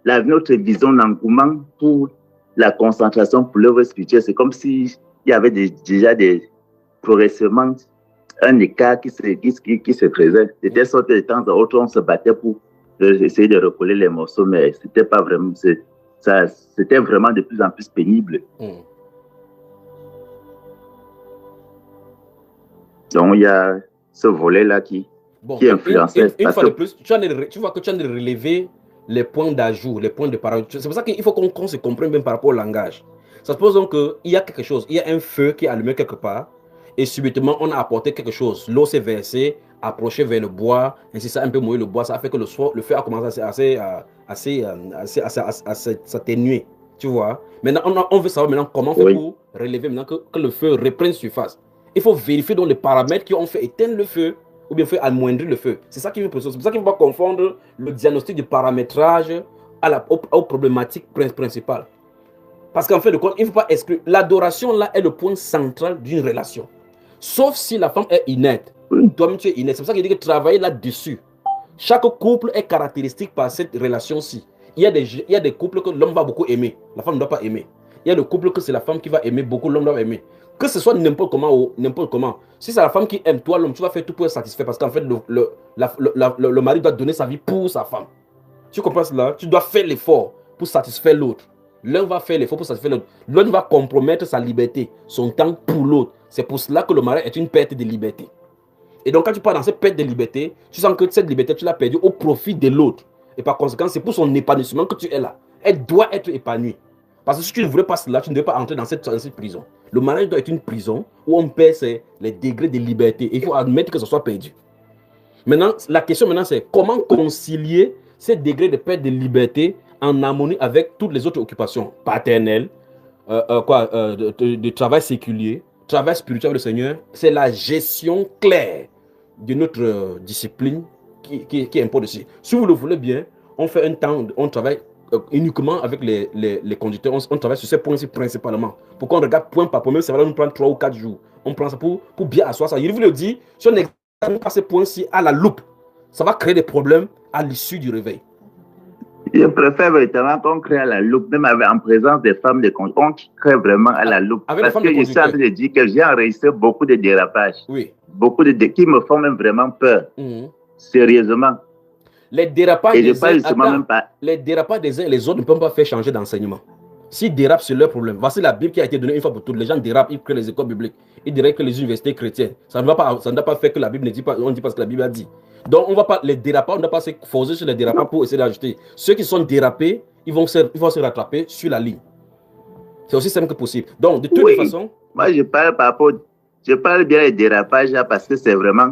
notre vision d'engouement pour la concentration pour l'œuvre spirituelle, c'est comme s'il y avait déjà progressivement un écart qui se creusait. De telle sorte que de temps en autre, on se battait pour essayer de recoller les morceaux, mais c'était pas vraiment, c'était vraiment de plus en plus pénible. Donc, il y a ce volet-là qui influençait. Une fois de plus, tu vois que tu as de relever les points d'ajout, les points de parole. C'est pour ça qu'il faut qu'on se comprenne bien par rapport au langage. Ça suppose donc qu'il y a quelque chose, il y a un feu qui est allumé quelque part, et subitement, on a apporté quelque chose. L'eau s'est versée, approché vers le bois, ainsi ça a un peu mouillé le bois, ça a fait que le feu a commencé à s'atténuer. Tu vois? Maintenant, on veut savoir maintenant comment faire pour relever, maintenant que le feu reprenne surface. Il faut vérifier donc les paramètres qui ont fait éteindre le feu ou bien fait amoindrir le feu. C'est ça qui veut préciser. C'est pour ça qu'il ne faut pas confondre le diagnostic du paramétrage aux problématiques principales. Parce qu'en fait, il ne faut pas exclure. L'adoration là est le point central d'une relation. Sauf si la femme est inerte. Toi-même tu es inerte. C'est pour ça qu'il dit que travailler là-dessus. Chaque couple est caractéristique par cette relation-ci. Il y a des couples que l'homme va beaucoup aimer. La femme ne doit pas aimer. Il y a des couples que c'est la femme qui va aimer beaucoup, l'homme doit aimer. Que ce soit n'importe comment ou n'importe comment. Si c'est la femme qui aime, toi, l'homme, tu vas faire tout pour être satisfait parce qu'en fait, le mari doit donner sa vie pour sa femme. Tu comprends cela? Tu dois faire l'effort pour satisfaire l'autre. L'un va faire l'effort pour satisfaire l'autre. L'un va compromettre sa liberté, son temps pour l'autre. C'est pour cela que le mariage est une perte de liberté. Et donc, quand tu pars dans cette perte de liberté, tu sens que cette liberté, tu l'as perdue au profit de l'autre. Et par conséquent, c'est pour son épanouissement que tu es là. Elle doit être épanouie. Parce que si tu ne voulais pas cela, tu ne devais pas entrer dans cette prison. Le mariage doit être une prison où on perd les degrés de liberté. Et il faut admettre que ça soit perdu. Maintenant, la question maintenant, c'est comment concilier ces degrés de perte de liberté en harmonie avec toutes les autres occupations paternelles, de travail séculier, travail spirituel du Seigneur. C'est la gestion claire de notre discipline qui impose ici. Si vous le voulez bien, on fait un temps, on travaille uniquement avec les conducteurs, on travaille sur ces points-ci principalement. Pour qu'on regarde point par point, même ça va nous prendre 3 ou 4 jours. On prend ça pour bien asseoir ça. Je vous le dis, si on n'examine pas ces points-ci à la loupe, ça va créer des problèmes à l'issue du réveil. Je préfère véritablement qu'on crée à la loupe, même en présence des femmes de conduite. On crée vraiment à la loupe. Parce que je suis en train de dire que j'ai enregistré beaucoup de dérapages. Oui. Beaucoup qui me font même vraiment peur. Sérieusement. Les dérapages les dérapages des uns et les autres ne peuvent pas faire changer d'enseignement. S'ils dérapent, c'est leur problème. Voici la Bible qui a été donnée une fois pour toutes. Les gens dérapent, ils créent les écoles bibliques. Ils diraient que les universités chrétiennes. Ça ne doit pas faire que la Bible ne dit pas, on dit pas ce que la Bible a dit. Donc, on va pas les dérapages, on ne doit pas se forcer sur les dérapages pour essayer d'ajouter. Ceux qui sont dérapés, ils vont se rattraper sur la ligne. C'est aussi simple que possible. Donc, de toute façon. Moi, je parle par rapport. Je parle bien des dérapages là parce que c'est vraiment.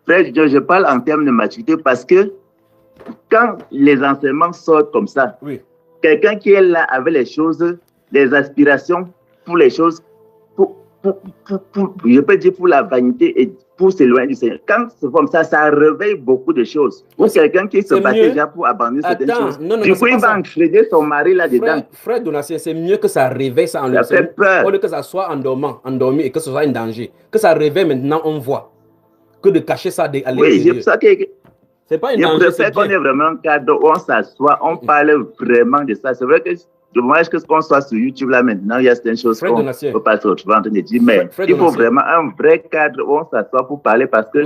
Frère, je parle en termes de maturité parce que quand les enseignements sortent comme ça, quelqu'un qui est là avec les choses, les aspirations pour les choses, je peux dire pour la vanité et pour s'éloigner du Seigneur. Quand c'est comme ça, ça réveille beaucoup de choses. Pour quelqu'un qui se battait déjà pour abandonner certaines choses. Du coup, il va entraîner son mari là-dedans. Frère Donatien, c'est mieux que ça réveille ça en lui. Ça fait peur. Au lieu que ça soit endormi et que ce soit un danger. Que ça réveille maintenant, on voit. Que de cacher ça à l'intérieur. Oui, c'est ça que... C'est pas une danger. Je préfère qu'on ait vraiment un cadre où on s'assoit, on parle vraiment de ça. C'est vrai que dommage que ce qu'on soit sur YouTube là maintenant, il y a certaines choses qu'on ne peut pas se retrouver en train de dire, mais il faut vraiment un vrai cadre où on s'assoit pour parler parce que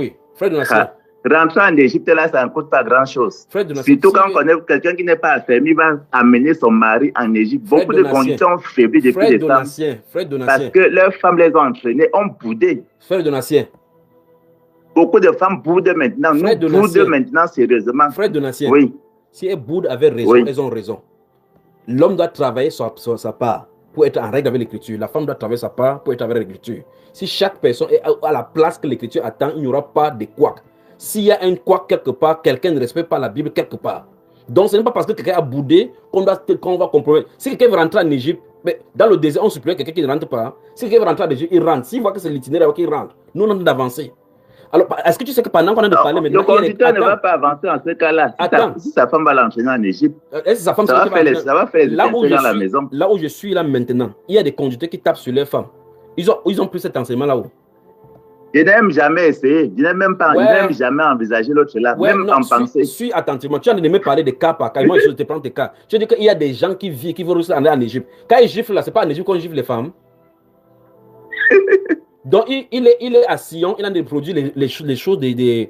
rentrer en Égypte là, ça ne coûte pas grand chose. Surtout quand on connaît quelqu'un qui n'est pas affermi, il va amener son mari en Égypte. Beaucoup de conditions ont faibli depuis des temps. Parce que leurs femmes les ont entraînées, ont boudé. Frère Donatien. Beaucoup de femmes boudent maintenant. Nous boudons maintenant sérieusement. Frère Donatien. Oui. Si elles boudent avec raison, elles ont raison. L'homme doit travailler sur sa part pour être en règle avec l'écriture. La femme doit travailler sa part pour être avec l'écriture. Si chaque personne est à la place que l'écriture attend, il n'y aura pas de couac. S'il y a un couac quelque part, quelqu'un ne respecte pas la Bible quelque part. Donc ce n'est pas parce que quelqu'un a boudé qu'on va compromettre. Si quelqu'un veut rentrer en Égypte, mais dans le désert, on supplie quelqu'un qui ne rentre pas. Si quelqu'un veut rentrer en Égypte, il rentre. S'il voit que c'est l'itinéraire, il rentre. Nous, on a d'avancer. Alors, est-ce que tu sais que pendant qu'on a de parler maintenant... Le conducteur ne va pas avancer en ce cas-là. Si sa femme va l'entraîner en Égypte, ça va faire les dans la maison. Là où je suis là maintenant, il y a des conducteurs qui tapent sur leurs femmes. Ils ont pris cet enseignement là-haut. Je n'aime jamais essayé. Je n'aime même pas, je n'aime jamais envisager l'autre là. Même en penser. Suis attentivement. Tu as de me parler de cas par cas. Moi, je te prends tes cas. Je dis qu'il y a des gens qui vivent, qui vont aller en Égypte. Quand ils giflent là, ce n'est pas en Égypte qu'on gifle les femmes. Donc, il est à Sion, il a produit les choses de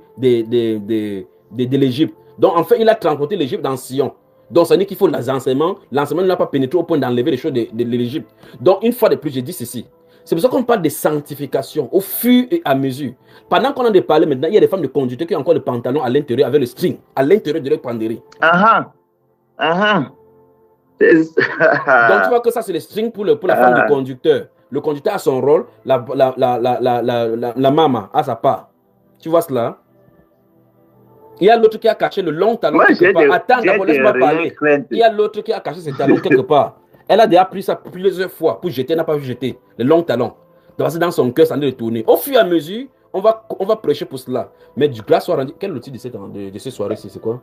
l'Égypte. Donc, en fait, il a transporté l'Égypte dans Sion. Donc, ça veut dire qu'il faut l'enseignement. L'enseignement ne l'a pas pénétré au point d'enlever les choses de l'Égypte. Donc, une fois de plus, je dis ceci. C'est pour ça qu'on parle de sanctification au fur et à mesure. Pendant qu'on a de parler maintenant, il y a des femmes de conducteurs qui ont encore le pantalon à l'intérieur avec le string, à l'intérieur de leur panderie. Donc, tu vois que ça, c'est le string pour la femme de conducteur. Le conducteur a son rôle, la maman a sa part. Tu vois cela? Il y a l'autre qui a caché le long talon quelque part. Attends, d'abord, laisse-moi parler. Il y a l'autre qui a caché ses talons quelque part. Elle a déjà pris ça plusieurs fois pour jeter, elle n'a pas vu jeter le long talon. Donc, c'est dans son cœur, ça en est retourné. Au fur et à mesure, on va prêcher pour cela. Mais du grâce soit rendu. Quel est le titre de cette soirée-ci? C'est quoi?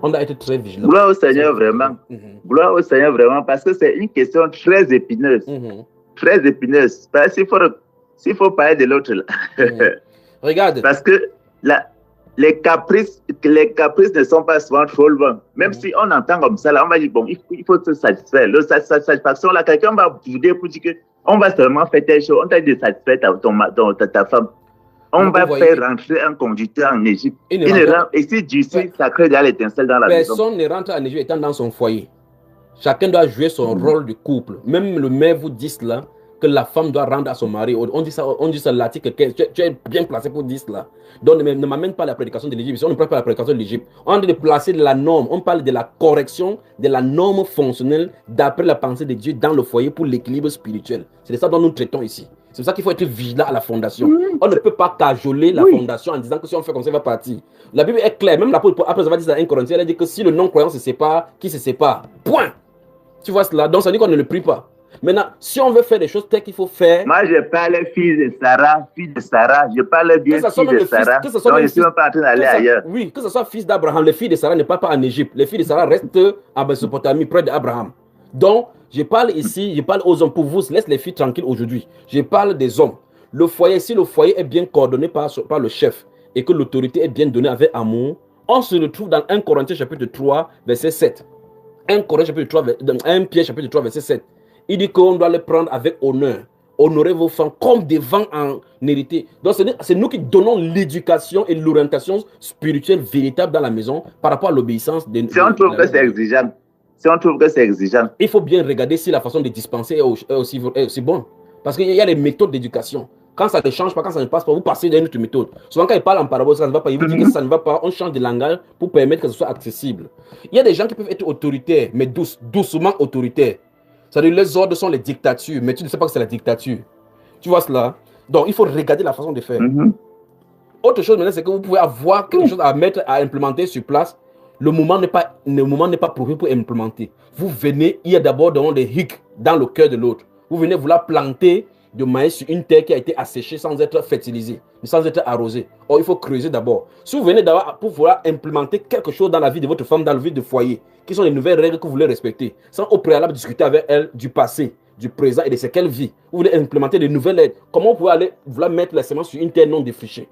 On a été très vigilants. Gloire au Seigneur, vraiment. Gloire au Seigneur, vraiment, parce que c'est une question très épineuse. Très épineuse. Parce qu'il faut parler de l'autre là. Regarde. Parce que là, les caprices ne sont pas souvent trop loin. Même si on entend comme ça, là, on va dire, bon, il faut se satisfaire. La satisfaction, là, quelqu'un va vous dire pour dire qu'on va seulement faire telle chose, on t'a dit de satisfaire ta femme. On va faire rentrer un conducteur en Égypte. Et si d'ici, ça crée déjà l'étincelle dans la maison. Personne ne rentre en Égypte étant dans son foyer. Chacun doit jouer son rôle de couple. Même le maire vous dit cela, que la femme doit rendre à son mari. On dit ça l'article 15. Tu es bien placé pour dire cela. Donc ne m'amène pas la prédication de l'Égypte. On ne parle pas de la prédication de l'Égypte. On dit de placer de la norme. On parle de la correction de la norme fonctionnelle d'après la pensée de Dieu dans le foyer pour l'équilibre spirituel. C'est de ça dont nous traitons ici. C'est pour ça qu'il faut être vigilant à la fondation. On ne peut pas cajoler la fondation en disant que si on fait comme ça, il va partir. La Bible est claire. Même l'apôtre, après avoir dit ça à 1 Corinthiens, elle a dit que si le non-croyant se sépare, qui se sépare? Point. Tu vois cela? Donc ça dit qu'on ne le prie pas. Maintenant, si on veut faire des choses telles qu'il faut faire... Moi, je parle fille de Sarah. Je parle bien fille de Sarah. Donc, je ne suis pas en train d'aller ailleurs. Oui, que ce soit fils d'Abraham. Les filles de Sarah ne partent pas en Égypte. Les filles de Sarah restent en Mésopotamie, près d'Abraham. Donc, je parle ici, je parle aux hommes. Pour vous, laisse les filles tranquilles aujourd'hui. Je parle des hommes. Le foyer, si le foyer est bien coordonné par le chef et que l'autorité est bien donnée avec amour, on se retrouve dans 1 Corinthiens chapitre 3, verset 7. 1 Pierre chapitre 3, verset 7. Il dit qu'on doit les prendre avec honneur. Honorez vos femmes comme des vents en hérité. Donc c'est nous qui donnons l'éducation et l'orientation spirituelle véritable dans la maison par rapport à l'obéissance. Si on trouve que c'est exigeant. Il faut bien regarder si la façon de dispenser est aussi bonne. Parce qu'il y a les méthodes d'éducation. Quand ça ne change pas, quand ça ne passe pas, vous passez d'une autre méthode. Souvent quand ils parlent en parabole, ça ne va pas. Ils vous disent que ça ne va pas. On change de langage pour permettre que ce soit accessible. Il y a des gens qui peuvent être autoritaires, mais doucement autoritaires. C'est-à-dire les ordres sont les dictatures, mais tu ne sais pas que c'est la dictature. Tu vois cela? Donc, il faut regarder la façon de faire. Autre chose maintenant, c'est que vous pouvez avoir quelque chose à mettre, à implémenter sur place. Le moment n'est pas propre pour implémenter. Vous venez, il y a d'abord des hicks dans le cœur de l'autre. Vous venez vouloir planter de maïs sur une terre qui a été asséchée sans être fertilisée, sans être arrosée. Or, il faut creuser d'abord. Si vous venez d'abord pour vouloir implémenter quelque chose dans la vie de votre femme, dans la vie de foyer, qui sont les nouvelles règles que vous voulez respecter, sans au préalable discuter avec elle du passé, du présent et de ce qu'elle vit. Vous voulez implémenter de nouvelles règles. Comment vous pouvez aller vouloir mettre la semence sur une terre non défrichée?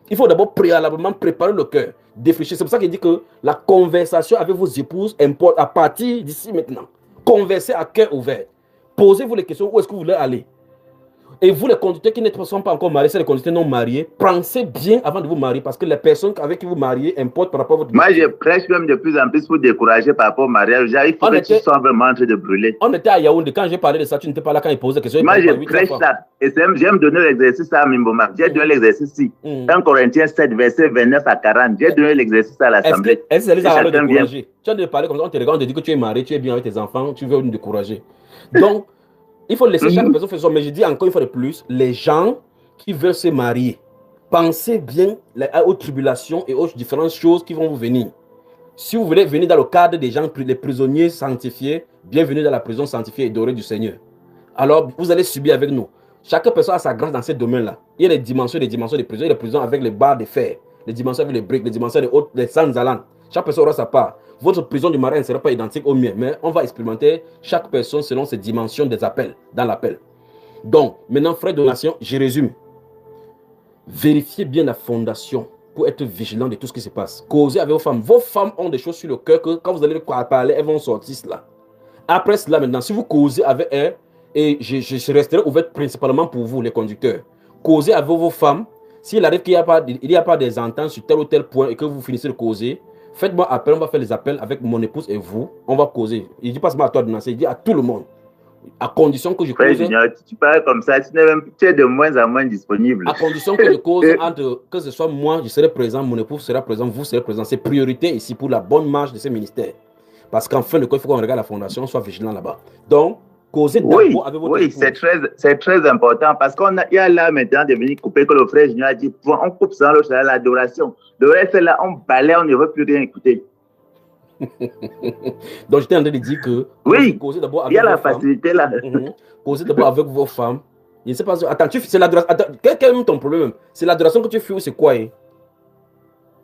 Il faut d'abord préalablement préparer le cœur, défricher. C'est pour ça qu'il dit que la conversation avec vos épouses importe à partir d'ici maintenant. Conversez à cœur ouvert. Posez-vous les questions, où est-ce que vous voulez aller? Et vous, les conducteurs qui ne sont pas encore mariés, c'est les conducteurs non mariés, pensez bien avant de vous marier parce que les personnes avec qui vous mariez importent par rapport à votre... Moi, je prêche même de plus en plus pour décourager par rapport au mariage. Il faut que tu sois vraiment en train de brûler. On était à Yaoundé. Quand j'ai parlé de ça, tu n'étais pas là quand il posait des questions. Moi, je prêche ça. Et j'aime donner l'exercice à Mimboma. J'ai donné l'exercice ici. 1 Corinthiens 7, verset 29 à 40. J'ai donné l'exercice à l'Assemblée. Est-ce que ça va décourager? Tu as de parler comme ça, on te regarde, on te dit que tu es marié, tu es bien avec tes enfants, tu veux nous décourager. Donc, il faut laisser chaque personne faire ça. Mais je dis encore une fois de plus, les gens qui veulent se marier, pensez bien aux tribulations et aux différentes choses qui vont vous venir. Si vous voulez venir dans le cadre des gens, les prisonniers sanctifiés, bienvenue dans la prison sanctifiée et dorée du Seigneur. Alors, vous allez subir avec nous. Chaque personne a sa grâce dans ces domaines-là. Il y a des dimensions de prison. Il y a des prisons avec les barres de fer, les dimensions avec les briques, les dimensions des sans allant. Chaque personne aura sa part. Votre prison du marin ne sera pas identique au mien, mais on va expérimenter chaque personne selon ses dimensions des appels, dans l'appel. Donc, maintenant, frères de nation, je résume. Vérifiez bien la fondation pour être vigilant de tout ce qui se passe. Causez avec vos femmes. Vos femmes ont des choses sur le cœur que quand vous allez parler, elles vont sortir cela. Après cela, maintenant, si vous causez avec elles, et je resterai ouvert principalement pour vous, les conducteurs, causez avec vos femmes. S'il arrive qu'il n'y a pas des ententes sur tel ou tel point et que vous finissez de causer, faites-moi appel, on va faire les appels avec mon épouse et vous, on va causer. Il ne dit pas seulement à toi de lancer, il dit à tout le monde. À condition que je cause. Tu parles comme ça, tu es de moins en moins disponible. À condition que je cause, que ce soit moi, je serai présent, mon épouse sera présent, vous serez présent. C'est priorité ici pour la bonne marche de ces ministères. Parce qu'en fin de compte, il faut qu'on regarde la fondation, on soit vigilant là-bas. Donc, causez d'abord avec votre épouse. C'est très important parce qu'il y a là maintenant de venir couper que le frère Junior a dit, on coupe ça, l'adoration. Le reste là, on balaye, on ne veut plus rien écouter. Donc j'étais en train de dire que oui, causez d'abord avec il y a la facilité là. Causez d'abord avec vos femmes. Je ne sais pas. Attends, c'est l'adoration. Quel est ton problème? C'est l'adoration que tu fais ou c'est quoi?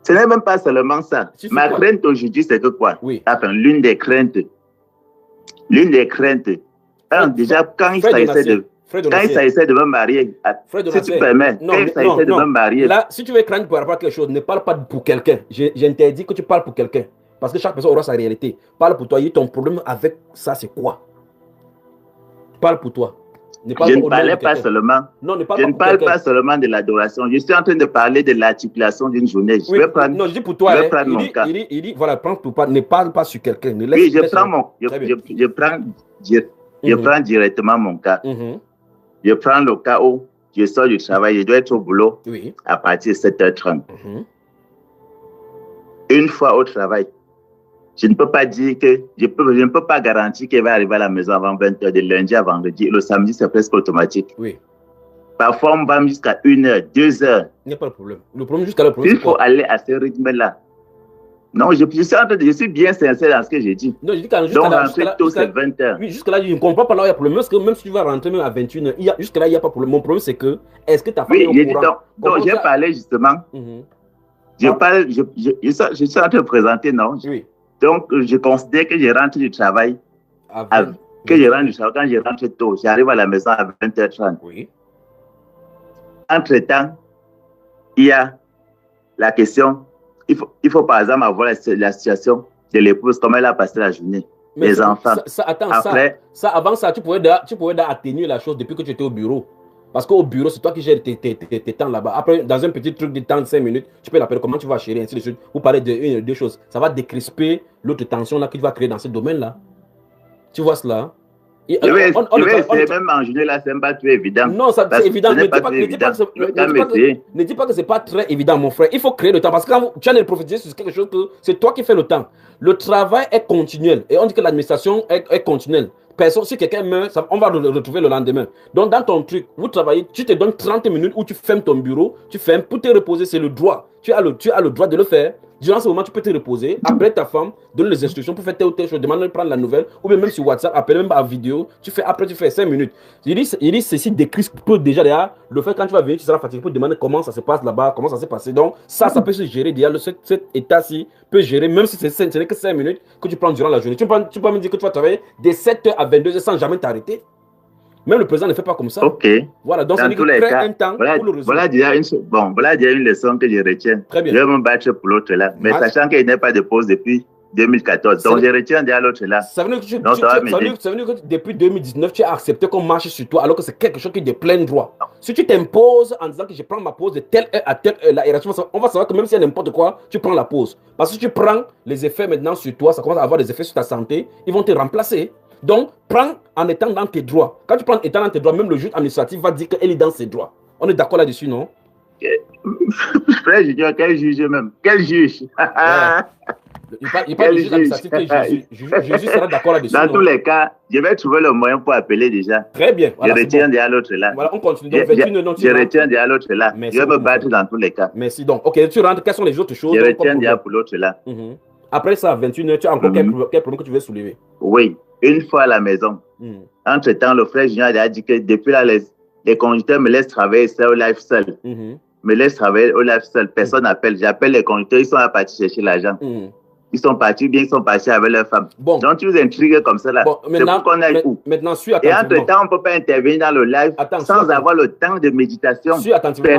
Ce n'est même pas seulement ça. Ma crainte aujourd'hui, c'est que quoi? Oui. Enfin, l'une des craintes. Déjà, quand il s'agissait de. Quand il s'agissait de me marier, si tu permets, quand il s'agissait de me marier. Là, si tu veux craindre par rapport à quelque chose, ne parle pas pour quelqu'un. J'interdis que tu parles pour quelqu'un. Parce que chaque personne aura sa réalité. Parle pour toi. Ton problème avec ça, c'est quoi? Parle pour toi. Je ne parlais pas seulement. Non, ne parle je ne parle pas seulement de l'adoration. Je suis en train de parler de l'articulation d'une journée. Je vais prendre. Non, je dis pour toi. Je vais prendre mon cas. Il dit, voilà, prends pour pas. Ne parle pas sur quelqu'un. Oui, je prends directement mon cas. Je prends le cas où je sors du travail, je dois être au boulot à partir de 7h30. Une fois au travail, je ne peux pas dire que je ne peux pas garantir qu'elle va arriver à la maison avant 20h de lundi à vendredi. Le samedi, c'est presque automatique. Oui. Parfois, on va jusqu'à 1h, 2h. Il n'y a pas de problème. Le problème jusqu'à le problème. Il faut aller à ce rythme-là. Non, je suis bien sincère dans ce que j'ai dit. Non, je dis quand donc, rentrer tôt, c'est 20h. Oui, jusque-là, je ne comprends pas là où il y a problème. Parce que même si tu vas rentrer même à 21h, jusque-là, il n'y a pas de problème. Mon problème, c'est que, est-ce que ta femme est au courant? Donc, j'ai parlé justement. Je suis en train de présenter, non? Oui. Donc, je considère que je rentre du travail. Quand je rentre tôt, j'arrive à la maison à 20h30. Oui. Entre-temps, il y a la question. Il faut par exemple avoir la situation de l'épouse, comment elle a passé la journée, les enfants. Avant ça, tu pouvais atténuer la chose depuis que tu étais au bureau. Parce qu'au bureau, c'est toi qui gères tes temps là-bas. Après, dans un petit truc de temps de 5 minutes, tu peux l'appeler comment tu vas chérir, ainsi de suite. Vous parlez de une ou deux choses. Ça va décrisper l'autre tension là que tu vas créer dans ce domaine-là. Tu vois cela? Même en journée là, c'est pas très évident. Non, c'est évident. Ne dis pas que c'est pas très évident, mon frère. Il faut créer le temps. Parce que quand tu as prophétisé sur quelque chose, c'est toi qui fais le temps. Le travail est continuel. Et on dit que l'administration est continuelle. Si quelqu'un meurt, on va le retrouver le lendemain. Donc, dans ton truc, vous travaillez, tu te donnes 30 minutes où tu fermes ton bureau, tu fermes pour te reposer, c'est le droit. Tu as le droit de le faire. Durant ce moment, tu peux te reposer. Après, ta femme donne les instructions pour faire telle ou telle chose. Demande de prendre la nouvelle. Ou bien même sur WhatsApp, appelle même par vidéo. Après, tu fais 5 minutes. Il dit ceci décrit déjà derrière le fait quand tu vas venir, tu seras fatigué pour demander comment ça se passe là-bas, comment ça s'est passé. Donc, ça peut se gérer. Déjà, cet état-ci peut gérer, même si ce n'est que 5 minutes que tu prends durant la journée. Tu peux me dire que tu vas travailler de 7h à 22h sans jamais t'arrêter. Même le président ne fait pas comme ça. Ok. Voilà, donc dans tous les cas, un temps voilà, pour le voilà déjà une leçon que je retiens. Très bien. Je vais me battre pour l'autre là. Mais sachant qu'il n'y a pas de pause depuis 2014. Donc je retiens déjà l'autre là. Ça veut dire que depuis 2019, tu as accepté qu'on marche sur toi alors que c'est quelque chose qui est de plein droit. Si tu t'imposes en disant que je prends ma pause de telle heure à telle heure, là, on va savoir que même s'il y a n'importe quoi, tu prends la pause. Parce que si tu prends les effets maintenant sur toi, ça commence à avoir des effets sur ta santé, ils vont te remplacer. Donc, prends en étant dans tes droits. Quand tu prends en étant dans tes droits, même le juge administratif va dire qu'elle est dans ses droits. On est d'accord là-dessus, non? Frère Junior, quel juge même? Quel juge? Il parle du juge administratif, Jésus sera d'accord là-dessus. Dans tous les cas, je vais trouver le moyen pour appeler déjà. Très bien. Voilà, je retiens déjà l'autre là. Voilà, on continue. Donc, je retiens déjà l'autre là. Merci, je vais me battre dans tous les cas. Merci. Donc, ok, tu rentres. Quelles sont les autres choses? Je retiens déjà pour l'autre là. Après ça, à 21h, tu as encore quel problème que tu veux soulever? Oui. Une fois à la maison. Entre-temps, le frère Junior a dit que depuis là, les conducteurs me laissent travailler au live seul. Me laissent travailler au live seul. Personne n'appelle. J'appelle les conducteurs, ils sont partis chercher l'argent. Ils sont partis, bien ils sont partis avec leurs femmes. Bon. Donc tu nous intrigues comme ça là. Bon, c'est pour qu'on aille où? Maintenant, suis attentivement. Et entre-temps, on ne peut pas intervenir dans le live sans avoir le temps de méditation. Suis attentivement.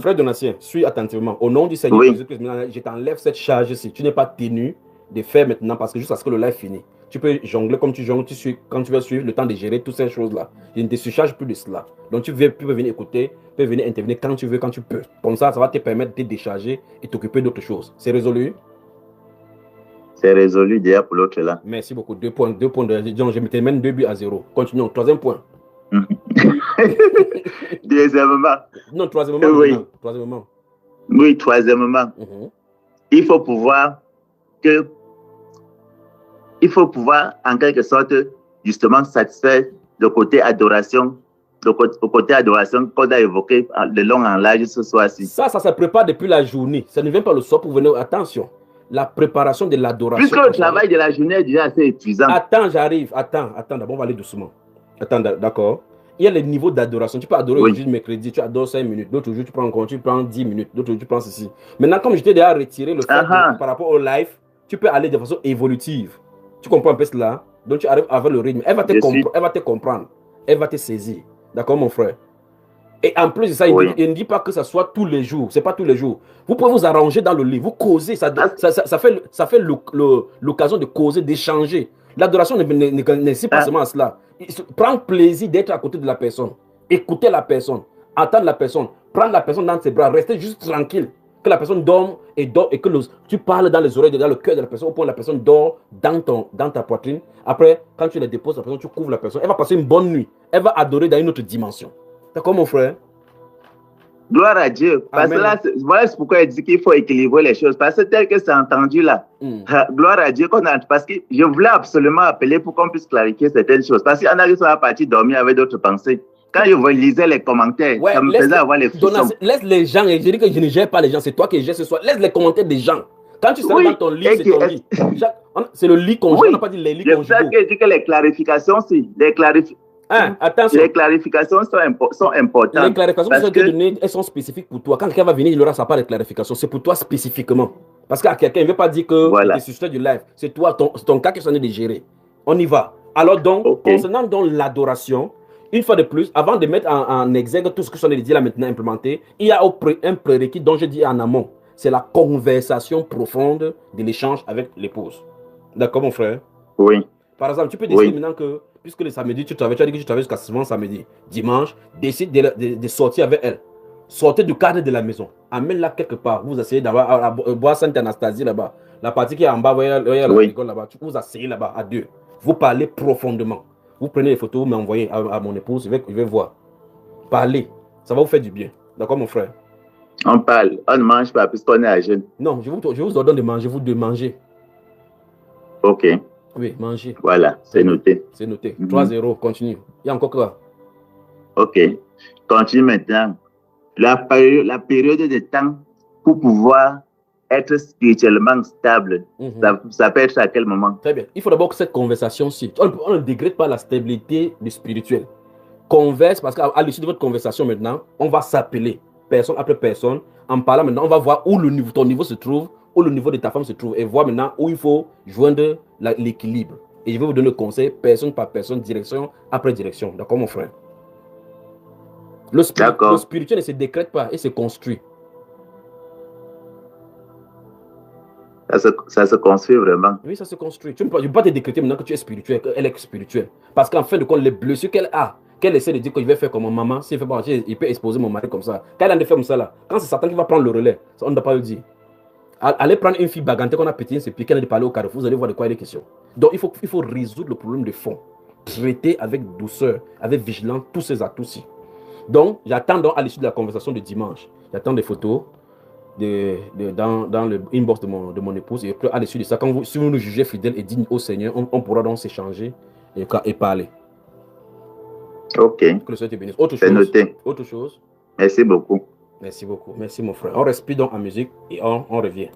Frère Donatien, suis attentivement. Au nom du Seigneur Jésus-Christ, je t'enlève cette charge-ci. Tu n'es pas tenu de faire maintenant parce que juste à ce que le live finit. Tu peux jongler comme tu jongles, quand tu veux suivre le temps de gérer toutes ces choses-là. Je ne te surcharge plus de cela. Donc tu peux venir écouter, tu peux venir intervenir quand tu veux, quand tu peux. Comme ça, ça va te permettre de te décharger et t'occuper d'autres choses. C'est résolu? C'est résolu déjà pour l'autre là. Merci beaucoup. 2 points. Donc je me mène 2-0. Continuons. 3e point. Deuxièmement. Non, troisièmement. Oui. Troisièmement. Oui, troisièmement. Il faut pouvoir en quelque sorte justement satisfaire le côté adoration, qu'on a évoqué de long en large ce soir-ci. Ça se prépare depuis la journée. Ça ne vient pas le soir pour venir. Attention. La préparation de l'adoration. Puisque le travail de la journée est déjà assez épuisant. Attends, j'arrive. Attends. D'abord, on va aller doucement. Attends, d'accord. Il y a les niveaux d'adoration. Tu peux adorer aujourd'hui, mercredi, tu adores 5 minutes. D'autres jours, tu prends 10 minutes. D'autres jours, tu prends ceci. Maintenant, comme je t'ai déjà retiré le fait par rapport au live, tu peux aller de façon évolutive. Tu comprends un peu cela? Donc, tu arrives avec le rythme. Elle va te comprendre. elle va te saisir. D'accord, mon frère? Et en plus de ça, il ne dit pas que ça soit tous les jours. Ce n'est pas tous les jours. Vous pouvez vous arranger dans le lit, vous causez. Ça fait l'occasion de causer, d'échanger. L'adoration n'est pas seulement à cela. Prendre plaisir d'être à côté de la personne. Écouter la personne. Attendre la personne. Prendre la personne dans ses bras. Rester juste tranquille. Que la personne dorme et que tu parles dans les oreilles, dans le cœur de la personne, au point où la personne dort dans ta poitrine. Après, quand tu la déposes, la personne, tu couvres la personne. Elle va passer une bonne nuit. Elle va adorer dans une autre dimension. D'accord, mon frère? Gloire à Dieu. Parce que là, voilà pourquoi il dit qu'il faut équilibrer les choses. Parce que tel que c'est entendu là, gloire à Dieu qu'on a. Parce que je voulais absolument appeler pour qu'on puisse clarifier certaines choses. Parce qu'il y en a qui sont partis dormir avec d'autres pensées. Quand je lisais les commentaires, ça me faisait avoir les frissons. Laisse les gens, et je dis que je ne gère pas les gens, c'est toi qui gères ce soir. Laisse les commentaires des gens. Quand tu seras dans ton lit, c'est ton lit. C'est le lit conjugal, on n'a pas dit les lits conjugaux. C'est ça que je dis que les clarifications, les clarifications sont importantes. Les clarifications sont données, elles sont spécifiques pour toi. Quand quelqu'un va venir, il aura sa part de clarification. C'est pour toi spécifiquement. Parce qu'à quelqu'un, il ne veut pas dire que c'est sur du live. C'est toi, ton cas qui s'en est de gérer. On y va. Alors donc, concernant donc l'adoration, une fois de plus, avant de mettre en exergue tout ce que j'en ai dit là maintenant implémenté, il y a un prérequis dont je dis en amont. C'est la conversation profonde de l'échange avec l'épouse. D'accord, mon frère? Oui. Par exemple, tu peux décider maintenant que, puisque le samedi, tu as dit que tu travailles jusqu'à souvent samedi, dimanche, décide de sortir avec elle. Sortez du cadre de la maison. Amène-la quelque part. Vous asseyez à boire Sainte-Anastasie là-bas. La partie qui est en bas, vous voyez l'école là-bas. Vous asseyez là-bas à deux. Vous parlez profondément. Vous prenez les photos, vous m'envoyez à mon épouse, je vais voir. Parlez. Ça va vous faire du bien. D'accord, mon frère? On parle. On ne mange pas puisqu'on est à jeûne. Non, je vous ordonne de manger. Vous de manger. Ok. Oui, manger. Voilà, c'est noté. C'est noté. 3-0, continue. Il y a encore quoi? Ok. Continue maintenant. La période de temps pour pouvoir être spirituellement stable, ça peut être à quel moment? Très bien. Il faut d'abord que cette conversation-ci, on ne dégrade pas la stabilité du spirituel. Converse, parce qu'à l'issue de votre conversation maintenant, on va s'appeler, personne après personne. En parlant maintenant, on va voir où ton niveau se trouve, où le niveau de ta femme se trouve, et voir maintenant où il faut joindre l'équilibre. Et je vais vous donner le conseil, personne par personne, direction après direction. D'accord, mon frère? Le spirituel ne se décrète pas, il se construit. Ça se construit vraiment. Oui, ça se construit. Tu ne peux pas te décréter maintenant que tu es spirituel, qu'elle est spirituelle. Parce qu'en fin de compte, les blessures qu'elle a, qu'elle essaie de dire que je vais faire comme ma maman, s'il fait pas, il peut exposer mon mari comme ça. Quand elle a fait comme ça là, quand c'est Satan qui va prendre le relais, ça, on ne doit pas le dire. Allez prendre une fille bagantée qu'on a pété ses pieds, qu'elle a parlé au carrefour, vous allez voir de quoi il est question. Donc il faut résoudre le problème de fond. Traiter avec douceur, avec vigilance tous ces atouts-ci. Donc j'attends donc à l'issue de la conversation de dimanche, j'attends des photos dans le inbox de mon épouse, et à l'issue de ça, si vous nous jugez fidèles et dignes au Seigneur, on pourra donc s'échanger et parler. Ok. Que le Seigneur te bénisse. C'est noté. Autre chose. Merci beaucoup. Merci beaucoup. Merci mon frère. On respire donc en musique et on revient.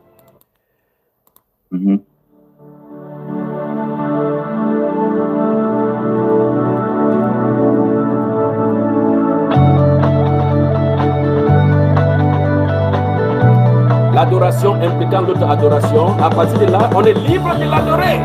L'adoration impliquant l'autre adoration, à partir de là, on est libre de l'adorer.